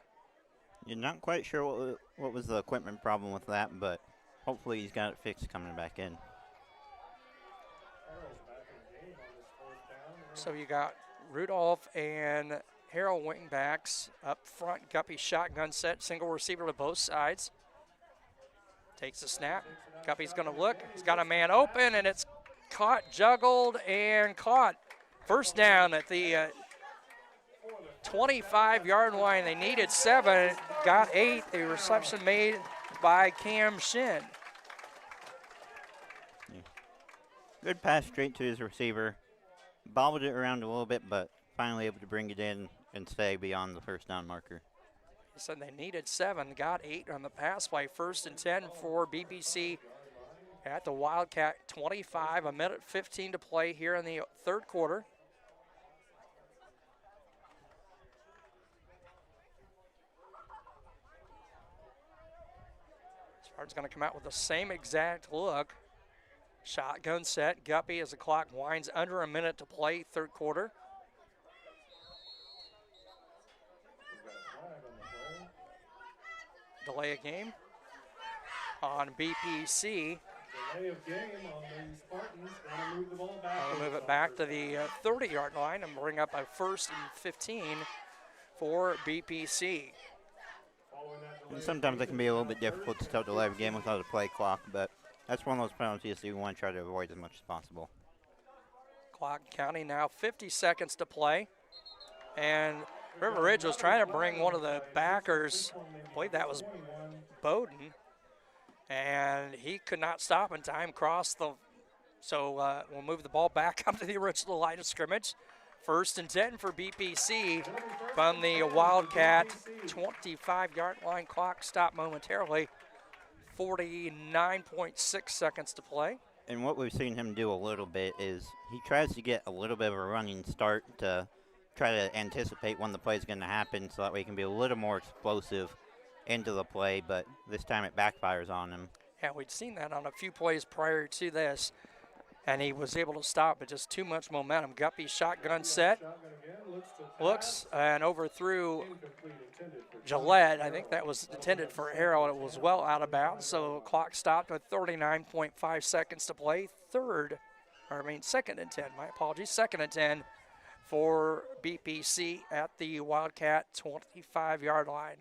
You're not quite sure what was the equipment problem with that, but hopefully he's got it fixed coming back in. So you got Rudolph and Harrell wing backs up front. Guppy shotgun set, single receiver to both sides. Takes the snap. Guppy's going to look. He's got a man open, and it's caught, juggled, and caught. First down at the 25-yard line. They needed 7, got 8. The reception made by Cam Shin. Yeah. Good pass straight to his receiver. Bobbled it around a little bit, but finally able to bring it in and stay beyond the first down marker. He said they needed 7, got 8 on the pass play. 1st and 10 for BPC at the Wildcat 25. 1:15 to play here in the third quarter. Spartan's going to come out with the same exact look. Shotgun set. Guppy as the clock winds under a minute to play, third quarter. Delay of game on BPC. Delay of game on the Spartans. Gonna move the ball back. I'll move it back to the 30-yard line and bring up a 1st and 15 for BPC. And sometimes it can be a little bit difficult to start the live game without a play clock, but that's one of those penalties that you want to try to avoid as much as possible. Clock counting now, 50 seconds to play. And River Ridge was trying to bring one of the backers, I believe that was Bowden, and he could not stop in time, crossed the, so we'll move the ball back up to the original line of scrimmage. 1st and 10 for BPC from the Wildcat 25-yard line. Clock stopped momentarily. 49.6 seconds to play. And what we've seen him do a little bit is he tries to get a little bit of a running start to try to anticipate when the play is going to happen so that way he can be a little more explosive into the play, but this time it backfires on him. Yeah, we'd seen that on a few plays prior to this, and he was able to stop, but just too much momentum. Guppy shotgun set, looks and overthrew Gillette. I think that was intended for Harrell. It was well out of bounds, so clock stopped with 39.5 seconds to play. 2nd and 10, my apologies, 2nd and 10 for BPC at the Wildcat 25-yard line.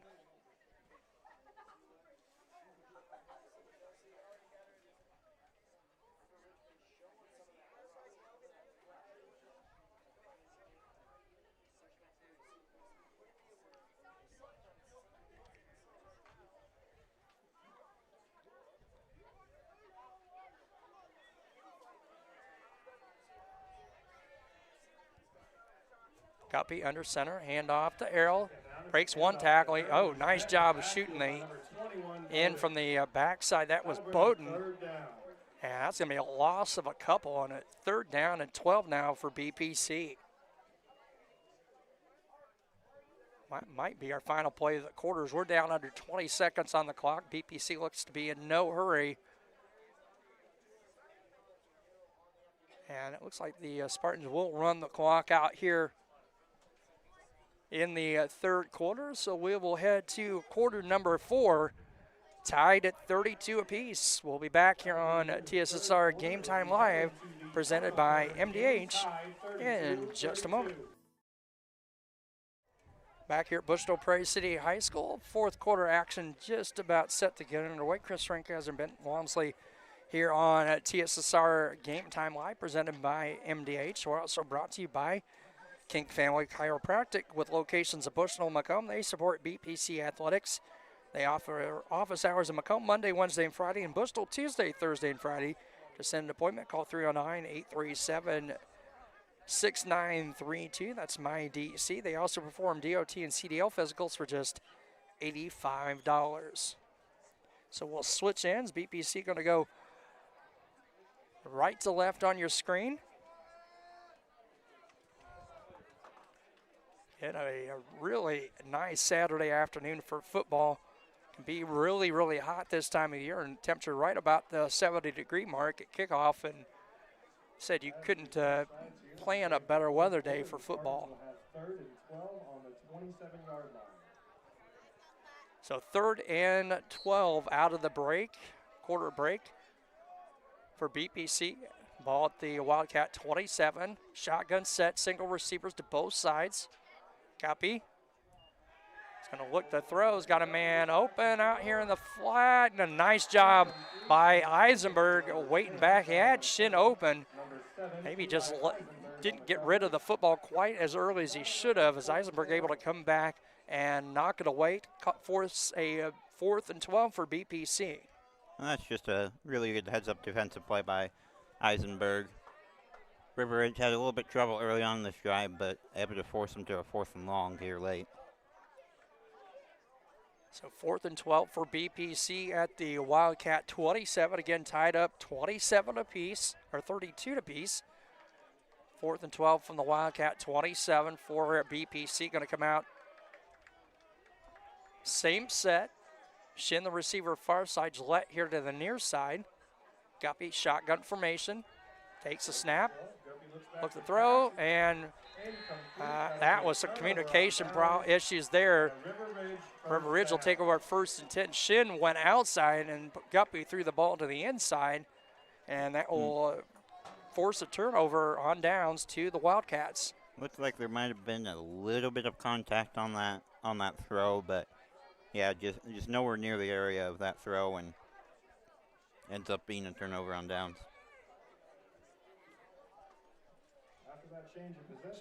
Guppy under center, handoff to Harrell. Breaks one tackle. Oh, nice job of shooting the in from the backside. That was Bowden. And that's going to be a loss of a couple on it. 3rd down and 12 now for BPC. Might be our final play of the quarters. We're down under 20 seconds on the clock. BPC looks to be in no hurry. And it looks like the Spartans will run the clock out here in the third quarter. So we will head to quarter number 4, tied at 32 apiece. We'll be back here on TSSR Game Time Live, presented by MDH in just a moment. Back here at Bushnell-Prairie City High School, fourth quarter action just about set to get underway. Chris Renkas and Ben Walmsley here on TSSR Game Time Live, presented by MDH. We're also brought to you by Kink Family Chiropractic, with locations at Bushnell and Macomb. They support BPC athletics. They offer office hours in Macomb Monday, Wednesday, and Friday, and Bushnell Tuesday, Thursday, and Friday. To send an appointment, call 309-837-6932. That's my DC. They also perform DOT and CDL physicals for just $85. So we'll switch ends. BPC going to go right to left on your screen. And a really nice Saturday afternoon for football. Can be really, really hot this time of year, and temperature right about the 70-degree mark at kickoff. And said you couldn't plan a better weather day for football. So 3rd and 12 out of the break, quarter break for BPC. Ball at the Wildcat 27. Shotgun set, single receivers to both sides. Copy. He's going to look the throws. Got a man open out here in the flat. And a nice job by Eisenberg waiting back. He had Shin open. Maybe just didn't get rid of the football quite as early as he should have, as Eisenberg able to come back and knock it away. Force a 4th and 12 for BPC. Well, that's just a really good heads-up defensive play by Eisenberg. River Ridge had a little bit of trouble early on in this drive, but able to force them to a 4th and long here late. So 4th and 12 for BPC at the Wildcat 27. Again, tied up 27 apiece, or 32 apiece. 4th and 12 from the Wildcat 27 for BPC. Going to come out. Same set. Shin the receiver far side. Gillette here to the near side. Guppy shotgun formation. Takes a snap. Look the throw, and that was some communication issues there. River Ridge will take over 1st and 10. Shin went outside, and Guppy threw the ball to the inside, and that will force a turnover on downs to the Wildcats. Looks like there might have been a little bit of contact on that throw, but yeah, just nowhere near the area of that throw, and ends up being a turnover on downs.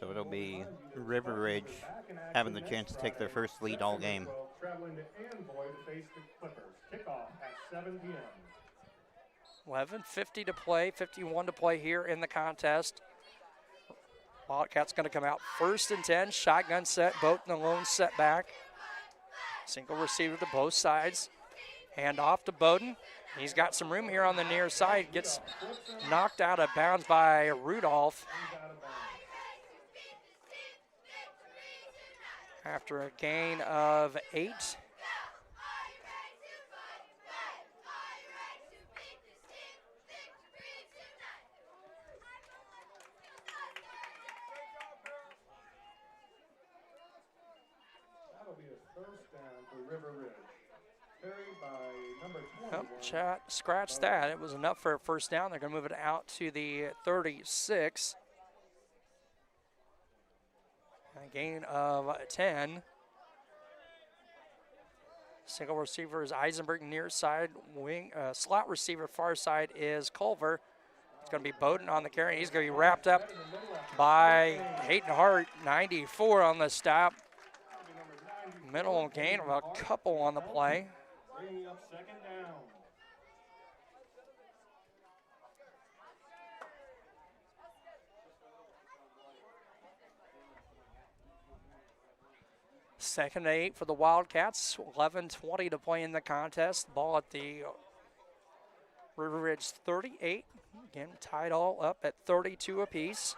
So it'll be River Ridge having the chance to take their first lead all game. Traveling to Amboy to face the Clippers. Kickoff at 7 p.m. 11:50 to play, 51 to play here in the contest. Wildcats going to come out 1st and 10. Shotgun set, both in the lone setback. Single receiver to both sides. Hand off to Bowden. He's got some room here on the near side. Gets knocked out of bounds by Rudolph. After a gain of 8. That'll be a first down for River Ridge. Carried by number 21. Chat, scratch that. It was enough for a first down. They're going to move it out to the 36. A gain of 10. Single receiver is Eisenberg near side. Slot receiver far side is Culver. It's going to be Bowden on the carry. He's going to be wrapped up by Hayden Hart, 94 on the stop. Minimal gain of a couple on the play. Bringing up 2nd down. Second and 8 for the Wildcats. 11:20 to play in the contest. Ball at the River Ridge 38. Again, tied all up at 32 apiece.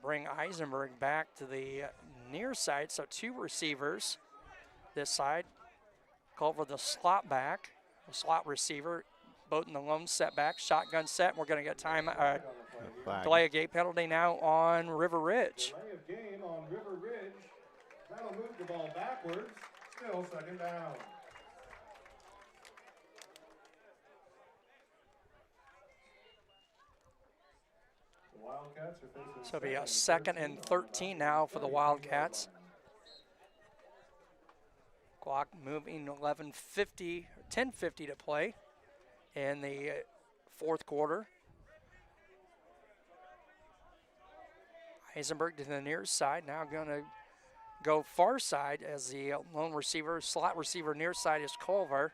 bring Eisenberg back to the near side. So 2 receivers this side. Culver the slot back, the slot receiver. Bowden the lone setback, shotgun set. We're going to get time, delay of game penalty now on River Ridge. Delay of game on River Ridge. That'll move the ball backwards. Still second down. The Wildcats are facing So it'll be a 2nd and 13 now for the Wildcats. Clock moving 11:50, 10:50 to play in the 4th quarter. Eisenberg to the near side, now going to go far side as the lone receiver, slot receiver near side is Culver.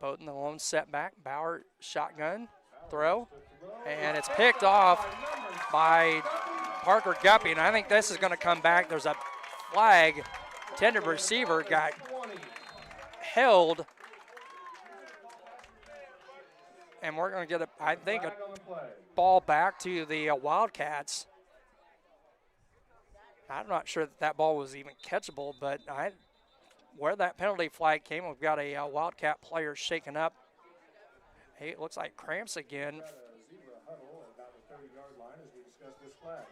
Bowden the lone setback, Bauer shotgun, throw, and it's picked off by Parker Guppy, and I think this is going to come back. There's a flag. Intended receiver got held, and we're going to get, I think, a ball back to the Wildcats. I'm not sure that ball was even catchable, but where that penalty flag came, we've got a Wildcat player shaken up. Hey, it looks like cramps again. Zebra huddle about the 30-yard line as we discuss this flag.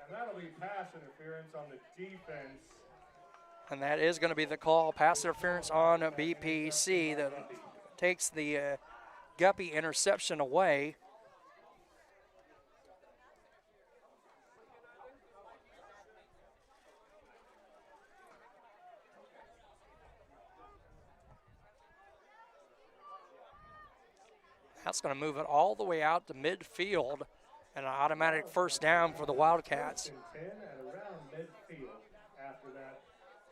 And that'll be pass interference on the defense. And that is going to be the call, pass interference on BPC that takes the Guppy interception away. That's going to move it all the way out to midfield and an automatic first down for the Wildcats. 10 and around midfield after that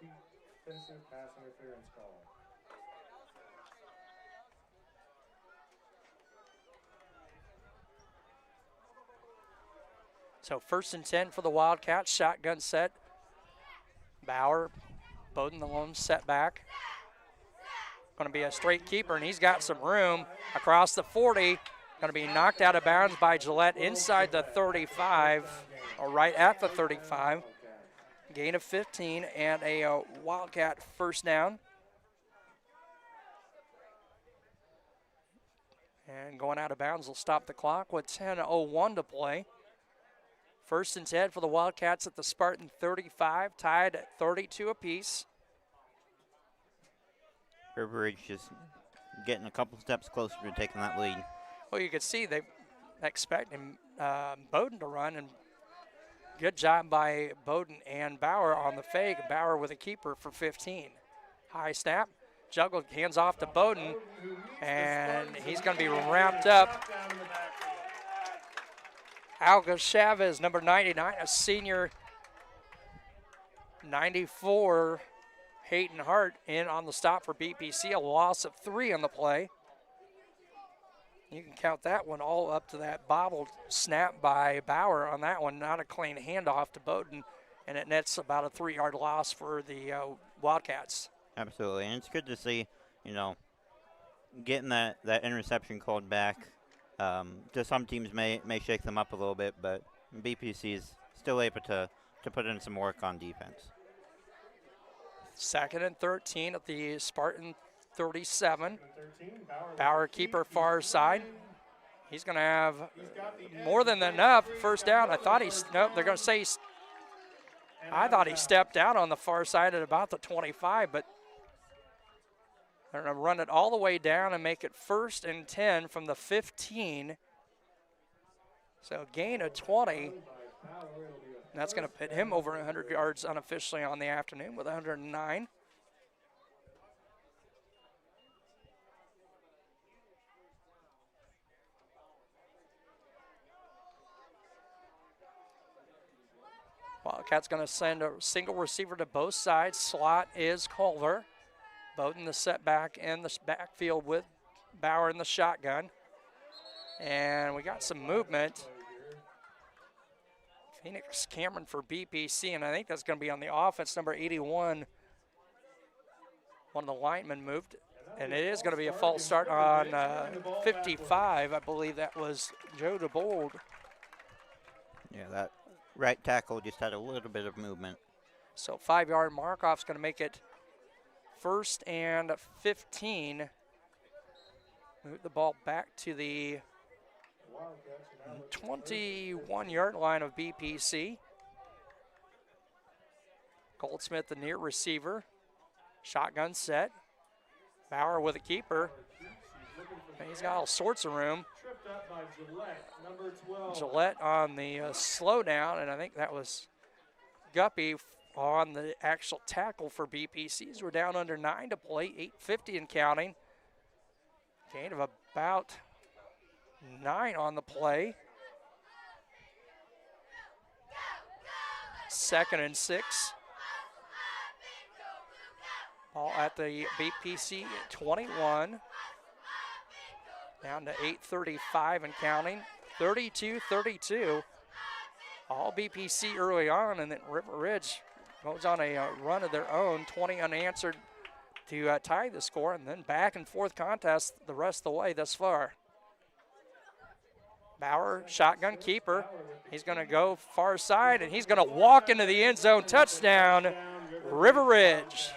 defensive pass interference call. So 1st and 10 for the Wildcats, shotgun set. Bauer, Bowden the lone setback. Going to be a straight keeper, and he's got some room across the 40. Going to be knocked out of bounds by Gillette inside the 35, or right at the 35. Gain of 15 and a Wildcat first down. And going out of bounds will stop the clock with 10:01 to play. 1st and 10 for the Wildcats at the Spartan 35, tied at 32 apiece. River Ridge just getting a couple steps closer to taking that lead. Well, you can see they expect Bowden to run, and good job by Bowden and Bauer on the fake. Bauer with a keeper for 15. High snap, juggled, hands off to Bowden, and he's going to be wrapped up. Alga Chavez, number 99, a senior, 94. Hayden Hart in on the stop for BPC, a loss of 3 on the play. You can count that one all up to that bobbled snap by Bauer on that one, not a clean handoff to Bowden, and it nets about a 3-yard loss for the Wildcats. Absolutely, and it's good to see, getting that interception called back. Just some teams may shake them up a little bit, but BPC is still able to put in some work on defense. 2nd and 13 at the Spartan 37. Bauer keeper far side. He's going to have more than enough first down. I thought nope, they're going to say I thought he stepped out on the far side at about the 25, but they're going to run it all the way down and make it 1st and 10 from the 15. So gain of 20. And that's going to put him over 100 yards unofficially on the afternoon with 109. Wildcats going to send a single receiver to both sides. Slot is Culver. Bowden the setback in the backfield with Bauer in the shotgun. And we got some movement. Phoenix Cameron for BPC, and I think that's going to be on the offense, number 81. One of the linemen moved. And it is going to be a false start on 55. I believe that was Joe DeBold. Yeah, that right tackle just had a little bit of movement. So 5-yard Markoff's going to make it 1st and 15. Move the ball back to the 21-yard line of BPC. Goldsmith, the near receiver. Shotgun set. Bauer with a keeper. He's got all sorts of room. Gillette on the slow down, and I think that was Guppy on the actual tackle for BPCs. We're down under 9 to play, 8:50 and counting. Gain of about 9 on the play. 2nd and 6. Ball at the BPC 21. Down to 8:35 and counting. 32-32. All BPC early on, and then River Ridge goes on a run of their own, 20 unanswered to tie the score, and then back and forth contest the rest of the way thus far. Bauer, shotgun keeper. He's going to go far side, and he's going to walk into the end zone. Touchdown, River Ridge.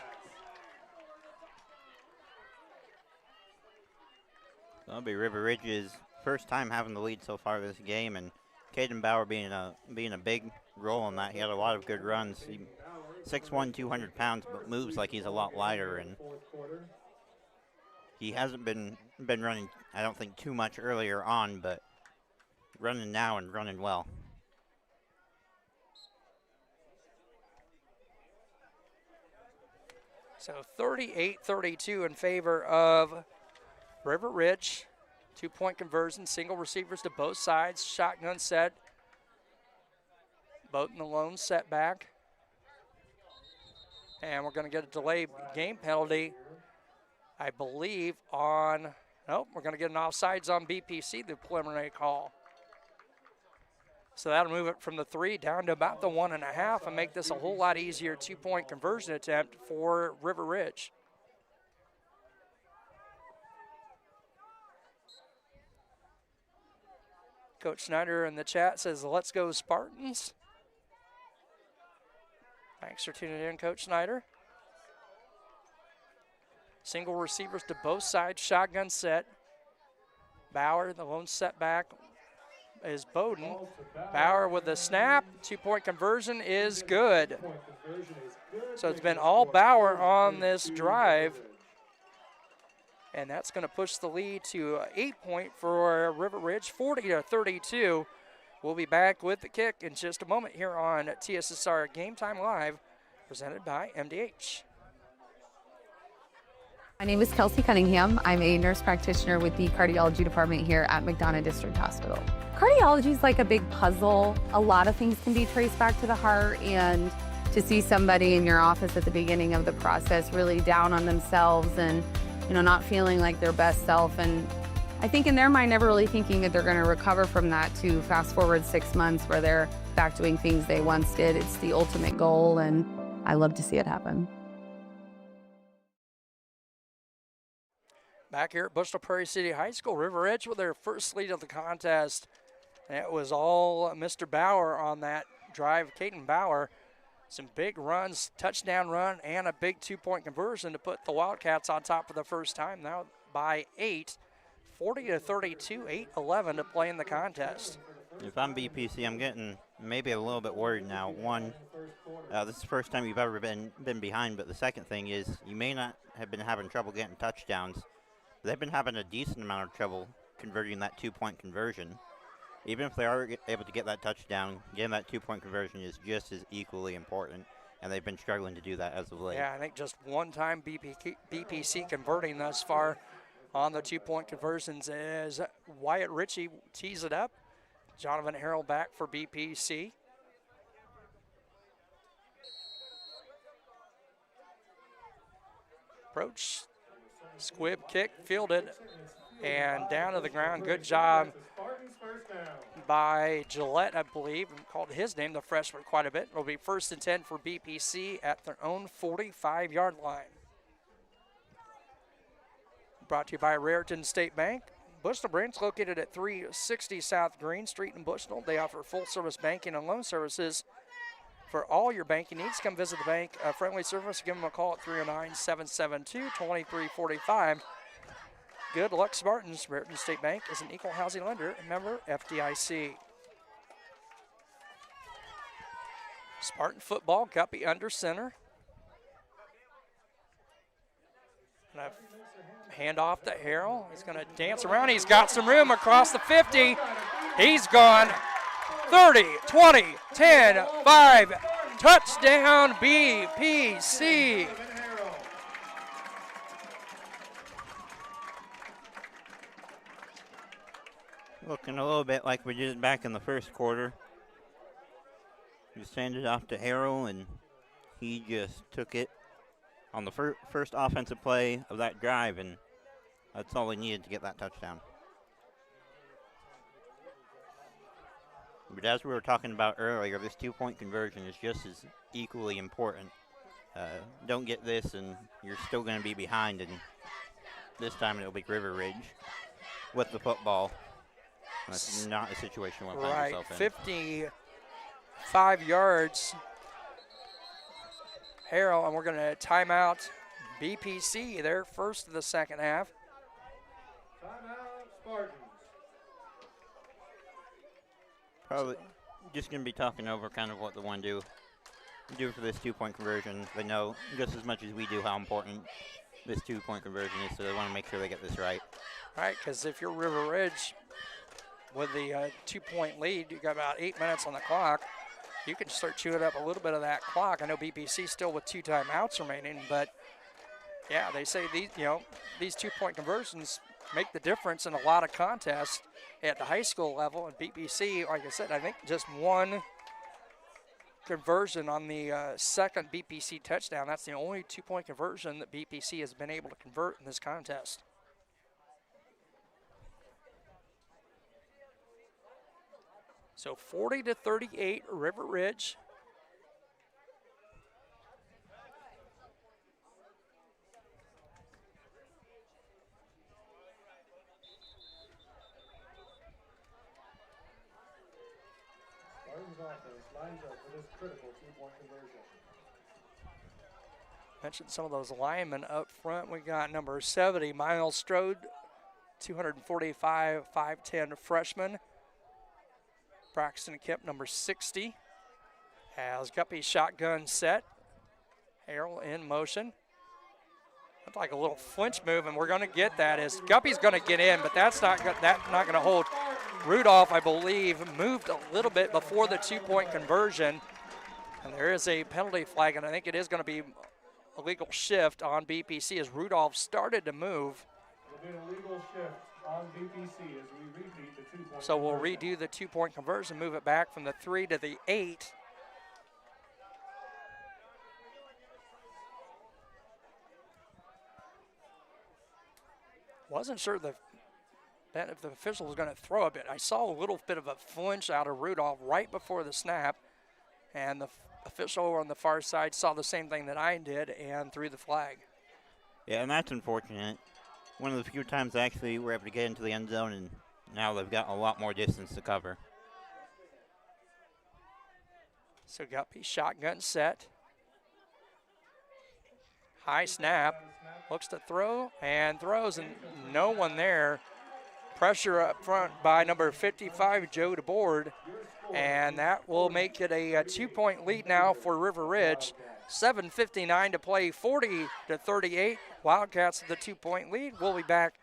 That'll be River Ridge's first time having the lead so far this game, and Caden Bauer being a big role in that. He had a lot of good runs. 6'1", 200 pounds, but moves like he's a lot lighter, and he hasn't been running, I don't think, too much earlier on, but running now and running well. So 38-32 in favor of River Ridge. 2-point conversion, single receivers to both sides, shotgun set. Boat in the lone setback. And we're going to get a delayed game penalty, I believe, on, nope, we're going to get an offsides on BPC, the preliminary call. So that'll move it from the 3 down to about the 1.5 and make this a whole lot easier 2-point conversion attempt for River Ridge. Coach Snyder in the chat says, let's go Spartans. Thanks for tuning in, Coach Snyder. Single receivers to both sides, shotgun set. Bauer, the lone setback is Bowden. Bauer with the snap, 2-point conversion is good. So it's been all Bauer on this drive. And that's going to push the lead to 8-point for River Ridge, 40-32. We'll be back with the kick in just a moment here on TSSR Game Time Live, presented by MDH. My name is Kelsey Cunningham. I'm a nurse practitioner with the cardiology department here at McDonough District Hospital. Cardiology is like a big puzzle. A lot of things can be traced back to the heart, and to see somebody in your office at the beginning of the process really down on themselves and not feeling like their best self, and I think in their mind never really thinking that they're going to recover from that, to fast forward 6 months where they're back doing things they once did. It's the ultimate goal, and I love to see it happen. Back here at Bushnell-Prairie City High School, River Ridge with their first lead of the contest. And it was all Mr. Bauer on that drive. Caden Bauer, some big runs, touchdown run, and a big 2-point conversion to put the Wildcats on top for the first time, now by 8, 40-32, 8-11 to play in the contest. If I'm BPC, I'm getting maybe a little bit worried now. One, this is the first time you've ever been behind, but the second thing is you may not have been having trouble getting touchdowns. They've been having a decent amount of trouble converting that 2-point conversion. Even if they are able to get that touchdown, getting that 2-point conversion is just as equally important, and they've been struggling to do that as of late. Yeah, I think just one time BPC converting thus far on the 2-point conversions as Wyatt Ritchie tees it up. Jonathan Harrell back for BPC. Approach, squib kick, fielded, and down to the ground. Good job by Gillette, I believe, and called his name, the freshman, quite a bit. It'll be 1st and 10 for BPC at their own 45-yard line. brought to you by Raritan State Bank. Bushnell branch located at 360 South Green Street in Bushnell. They offer full-service banking and loan services for all your banking needs. Come visit the bank. Friendly service. Give them a call at 309-772-2345. Good luck, Spartans. Raritan State Bank is an equal housing lender, member FDIC. Spartan football, Guppy under center. And a handoff to Harrell. He's going to dance around. He's got some room across the 50. He's gone 30, 20, 10, 5. Touchdown BPC. Looking a little bit like we did back in the first quarter. We sent it off to Harrell, and he just took it on the first offensive play of that drive, and that's all he needed to get that touchdown. But as we were talking about earlier, this two-point conversion is just as equally important. Don't get this, and you're still going to be behind, and this time it'll be River Ridge with the football. That's not a situation you want to find yourself in. 55 yards. Harrell, and we're going to time out BPC, their first of the second half. Timeout, Spartans. Probably just going to be talking over kind of what they want to do for this two-point conversion. They know just as much as we do how important this two-point conversion is, so they want to make sure they get this right. All right, because if you're River Ridge with the 2-point lead, you got about 8 minutes on the clock. You can start chewing up a little bit of that clock. I know BPC still with 2 timeouts remaining, but yeah, they say these 2-point conversions make the difference in a lot of contests at the high school level. And BPC, like I said, I think just one conversion on the second BPC touchdown. That's the only 2-point conversion that BPC has been able to convert in this contest. So 40-38, River Ridge. Spartans offense lines up for this critical 2-point conversion. Mentioned some of those linemen up front. We got number 70, Miles Strode, 245, 5'10 freshman. Braxton Kemp, number 60, has Guppy shotgun set. Harrell in motion. Looked like a little flinch move, and we're going to get that as Guppy's going to get in, but that's not going to hold. Rudolph, I believe, moved a little bit before the 2-point conversion, and there is a penalty flag, and I think it is going to be a legal shift on BPC as Rudolph started to move. There'll be an illegal shift on BPC as we repeat the 2-point So we'll redo the 2-point conversion, move it back from the 3 to the 8. Wasn't sure if the official was going to throw a bit. I saw a little bit of a flinch out of Rudolph right before the snap, and the official over on the far side saw the same thing that I did and threw the flag. Yeah, and that's unfortunate. One of the few times actually we're able to get into the end zone, and now they've got a lot more distance to cover. So Guppy shotgun set. High snap. Looks to throw and throws, and no one there. Pressure up front by number 55, Joe DeBoard, and that will make it a 2-point lead now for River Ridge. 7:59 to play, 40-38. Wildcats with the 2-point lead. We'll be back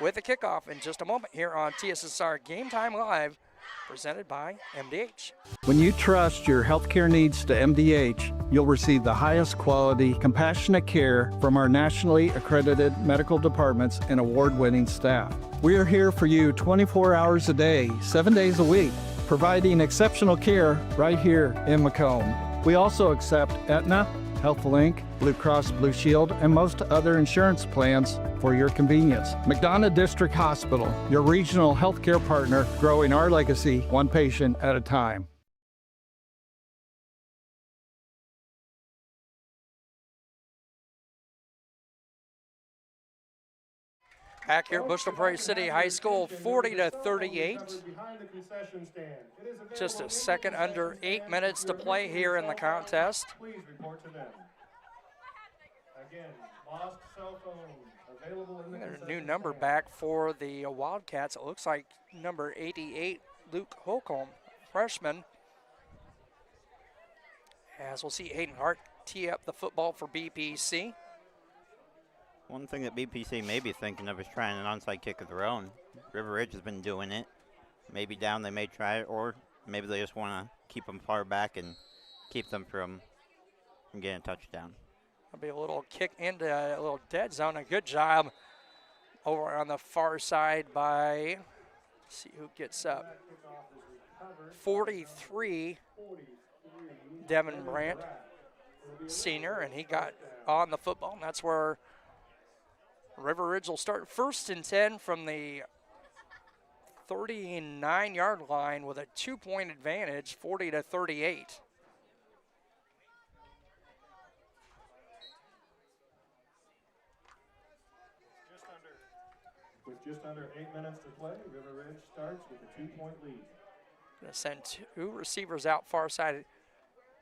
with the kickoff in just a moment here on TSSR Game Time Live, presented by MDH. When you trust your healthcare needs to MDH, you'll receive the highest quality, compassionate care from our nationally accredited medical departments and award-winning staff. We are here for you 24 hours a day, 7 days a week, providing exceptional care right here in Macomb. We also accept Aetna, HealthLink, Blue Cross Blue Shield, and most other insurance plans for your convenience. McDonough District Hospital, your regional healthcare partner, growing our legacy one patient at a time. Back here at Bushnell-Prairie City High School, 40-38. Just a second under 8 minutes to play here in the contest. Please report to them. Again, lost cell phone available in the There's a concession new number stand. back for the Wildcats. It looks like number 88, Luke Holcomb, freshman. As we'll see Hayden Hart tee up the football for BPC. One thing that BPC may be thinking of is trying an onside kick of their own. River Ridge has been doing it. Maybe down they may try it, or maybe they just want to keep them far back and keep them from getting a touchdown. That'll be a little kick into a little dead zone. A good job over on the far side by, let's see who gets up. 43, Devin Brandt, senior, and he got on the football, and that's where River Ridge will start 1st and 10 from the 39-yard line with a 2-point advantage, 40-38. With just under 8 minutes to play, River Ridge starts with a 2-point lead. Gonna send 2 receivers out far side.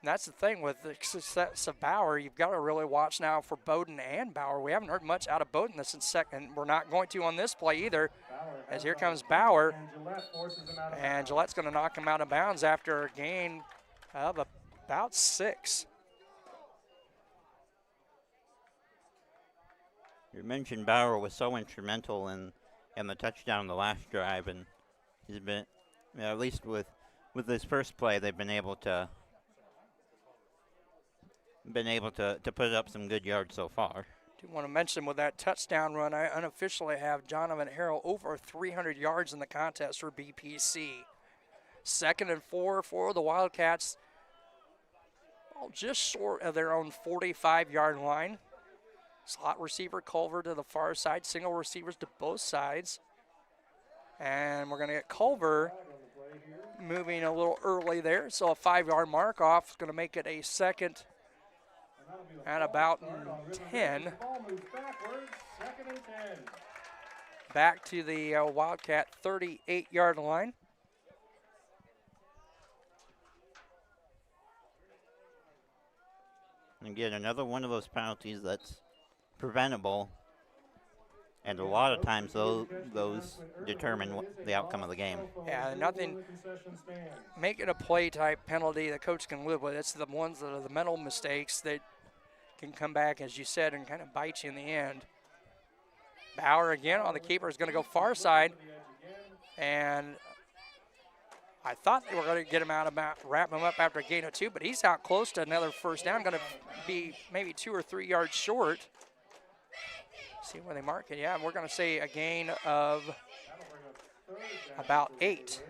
And that's the thing with the success of Bauer. You've got to really watch now for Bowden and Bauer. We haven't heard much out of Bowden this in second. We're not going to on this play either, as here comes Bauer. And Gillette's going to knock him out of bounds after a gain of about 6. You mentioned Bauer was so instrumental in the touchdown in the last drive, and he's been, at least with this first play, they've been able to put up some good yards so far. Do want to mention with that touchdown run, I unofficially have Jonathan Harrell over 300 yards in the contest for BPC. 2nd and 4 for the Wildcats, just short of their own 45-yard line. Slot receiver Culver to the far side, single receivers to both sides. And we're going to get Culver moving a little early there, so a 5-yard mark off is going to make it a 2nd at about 10. Back to the Wildcat 38-yard line. And again, another one of those penalties that's preventable, and a lot of times those determine the outcome of the game. Yeah, nothing. Make it a play type penalty the coach can live with. It's the ones that are the mental mistakes that can come back, as you said, and kind of bite you in the end. Bauer again on the keeper is going to go far side, and I thought they were going to get him out about wrap him up after a gain of 2, but he's out close to another first down. Going to be maybe 2 or 3 yards short. See where they mark it. Yeah, we're going to say a gain of about 8.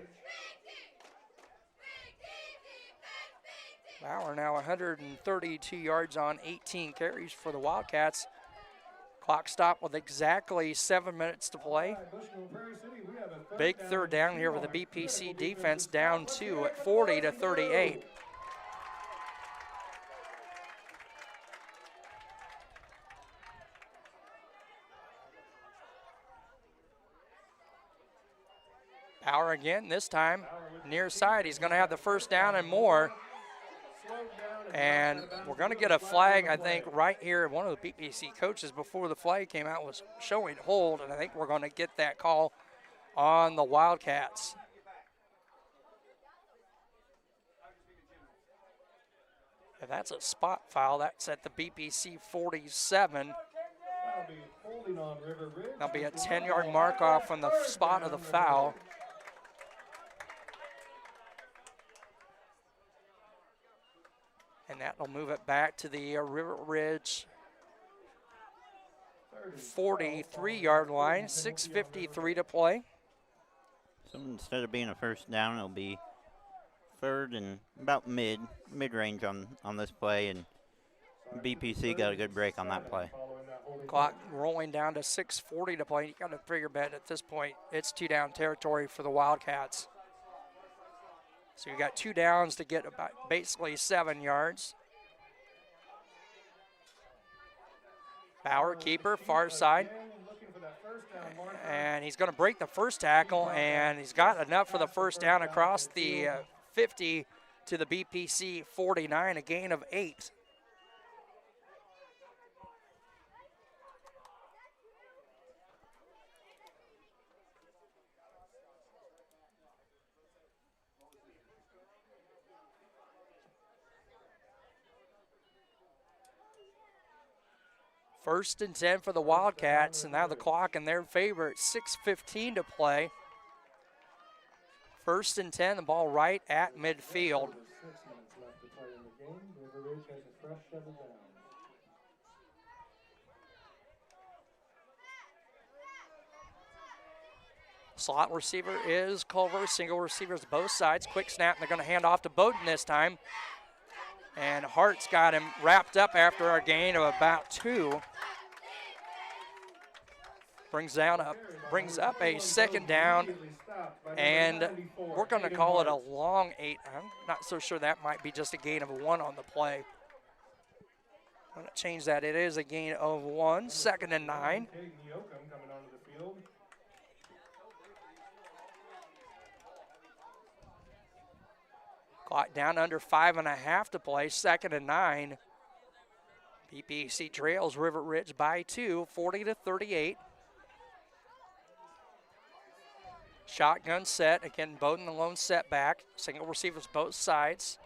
Bauer now 132 yards on 18 carries for the Wildcats. Clock stop with exactly 7 minutes to play. Big third down here with the BPC defense down 2 at 40-38. Bauer again, this time near side. He's going to have the first down and more. And we're going to get a flag, I think, right here. One of the BPC coaches before the flag came out was showing hold, and I think we're going to get that call on the Wildcats. If that's a spot foul, that's at the BPC 47. That'll be a 10-yard mark off from the spot of the foul. And that will move it back to the River Ridge 43-yard line, 6:53 to play. So instead of being a first down, it'll be 3rd and about mid-range on this play, and BPC got a good break on that play. Clock rolling down to 6:40 to play. You got to figure bet at this point it's 2-down territory for the Wildcats. So you got 2 downs to get about basically 7 yards. Bauer, keeper, far side. And he's going to break the first tackle, and he's got enough for the first down across the 50 to the BPC 49, a gain of 8. First and 10 for the Wildcats, and now the clock in their favor at 6:15 to play. First and 10, the ball right at midfield. 6 minutes left to play in the game. River Ridge has a fresh set of downs. Slot receiver is Culver, single receivers both sides. Quick snap, and they're going to hand off to Bowden this time. And Hart's got him wrapped up after our gain of about 2. Brings up a second down, and we're going to call it a long 8. I'm not so sure that might be just a gain of 1 on the play. I'm going to change that. It is a gain of 1, 2nd and 9. Clock down under 5.5 to play, 2nd and 9. BPC trails River Ridge by 2, 40-38. Shotgun set, again, Bowden the lone setback. Single receivers both sides.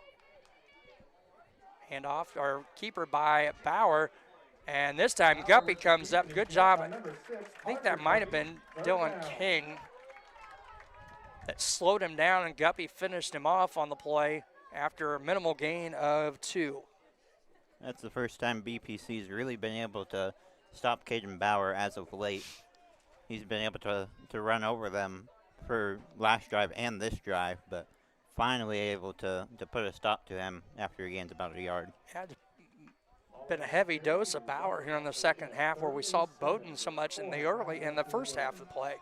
Handoff, or keeper by Bauer. And this time Guppy comes up, good job. I think that might have been Dylan King that slowed him down, and Guppy finished him off on the play after a minimal gain of 2. That's the first time BPC's really been able to stop Caden Bauer as of late. He's been able to run over them for last drive and this drive, but finally able to put a stop to him after he gains about a yard. Had been a heavy dose of Bauer here in the second half, where we saw Bowden so much in the first half of the play.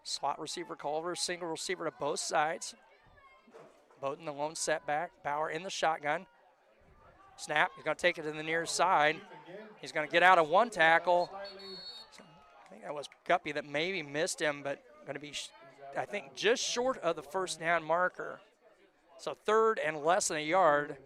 Slot receiver Culver, single receiver to both sides. Bowden the lone setback, Bauer in the shotgun. Snap, he's going to take it to the near side. He's going to get out of 1 tackle. I think that was Guppy that maybe missed him, but going to be, I think, just short of the first down marker. So 3rd and less than a yard.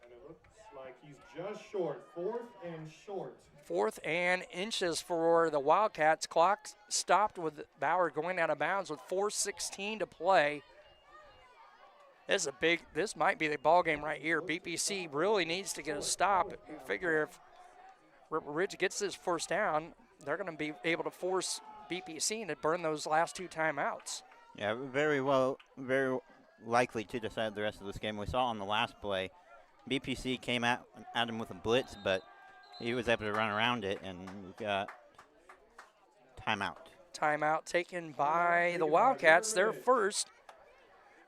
And it looks like he's just short, 4th and short. 4th and inches for the Wildcats. Clock stopped with Bauer going out of bounds with 4:16 to play. This might be the ball game right here. BPC really needs to get a stop. You figure if River Ridge gets this first down, they're going to be able to force BPC to burn those last 2 timeouts. Yeah, very likely to decide the rest of this game. We saw on the last play, BPC came at him with a blitz, but he was able to run around it and got timeout. Timeout taken by the Wildcats, their first.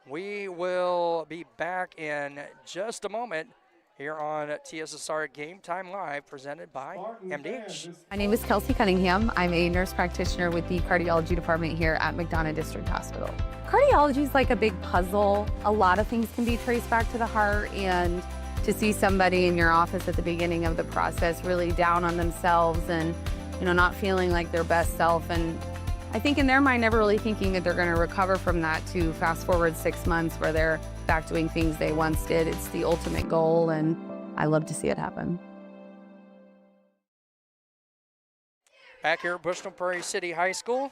We will be back in just a moment here on TSSR Game Time Live, presented by MDH. My name is Kelsey Cunningham. I'm a nurse practitioner with the cardiology department here at McDonough District Hospital. Cardiology is like a big puzzle. A lot of things can be traced back to the heart, and to see somebody in your office at the beginning of the process really down on themselves and, not feeling like their best self, and I think in their mind never really thinking that they're going to recover from that, to fast forward 6 months where they're back doing things they once did. It's the ultimate goal, and I love to see it happen. Back here at Bushnell-Prairie City High School.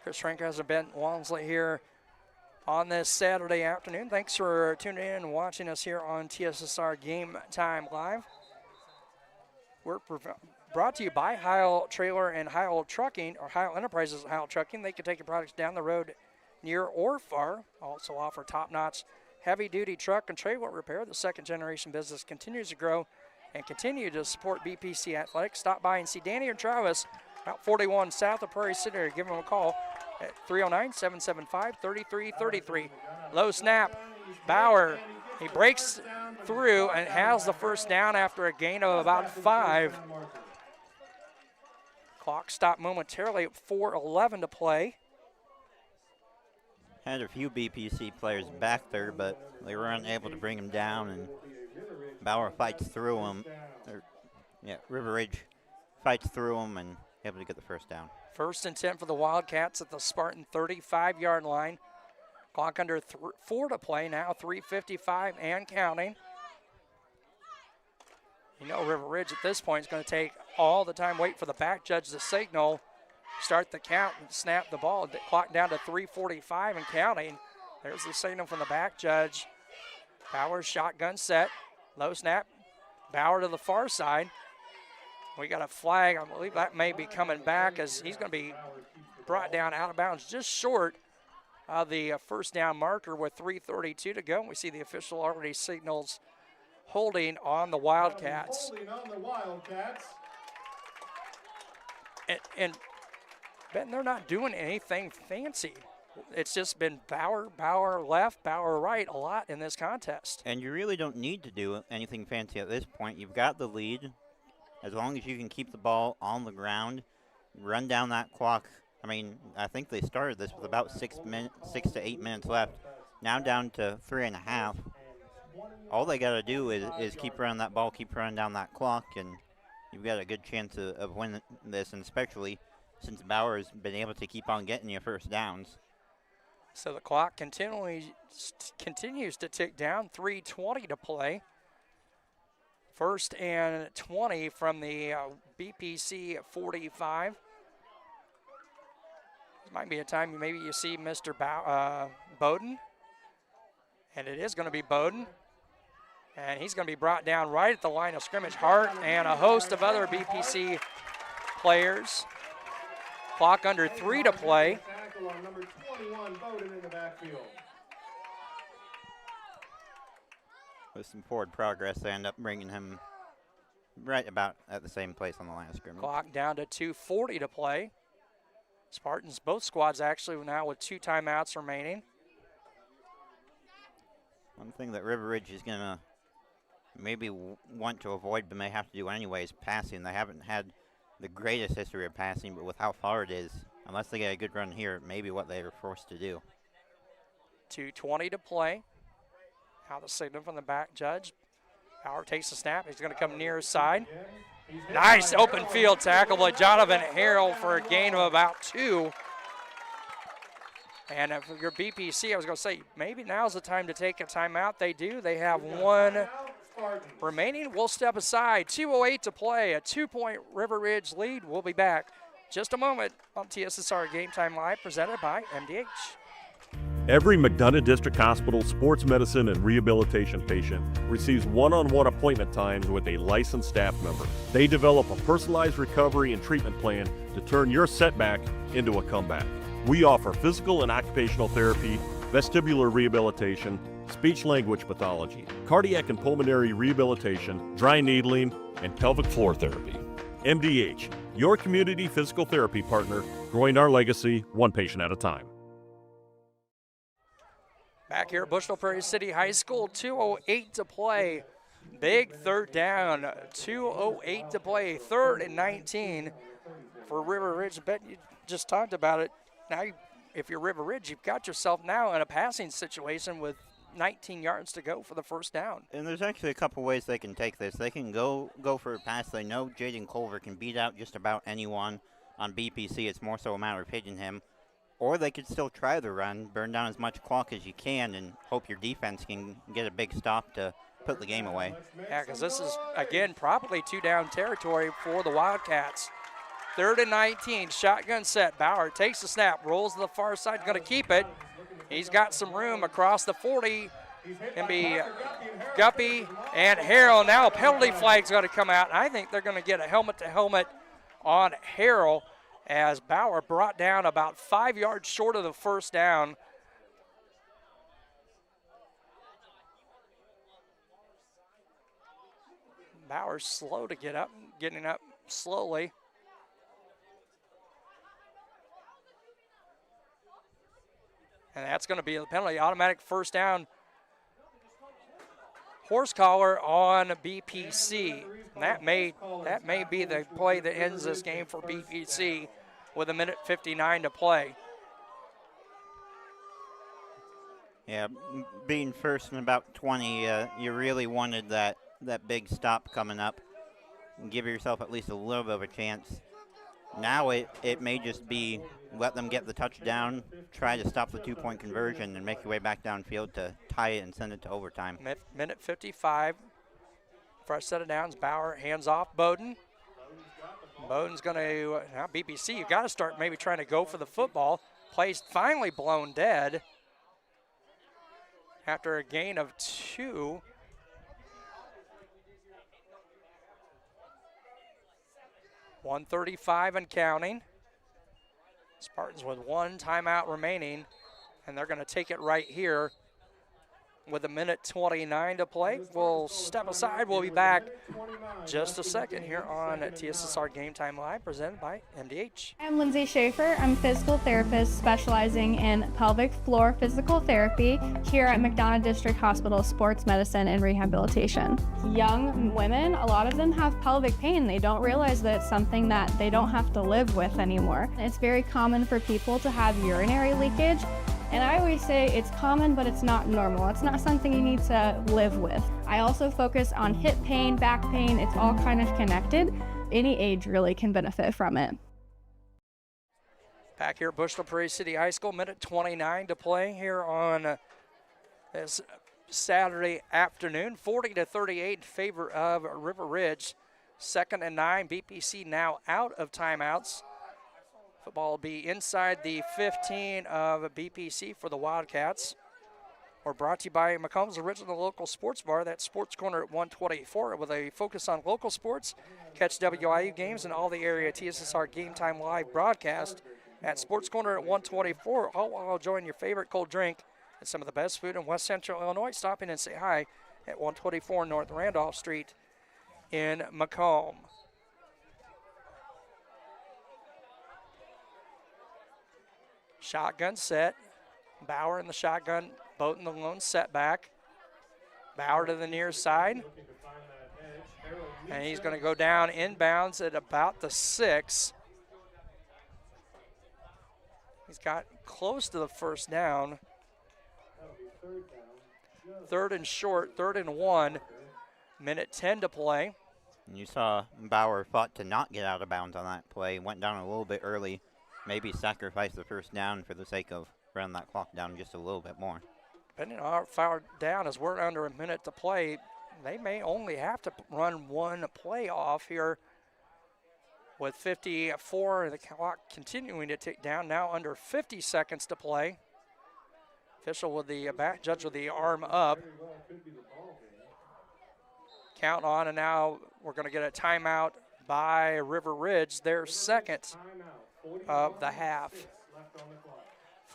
Chris Frank has a Ben Walmsley here on this Saturday afternoon. Thanks for tuning in and watching us here on TSSR Game Time Live. We're brought to you by Heil Trailer and Heil Trucking, or Heil Enterprises and Heil Trucking. They can take your products down the road near or far. Also offer top-notch heavy-duty truck and trailer repair. The second-generation business continues to grow and continue to support BPC Athletics. Stop by and see Danny or Travis out 41 south of Prairie City, or give them a call at 309-775-3333. Low snap, Bauer, he breaks through and has the first down after a gain of about 5. Clock stopped momentarily at 4:11 to play. Had a few BPC players back there, but they were unable to bring him down, and Bauer fights through him. River Ridge fights through him and able to get the first down. 1st and 10 for the Wildcats at the Spartan 35-yard line. Clock under 4 to play now, 3:55 and counting. You know River Ridge at this point is going to take all the time, wait for the back judge to signal, start the count, and snap the ball. The clock down to 3:45 and counting. There's the signal from the back judge. Bauer shotgun set, low snap. Bauer to the far side. We got a flag. I believe that may be coming back as he's going to be brought down out of bounds just short of the first down marker with 3:32 to go. We see the official already signals holding on the Wildcats. Holding on the Wildcats. And Ben, they're not doing anything fancy. It's just been Bauer left, Bauer right a lot in this contest. And you really don't need to do anything fancy at this point. You've got the lead. As long as you can keep the ball on the ground, run down that clock. I mean, I think they started this with about 6 to 8 minutes left. Now down to 3.5. All they got to do is keep running that ball, keep running down that clock, and you've got a good chance of winning this, and especially since Bauer's been able to keep on getting you first downs. So the clock continues to tick down, 3:20 to play. 1st and 20 from the BPC 45. This might be a time maybe you see Mr. Bowden. And it is going to be Bowden. And he's going to be brought down right at the line of scrimmage. Hart and a host of other BPC players. Clock under 3 to play. Tackle on number 21, Bowden in the backfield. With some forward progress, they end up bringing him right about at the same place on the line of scrimmage. Clock down to 2:40 to play. Spartans, both squads actually now with 2 timeouts remaining. One thing that River Ridge is going to maybe want to avoid but may have to do anyway is passing. They haven't had the greatest history of passing, but with how far it is, unless they get a good run here, it may be what they are forced to do. 2:20 to play. Now the signal from the back judge. Bauer takes the snap. He's going to come near his side. Nice open field tackle by Jonathan Harrell for a gain of about 2. And for your BPC, I was going to say, maybe now's the time to take a timeout. They do. They have 1 remaining. We'll step aside. 2:08 to play. A 2-point River Ridge lead. We'll be back just a moment on TSSR Game Time Live, presented by MDH. Every McDonough District Hospital sports medicine and rehabilitation patient receives one-on-one appointment times with a licensed staff member. They develop a personalized recovery and treatment plan to turn your setback into a comeback. We offer physical and occupational therapy, vestibular rehabilitation, speech-language pathology, cardiac and pulmonary rehabilitation, dry needling, and pelvic floor therapy. MDH, your community physical therapy partner, growing our legacy one patient at a time. Back here at Bushnell-Prairie City High School, 2:08 to play. Big third down, 2:08 to play, 3rd and 19 for River Ridge. Bet you just talked about it. Now, if you're River Ridge, you've got yourself now in a passing situation with 19 yards to go for the first down. And there's actually a couple ways they can take this. They can go for a pass. They know Jaden Culver can beat out just about anyone on BPC. It's more so a matter of hitting him. Or they could still try the run, burn down as much clock as you can, and hope your defense can get a big stop to put the game away. Yeah, because this is, again, probably 2-down territory for the Wildcats. 3rd and 19, shotgun set. Bauer takes the snap, rolls to the far side, going to keep it. He's got some room across the 40. Can be Guppy and Harrell. Now a penalty flag's going to come out. I think they're going to get a helmet-to-helmet on Harrell, as Bauer brought down about 5 yards short of the first down. Bauer's slow to get up, getting up slowly. And that's going to be the penalty. Automatic first down horse collar on BPC. And that may be the play that ends this game for BPC with 1:59 to play. Yeah, being first in about 20, you really wanted that big stop coming up and give yourself at least a little bit of a chance. Now it may just be let them get the touchdown, try to stop the two-point conversion, and make your way back downfield to tie it and send it to overtime. 1:55. Fresh set of downs. Bauer hands off Bowden. Bowden's going to, now BPC, you've got to start maybe trying to go for the football. Play's finally blown dead after a gain of 2. .135 and counting. Spartans with 1 timeout remaining, and they're going to take it right here with 1:29 to play. We'll step aside. We'll be back just a second here on TSSR Game Time Live, presented by MDH. I'm Lindsay Schaefer. I'm a physical therapist specializing in pelvic floor physical therapy here at McDonough District Hospital Sports Medicine and Rehabilitation. Young women, a lot of them have pelvic pain. They don't realize that it's something that they don't have to live with anymore. It's very common for people to have urinary leakage. And I always say it's common, but it's not normal. It's not something you need to live with. I also focus on hip pain, back pain. It's all kind of connected. Any age really can benefit from it. Back here at Bushnell-Prairie City High School, 1:29 to play here on this Saturday afternoon. 40-38 in favor of River Ridge. 2nd and 9. BPC now out of timeouts. Football will be inside the 15 of BPC for the Wildcats. We're brought to you by Macomb's original local sports bar, that's Sports Corner at 124, with a focus on local sports. Catch WIU games and all the area TSSR Game Time Live broadcast at Sports Corner at 124, all while enjoying your favorite cold drink and some of the best food in West Central Illinois. Stop in and say hi at 124 North Randolph Street in Macomb. Shotgun set. Bauer in the shotgun, Bowden the lone setback. Bauer to the near side. And he's going to go down inbounds at about the 6. He's got close to the first down. 3rd and short, 3rd and 1. 1:10 to play. And you saw Bauer fought to not get out of bounds on that play, went down a little bit early. Maybe sacrifice the first down for the sake of running that clock down just a little bit more. Depending on how far down, as we're under a minute to play, they may only have to run one play off here with 54, the clock continuing to tick down. Now under 50 seconds to play. Official with the judge with the arm up. Count on, and now we're going to get a timeout by River Ridge, their second of the half.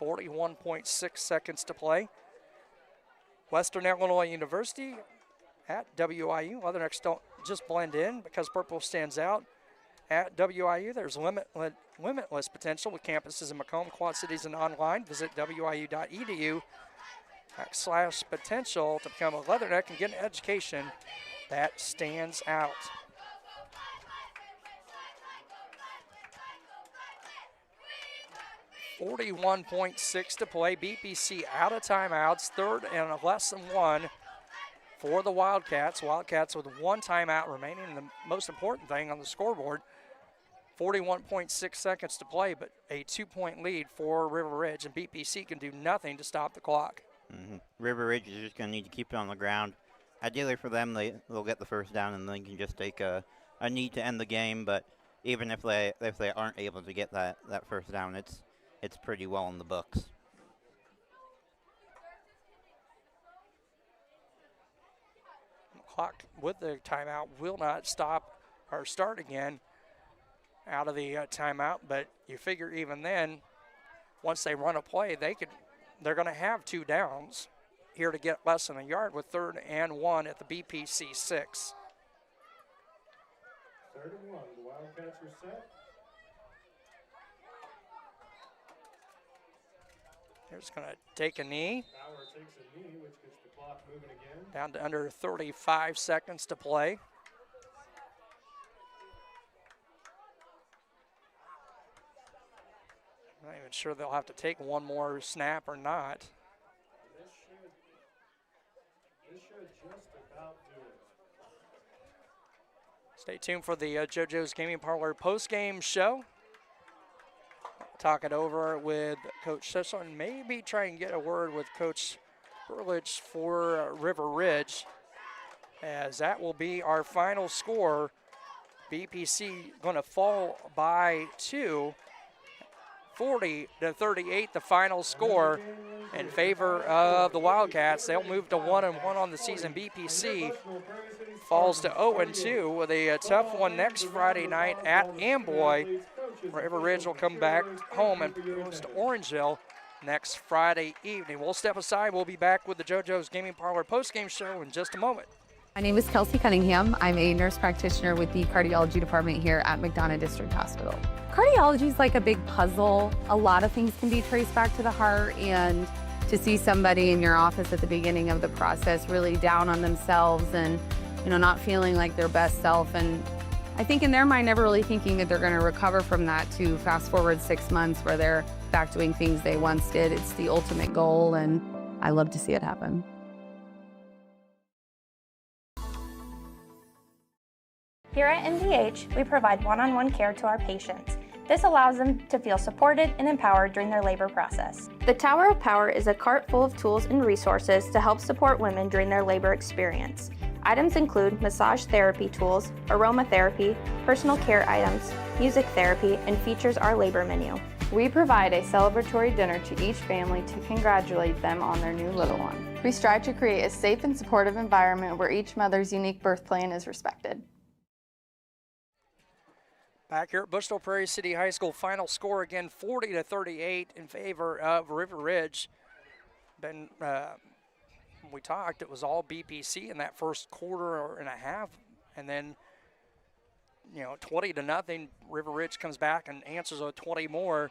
41.6 seconds to play. Western Illinois University at WIU. Leathernecks don't just blend in because purple stands out. At WIU, there's limitless potential with campuses in Macomb, Quad Cities, and online. Visit wiu.edu/potential to become a Leatherneck and get an education that stands out. .6 to play. BPC out of timeouts. 3rd and less than 1 for the Wildcats. Wildcats with 1 timeout remaining. And the most important thing on the scoreboard, 41.6 seconds to play, but a 2-point lead for River Ridge. And BPC can do nothing to stop the clock. River Ridge is just going to need to keep it on the ground. Ideally for them, they'll get the first down and they can just take a need to end the game. But even if they aren't able to get that first down, it's pretty well in the books. Clock with the timeout will not stop or start again out of the timeout, but you figure even then, once they run a play, they're going to have 2 downs here to get less than a yard with 3rd and 1 at the BPC 6. 3rd and 1, the Wildcats are set. Here's going to take a knee. Bauer takes a knee, which gets the clock moving again. Down to under 35 seconds to play. Not even sure they'll have to take one more snap or not. This should just about do it. Stay tuned for the JoJo's Gaming Parlor post-game show. Talk it over with Coach Sissel and maybe try and get a word with Coach Burlich for River Ridge, as that will be our final score. BPC going to fall by 2, 40-38, the final score in favor of the Wildcats. They'll move to 1-1 on the season. BPC falls to 0-2 with a tough one next Friday night at Amboy. River Ridge will come back home and host Orangeville next Friday evening. We'll step aside. We'll be back with the JoJo's Gaming Parlor postgame show in just a moment. My name is Kelsey Cunningham. I'm a nurse practitioner with the cardiology department here at McDonough District Hospital. Cardiology is like a big puzzle. A lot of things can be traced back to the heart, and to see somebody in your office at the beginning of the process really down on themselves and, you know, not feeling like their best self, and I think in their mind never really thinking that they're going to recover from that, to fast forward 6 months where they're back doing things they once did. It's the ultimate goal, and I love to see it happen. Here at MDH, we provide one-on-one care to our patients. This allows them to feel supported and empowered during their labor process. The Tower of Power is a cart full of tools and resources to help support women during their labor experience. Items include massage therapy tools, aromatherapy, personal care items, music therapy, and features our labor menu. We provide a celebratory dinner to each family to congratulate them on their new little one. We strive to create a safe and supportive environment where each mother's unique birth plan is respected. Back here at Bushnell-Prairie City High School, final score again 40-38 in favor of River Ridge. When we talked, it was all BPC in that first quarter and a half, and then 20-0. River Ridge comes back and answers with 20 more.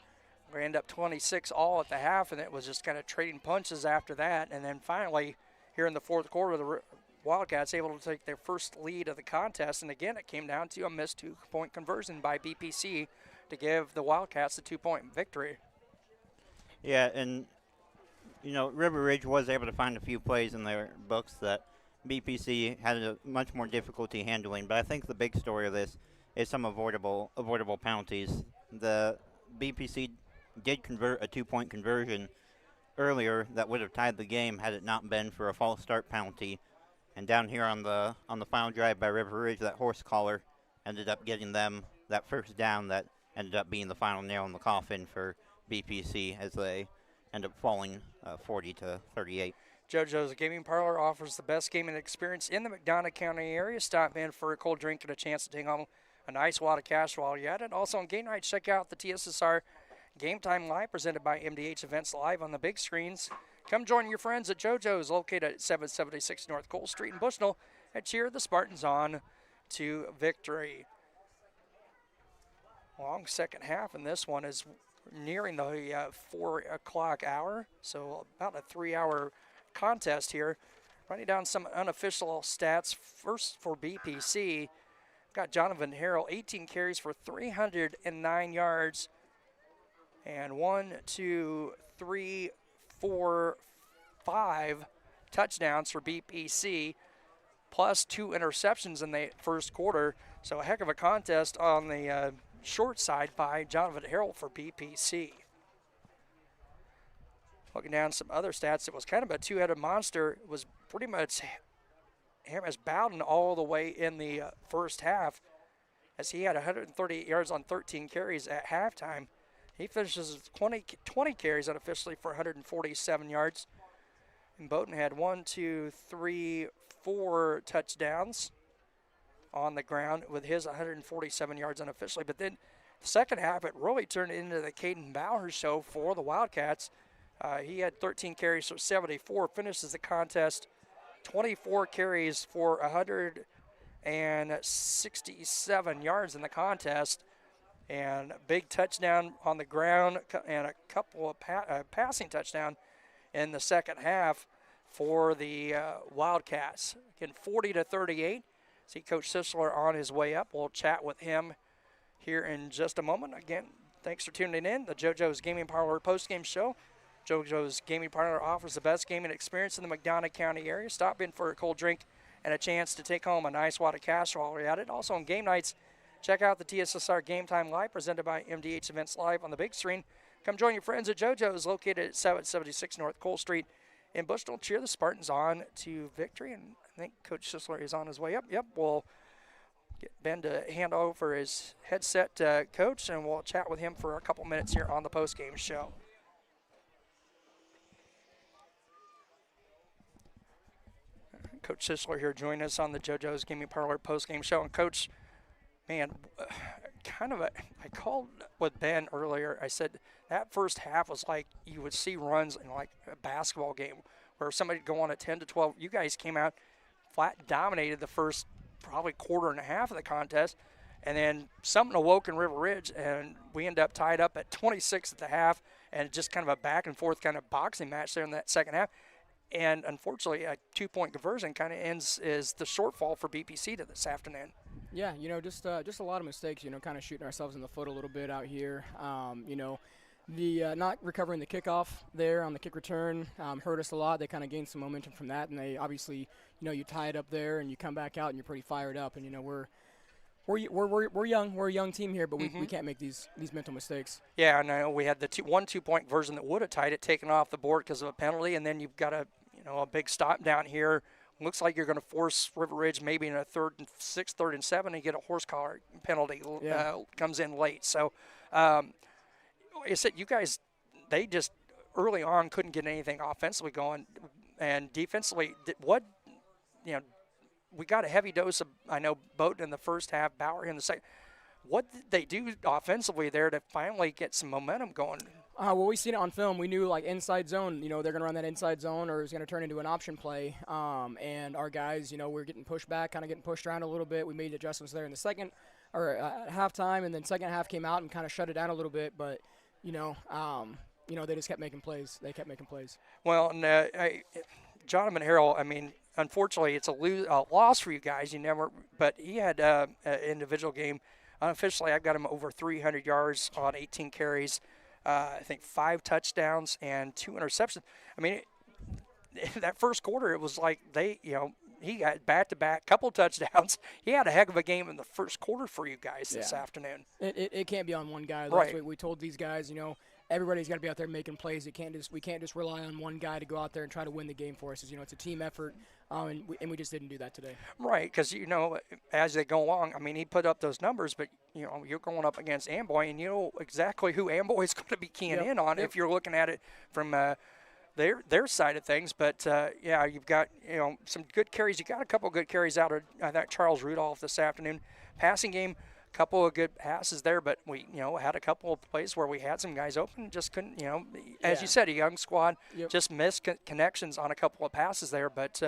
We end up 26 all at the half, and it was just kind of trading punches after that. And then finally, here in the fourth quarter, the Wildcats able to take their first lead of the contest, and again it came down to a missed 2-point conversion by BPC to give the Wildcats the 2-point victory. Yeah, and River Ridge was able to find a few plays in their books that BPC had a much more difficulty handling, but I think the big story of this is some avoidable penalties. The BPC did convert a 2-point conversion earlier that would have tied the game had it not been for a false start penalty. And down here on the final drive by River Ridge, that horse collar ended up getting them that first down that ended up being the final nail in the coffin for BPC as they end up falling 40-38. JoJo's Gaming Parlor offers the best gaming experience in the McDonough County area. Stop in for a cold drink and a chance to take home a nice wad of cash while you're at it. Also on game night, check out the TSSR Game Time Live presented by MDH Events live on the big screens. Come join your friends at JoJo's, located at 776 North Cole Street in Bushnell, and cheer the Spartans on to victory. Long second half, and this one is nearing the 4 o'clock hour, so about a 3-hour contest here. Running down some unofficial stats. First for BPC, got Jonathan Harrell, 18 carries for 309 yards, and 5 touchdowns for BPC, plus 2 interceptions in the first quarter. So a heck of a contest on the short side by Jonathan Harrell for BPC. Looking down some other stats, it was kind of a two-headed monster. It was pretty much Bowden all the way in the first half, as he had 138 yards on 13 carries at halftime. He finishes 20 carries unofficially for 147 yards. And Bowden had 4 touchdowns on the ground with his 147 yards unofficially. But then the second half, it really turned into the Caden Bauer show for the Wildcats. He had 13 carries for 74, finishes the contest 24 carries for 167 yards in the contest. and a big touchdown on the ground and a couple of passing touchdown in the second half for the Wildcats. Again, 40-38. See Coach Sisler on his way up. We'll chat with him here in just a moment. Again, thanks for tuning in. The JoJo's Gaming Parlor postgame show. JoJo's Gaming Parlor offers the best gaming experience in the McDonough County area. Stop in for a cold drink and a chance to take home a nice wad of cash while we're at it. Also on game nights, check out the TSSR Game Time Live presented by MDH Events Live on the big screen. Come join your friends at JoJo's located at 776 North Cole Street in Bushnell. Cheer the Spartans on to victory. And I think Coach Sisler is on his way up. Yep, we'll get Ben to hand over his headset to Coach, and we'll chat with him for a couple minutes here on the postgame show. Coach Sisler here joining us on the JoJo's Gaming Parlor postgame show. And Coach, man, I called with Ben earlier. I said that first half was like you would see runs in like a basketball game where somebody would go on at 10-12. You guys came out flat, dominated the first probably quarter and a half of the contest, and then something awoke in River Ridge, and we end up tied up at 26 at the half, and just kind of a back and forth kind of boxing match there in that second half. And unfortunately, a 2-point conversion kind of ends is the shortfall for BPC to this afternoon. Yeah, just a lot of mistakes, kind of shooting ourselves in the foot a little bit out here. The not recovering the kickoff there on the kick return hurt us a lot. They kind of gained some momentum from that, and they obviously, you tie it up there and you come back out and you're pretty fired up. And we're young. We're a young team here, but we can't make these mental mistakes. Yeah, I know. We had the 2-point version that would have tied it, taken off the board because of a penalty, and then you've got a big stop down here. Looks like you're going to force River Ridge maybe in a 3rd and 6, 3rd and 7, and get a horse collar penalty. Comes in late. So, I said, you guys, they just early on couldn't get anything offensively going, and defensively, we got a heavy dose of, I know, Bowden in the first half, Bauer in the second. What did they do offensively there to finally get some momentum going? Well, we seen it on film. We knew, like, inside zone, they're going to run that inside zone or it's going to turn into an option play. And our guys, we're getting pushed back, kind of getting pushed around a little bit. We made adjustments there in the second or at halftime, and then second half came out and kind of shut it down a little bit. But, they just kept making plays. They kept making plays. Well, and Jonathan Harrell, I mean, unfortunately, it's a loss for you guys. But he had an individual game. Unofficially, I've got him over 300 yards on 18 carries. I think 5 touchdowns and 2 interceptions. I mean, that first quarter, it was like he got back-to-back, couple touchdowns. He had a heck of a game in the first quarter for you guys this afternoon. It can't be on one guy. Right. We told these guys, everybody's got to be out there making plays. We can't just rely on one guy to go out there and try to win the game for us. It's a team effort, and we just didn't do that today. Right, because as they go along, I mean, he put up those numbers, but you're going up against Amboy, and you know exactly who Amboy is going to be keying in on if you're looking at it from their side of things. But you've got some good carries. You got a couple good carries out of I thought Charles Rudolph this afternoon. Passing game. Couple of good passes there, but we had a couple of plays where we had some guys open, just couldn't as you said, a young squad just missed connections on a couple of passes there. But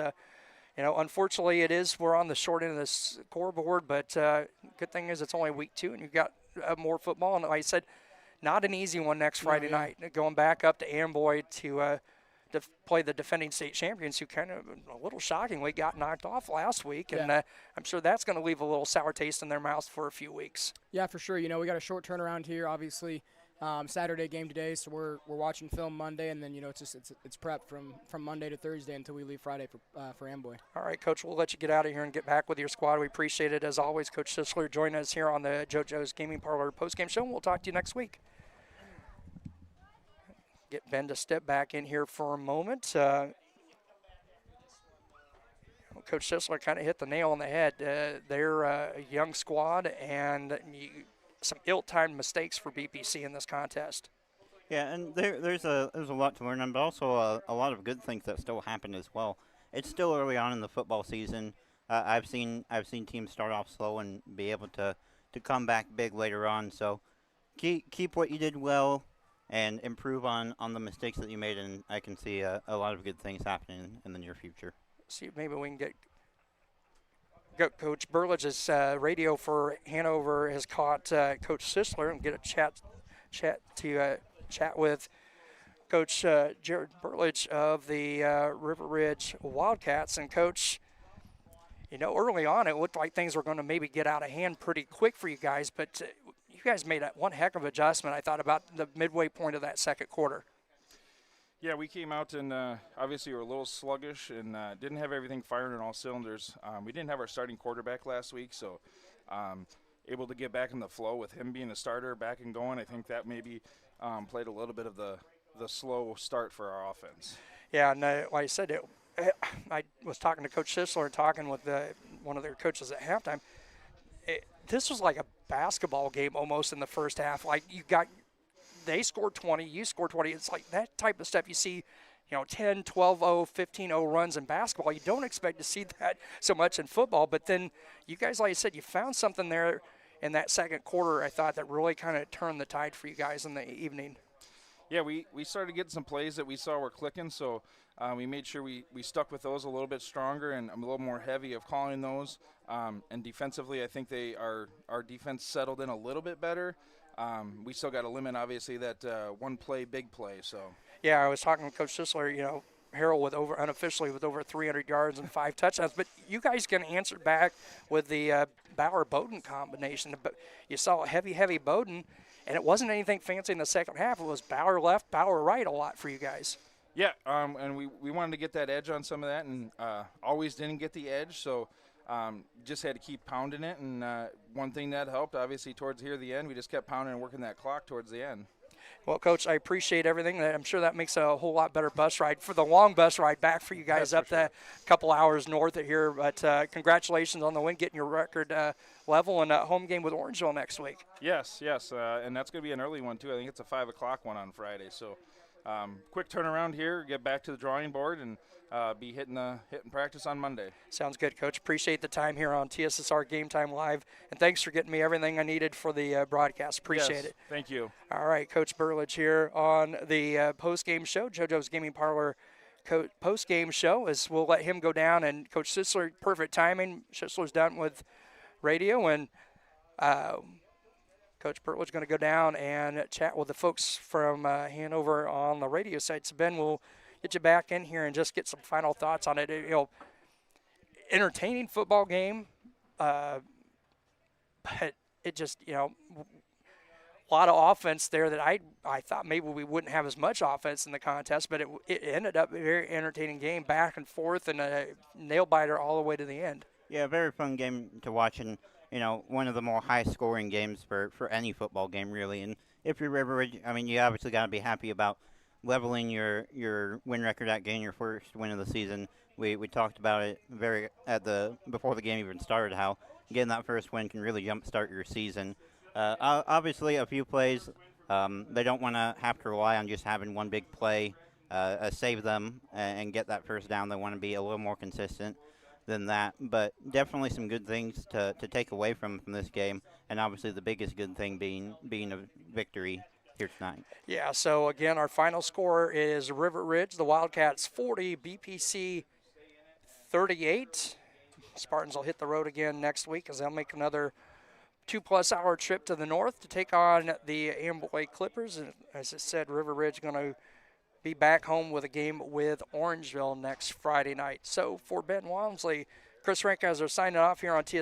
unfortunately, we're on the short end of the scoreboard. But good thing is it's only week 2, and you've got more football. And like I said, not an easy one next Friday night. Going back up to Amboy to play the defending state champions, who kind of a little shockingly got knocked off last week, and I'm sure that's going to leave a little sour taste in their mouths for a few weeks. Yeah, for sure. We got a short turnaround here. Obviously, Saturday game today, so we're watching film Monday, and then it's prep from Monday to Thursday until we leave Friday for Amboy. All right, Coach, we'll let you get out of here and get back with your squad. We appreciate it as always. Coach Sisler joining us here on the JoJo's Gaming Parlor postgame show, and we'll talk to you next week. Get Ben to step back in here for a moment. Coach Sisler kind of hit the nail on the head. They're a young squad, and some ill-timed mistakes for BPC in this contest. Yeah, and there's a lot to learn, but also a lot of good things that still happen as well. It's still early on in the football season. I've seen teams start off slow and be able to come back big later on. So keep what you did well and improve on the mistakes that you made, and I can see a lot of good things happening in the near future. See, maybe we can get Coach Burridge's radio for Hanover has caught Coach Sisler and get a chat with Coach Jared Burridge of the River Ridge Wildcats. And Coach, you know, early on it looked like things were going to maybe get out of hand pretty quick for you guys, but you guys made one heck of adjustment, I thought, about the midway point of that second quarter. Yeah, we came out and obviously we were a little sluggish and didn't have everything firing on all cylinders. We didn't have our starting quarterback last week, so able to get back in the flow with him being a starter back and going. I think that maybe played a little bit of the slow start for our offense. Yeah, and like I said, I was talking to Coach Sisler and talking with one of their coaches at halftime. This was like a basketball game almost in the first half. Like they scored 20, you scored 20. It's like that type of stuff you see, you know, 10, 12-0, 15-0 runs in basketball. You don't expect to see that so much in football. But then you guys, like I said, you found something there in that second quarter, I thought, that really kind of turned the tide for you guys in the evening. Yeah, we started getting some plays that we saw were clicking, so we made sure we stuck with those a little bit stronger and a little more heavy of calling those. And defensively, I think our defense settled in a little bit better. We still got to limit, obviously, that one play, big play. So. Yeah, I was talking with Coach Sisler, you know, Harrell unofficially with over 300 yards and 5 touchdowns. But you guys can answer back with the Bauer-Bowden combination. But you saw a heavy Bowden, and it wasn't anything fancy in the second half. It was Bauer left, Bauer right a lot for you guys. Yeah, and we wanted to get that edge on some of that, and always didn't get the edge. So just had to keep pounding it, and one thing that helped, obviously, towards the end, we just kept pounding and working that clock towards the end. Well, Coach, I appreciate everything. I'm sure that makes a whole lot better bus ride for the long bus ride back for you guys up the couple hours north of here. But congratulations on the win, getting your record level, and a home game with Orangeville next week. Yes, and that's going to be an early one, too. I think it's a 5 o'clock one on Friday. So quick turnaround here, get back to the drawing board, and be hitting practice on Monday. Sounds good, Coach. Appreciate the time here on TSSR Game Time Live, and thanks for getting me everything I needed for the broadcast. Appreciate it. Thank you. All right, Coach Burridge here on the post-game show, JoJo's Gaming Parlor post-game show, as we'll let him go down. And Coach Sisler, perfect timing. Sisler's done with radio, and Coach Burridge is going to go down and chat with the folks from Hanover on the radio side. So, Ben, we'll get you back in here and just get some final thoughts on it. You know, entertaining football game, but it just, you know, a lot of offense there that I thought maybe we wouldn't have as much offense in the contest, but it ended up a very entertaining game, back and forth, and a nail-biter all the way to the end. Yeah, very fun game to watch, and, you know, one of the more high-scoring games for any football game, really. And if you're River Ridge, I mean, you obviously got to be happy about leveling your win record at getting your first win of the season. We talked about it before the game even started, how getting that first win can really jumpstart your season. Obviously, a few plays, they don't want to have to rely on just having one big play, save them and get that first down. They want to be a little more consistent than that. But definitely some good things to take away from this game, and obviously the biggest good thing being a victory here tonight. Yeah, so again, our final score is River Ridge, the Wildcats 40, BPC 38. Spartans will hit the road again next week as they'll make another 2+ hour trip to the north to take on the Amboy Clippers. And as I said, River Ridge going to be back home with a game with Orangeville next Friday night. So for Ben Walmsley, Chris Rank, as they're signing off here on TS.